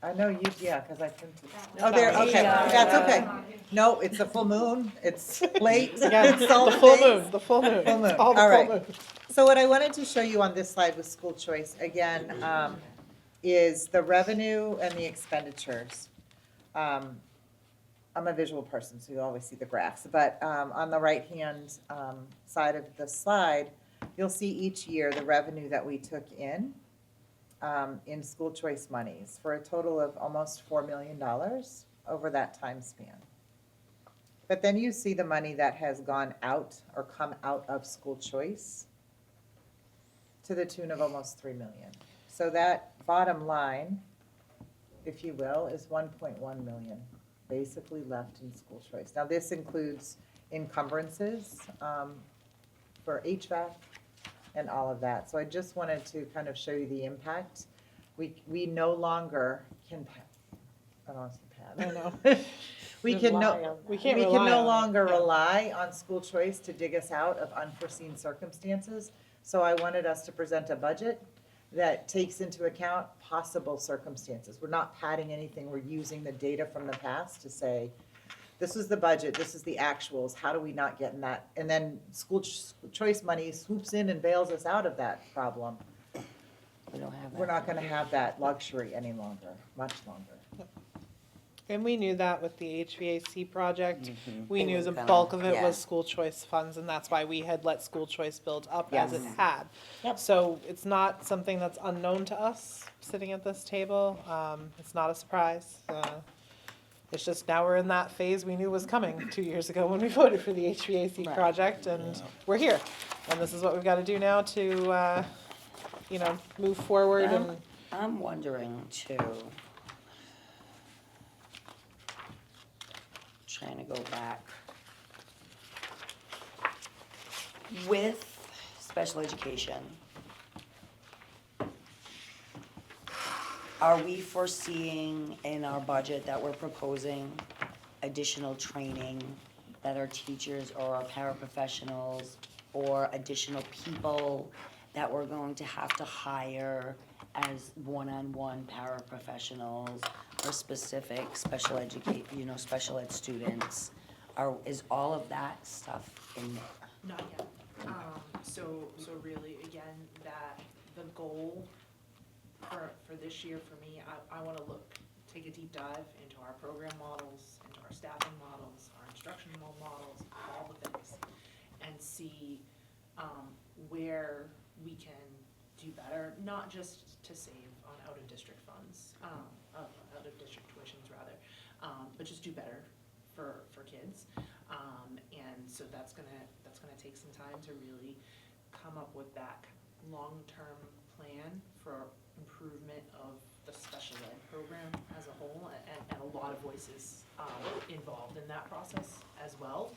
S6: I know you, yeah, because I printed.
S8: That
S6: Oh, there,
S1: one.
S6: okay,
S3: Yeah.
S6: that's okay. No, it's a full moon, it's late,
S1: Again,
S6: it's all
S1: the full
S6: things.
S1: moon, the full moon.
S6: Full moon,
S1: It's all the
S6: all
S1: full
S6: right.
S1: moon.
S6: So what I wanted to show you on this slide with school choice, again, is the revenue and the expenditures. I'm a visual person, so you always see the graphs, but on the right-hand side of the slide, you'll see each year the revenue that we took in school choice monies for a total of almost $4 million over that time span. But then you see the money that has gone out or come out of school choice to the tune of almost $3 million. So that bottom line, if you will, is 1.1 million basically left in school choice. Now, this includes encumbrances for HVAC and all of that. So I just wanted to kind of show you the impact. We no longer can, I don't want to say
S1: I know.
S6: we can no,
S1: We can't
S6: we can
S1: rely
S6: no
S1: on it.
S6: longer
S1: Yeah.
S6: rely on school choice to dig us out of unforeseen circumstances. So I wanted us to present a budget that takes into account possible circumstances. We're not padding anything, we're using the data from the past to say, this is the budget, this is the actuals, how do we not get in that? And then school choice money swoops in and bails us out of that problem.
S3: We don't have that.
S6: We're not gonna have that luxury any longer, much longer.
S1: And we knew that with the HVAC project. We
S3: It
S1: knew
S3: was
S1: the
S3: gonna-
S1: bulk of it
S3: yeah.
S1: was school choice funds, and that's why we had let school choice build up as it
S6: Yes.
S1: had.
S6: Yep.
S1: So it's not something that's unknown to us sitting at this table. It's not a surprise. It's just now we're in that phase we knew was coming 2 years ago when we voted for the HVAC
S3: Right.
S1: project, and we're here. And this is what we've got to do now to, move forward and.
S3: I'm wondering too. Trying to go back. With special education, are we foreseeing in our budget that we're proposing additional training that our teachers or our paraprofessionals or additional people that we're going to have to hire as one-on-one paraprofessionals or specific special special ed students? Is all of that stuff in there?
S11: Not yet. So really, again, the goal for this year for me, I wanna take a deep dive into our program models, into our staffing models, our instructional models, all the things, and see, where we can do better, not just to save on out-of-district funds, out-of-district tuitions rather, but just do better for kids. And so that's gonna take some time to really come up with that long-term plan for improvement of the special ed program as a whole, and a lot of voices involved in that process as well.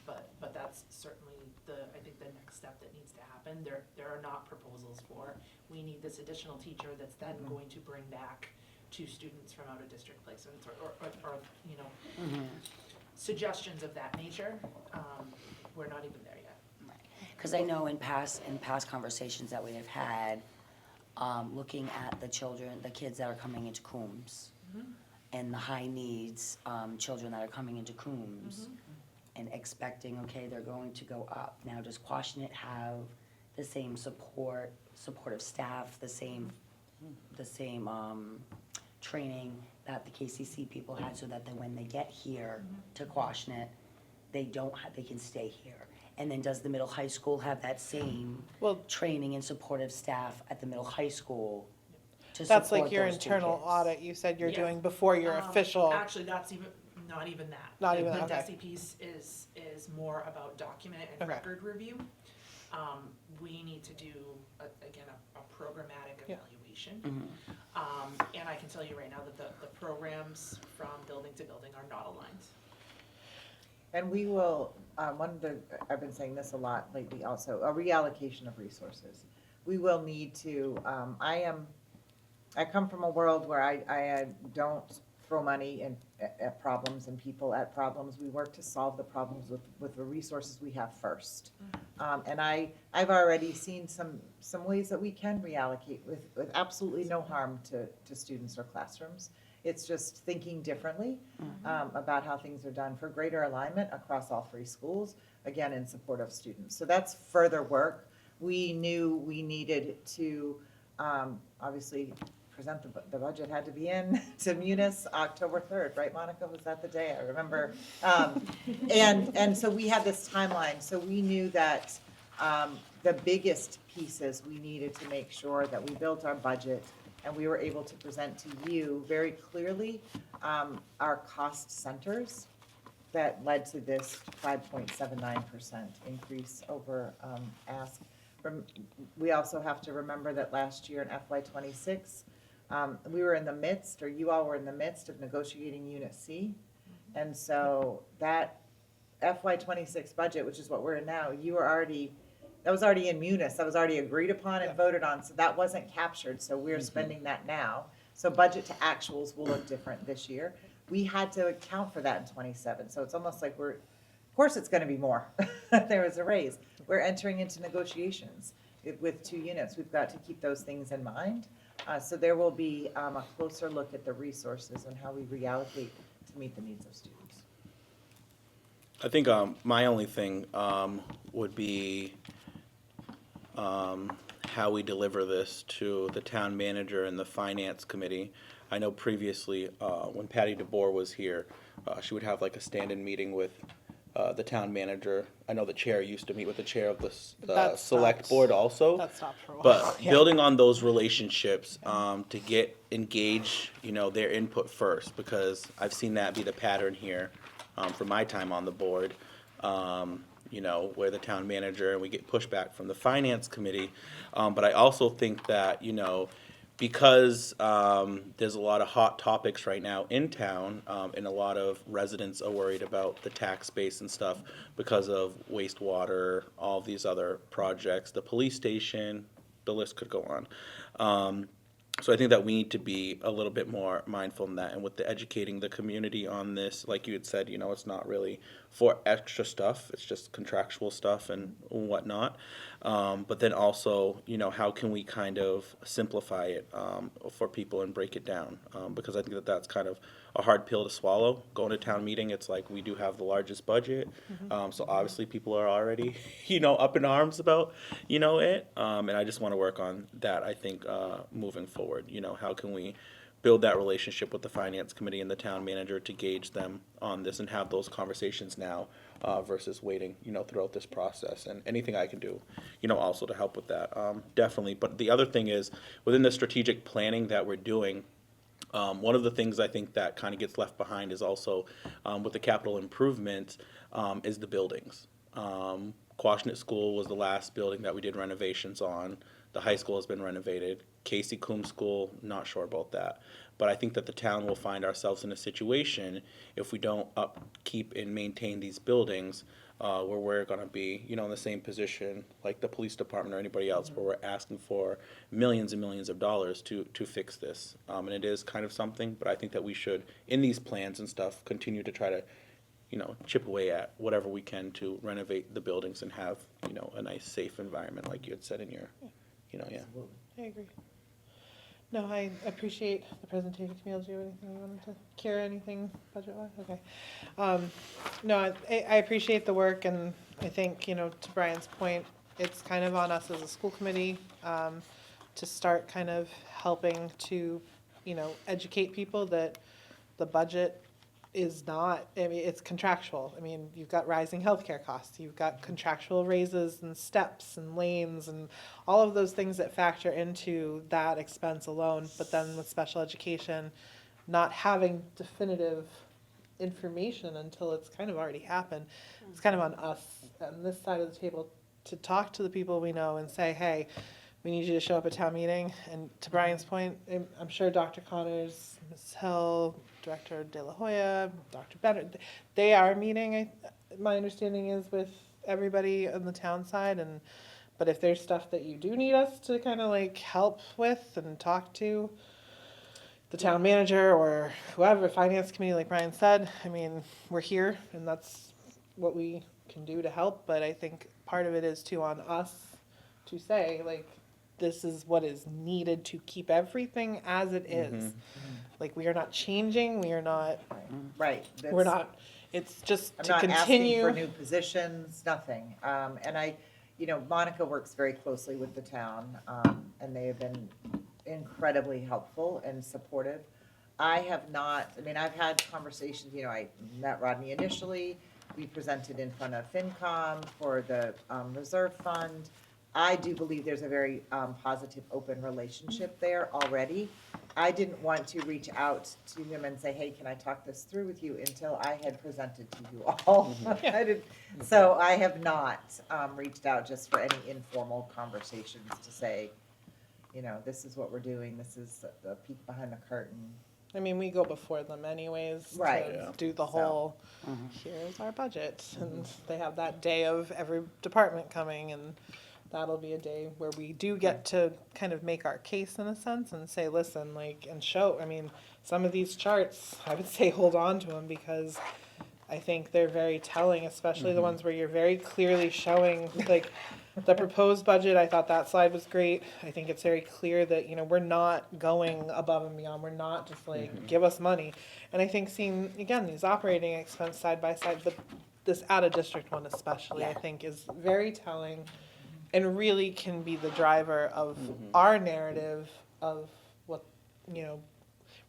S11: But that's certainly I think the next step that needs to happen. There are not proposals for, we need this additional teacher that's then going to bring back 2 students from out-of-district placements or suggestions of that nature. We're not even there yet.
S3: Because I know in past conversations that we have had, looking at the kids that are coming into Coombs, and the high needs, children that are coming into Coombs, and expecting, okay, they're going to go up. Now, does Quashnet have the same supportive staff, the same training that the KCC people had, so that then when they get here to Quashnet, they can stay here? And then does the middle high school have that same
S1: Well,
S3: training and supportive staff at the middle high school to
S1: that's
S3: support
S1: like your
S3: those 2
S1: internal
S3: kids?
S1: audit you said you're
S11: Yes.
S1: doing before your official.
S11: Actually, that's not even that.
S1: Not even that,
S11: The
S1: okay.
S11: DESI piece is more about document and
S1: Okay.
S11: record review. We need to do, again, a programmatic
S1: Yeah.
S11: evaluation.
S3: Mhm.
S11: And I can tell you right now that the programs from building to building are not aligned.
S6: And we will, I've been saying this a lot lately also, a reallocation of resources. We will need to, I come from a world where I don't throw money at problems and people at problems. We work to solve the problems with the resources we have first. And I've already seen some ways that we can reallocate with absolutely no harm to students or classrooms. It's just thinking differently about how things are done for greater alignment across all three schools, again, in support of students. So that's further work. We knew we needed to obviously present the budget had to be in to Munis October 3rd, right, Monica? Was that the day? I remember. And so we had this timeline. So we knew that the biggest pieces we needed to make sure that we built our budget and we were able to present to you very clearly our cost centers that led to this 5.79% increase over ask. We also have to remember that last year in FY26, we were in the midst, or you all were in the midst of negotiating Unit C. And so that FY26 budget, which is what we're in now, that was already in Munis, that was already agreed upon and voted on, so that wasn't captured, so we're spending that now. So budget to actuals will look different this year. We had to account for that in 27, so it's almost like of course it's gonna be more. There was a raise. We're entering into negotiations with 2 units. We've got to keep those things in mind. So there will be a closer look at the resources and how we reallocate to meet the needs of students.
S2: I think my only thing would be how we deliver this to the town manager and the finance committee. I know previously, when Patty DeBoer was here, she would have like a stand-in meeting with the town manager. I know the chair used to meet with the chair of the
S1: That
S2: select
S1: stopped.
S2: board also.
S1: That stopped for a while.
S2: But
S1: Yeah.
S2: building on those relationships to engage, their input first, because I've seen that be the pattern here from my time on the board. Where the town manager and we get pushback from the finance committee. But I also think that, because there's a lot of hot topics right now in town, and a lot of residents are worried about the tax base and stuff because of wastewater, all these other projects, the police station, the list could go on. So I think that we need to be a little bit more mindful in that, and with the educating the community on this, like you had said, it's not really for extra stuff, it's just contractual stuff and whatnot. But then also, how can we kind of simplify it for people and break it down? Because I think that that's kind of a hard pill to swallow. Going to town meeting, it's like we do have the largest budget, so obviously people are already, up in arms about, it. And I just want to work on that. I think moving forward, how can we build that relationship with the finance committee and the town manager to gauge them on this and have those conversations now versus waiting, throughout this process, and anything I can do, also to help with that, definitely. But the other thing is within the strategic planning that we're doing. One of the things I think that kind of gets left behind is also with the capital improvement is the buildings. Quashnet School was the last building that we did renovations on. The high school has been renovated. Casey Coombs School, not sure about that. But I think that the town will find ourselves in a situation if we don't upkeep and maintain these buildings where we're going to be, in the same position like the police department or anybody else, where we're asking for millions and millions of dollars to fix this. And it is kind of something, but I think that we should, in these plans and stuff, continue to try to, chip away at whatever we can to renovate the buildings and have, a nice, safe environment, like you had said in your, yeah.
S1: I agree. No, I appreciate the presentation. Camille, do you have anything you wanted to cure anything budget-wise? Okay. No, I appreciate the work, and I think, to Brian's point, it's kind of on us as a school committee to start kind of helping to, educate people that the budget is not, it's contractual. You've got rising healthcare costs, you've got contractual raises and steps and lanes and all of those things that factor into that expense alone. But then with special education, not having definitive information until it's kind of already happened, it's kind of on us on this side of the table to talk to the people we know and say, hey, we need you to show up at town meeting. And to Brian's point, I'm sure Dr. Connors, Ms. Hill, Director De La Hoya, Dr. Bennett, they are meeting, my understanding is, with everybody on the town side. But if there's stuff that you do need us to kind of like help with and talk to, the town manager or whoever, finance committee, like Brian said, I mean, we're here and that's what we can do to help, but I think part of it is too on us to say, like, this is what is needed to keep everything as it is. Like, we are not changing, we are not,
S6: Right.
S1: we're
S6: that's-
S1: not, it's just
S6: I'm
S1: to
S6: not asking for
S1: continue.
S6: new positions, nothing. And I, Monica works very closely with the town, and they have been incredibly helpful and supportive. I have not, I mean, I've had conversations, I met Rodney initially, we presented in front of FinCom for the reserve fund. I do believe there's a very positive, open relationship there already. I didn't want to reach out to him and say, hey, can I talk this through with you until I had presented to you all. So I have not reached out just for any informal conversations to say, this is what we're doing, this is the peek behind the curtain.
S1: I mean, we go before them anyways
S6: Right.
S1: to
S2: Yeah.
S1: do the
S6: So.
S1: whole, here's our budget. And they have that day of every department coming, and that'll be a day where we do get to kind of make our case in a sense and say, listen, like, and show, I mean, some of these charts, I would say hold on to them because I think they're very telling, especially the ones where you're very clearly showing, like, the proposed budget. I thought that slide was great. I think it's very clear that, we're not going above and beyond. We're not just like, give us money. And I think seeing, again, these operating expense side by side, but this out of district one especially, I
S3: Yeah.
S1: think is very telling and really can be the driver of our narrative of what,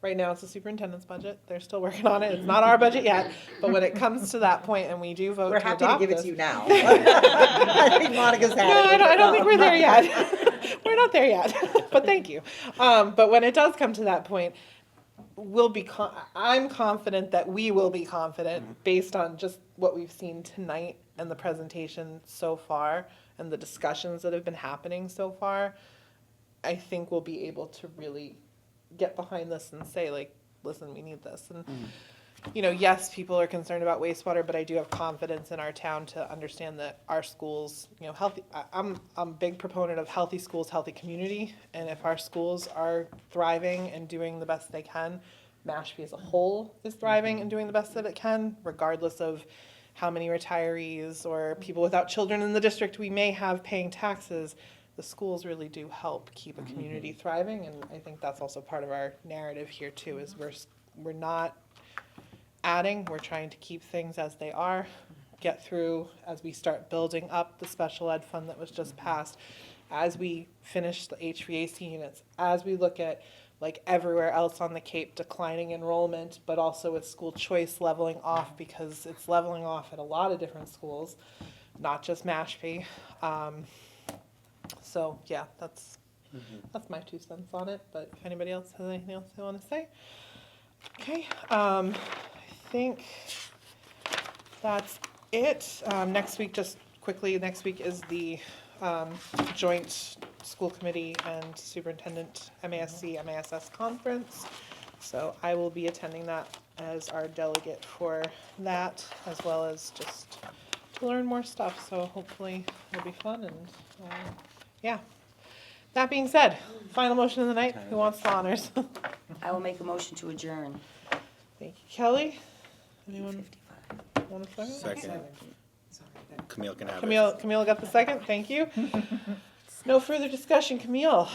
S1: right now it's the superintendent's budget. They're still working on it. It's not our budget yet. But when it comes to that point and we do vote
S6: We're
S1: to
S6: happy to
S1: adopt
S6: give it
S1: this-
S6: to you now. I think Monica's had
S1: No,
S6: it.
S1: I don't think we're there yet. We're not there yet, but thank you. But when it does come to that point, I'm confident that we will be confident based on just what we've seen tonight and the presentation so far and the discussions that have been happening so far. I think we'll be able to really get behind this and say, like, listen, we need this. And yes, people are concerned about wastewater, but I do have confidence in our town to understand that our schools, healthy. I'm a big proponent of healthy schools, healthy community, and if our schools are thriving and doing the best they can, Mashpee as a whole is thriving and doing the best that it can, regardless of how many retirees or people without children in the district we may have paying taxes. The schools really do help keep a community thriving, and I think that's also part of our narrative here too. Is we're not adding, we're trying to keep things as they are, get through as we start building up the special ed fund that was just passed, as we finish the HVAC units, as we look at like everywhere else on the Cape declining enrollment, but also with school choice leveling off because it's leveling off at a lot of different schools, not just Mashpee. So yeah, that's my 2 cents on it. But if anybody else has anything else they want to say, okay. I think that's it. Next week, just quickly, next week is the joint school committee and superintendent MASC MASS conference. So I will be attending that as our delegate for that, as well as just to learn more stuff. So hopefully it'll be fun and yeah. That being said, final motion of the night. Who wants the honors?
S3: I will make a motion to adjourn.
S1: Thank you, Kelly. Anyone
S3: 55.
S1: want a second?
S2: Second. Camille can have
S1: Camille got the second. Thank you. No further discussion. Camille.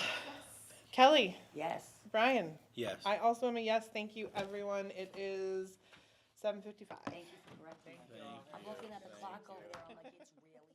S1: Kelly.
S3: Yes.
S1: Brian.
S2: Yes.
S1: I also am a yes. Thank you, everyone. It is 7:55.
S3: Thank you for correcting me. I'm looking at the clock over there, I'm like, it's really.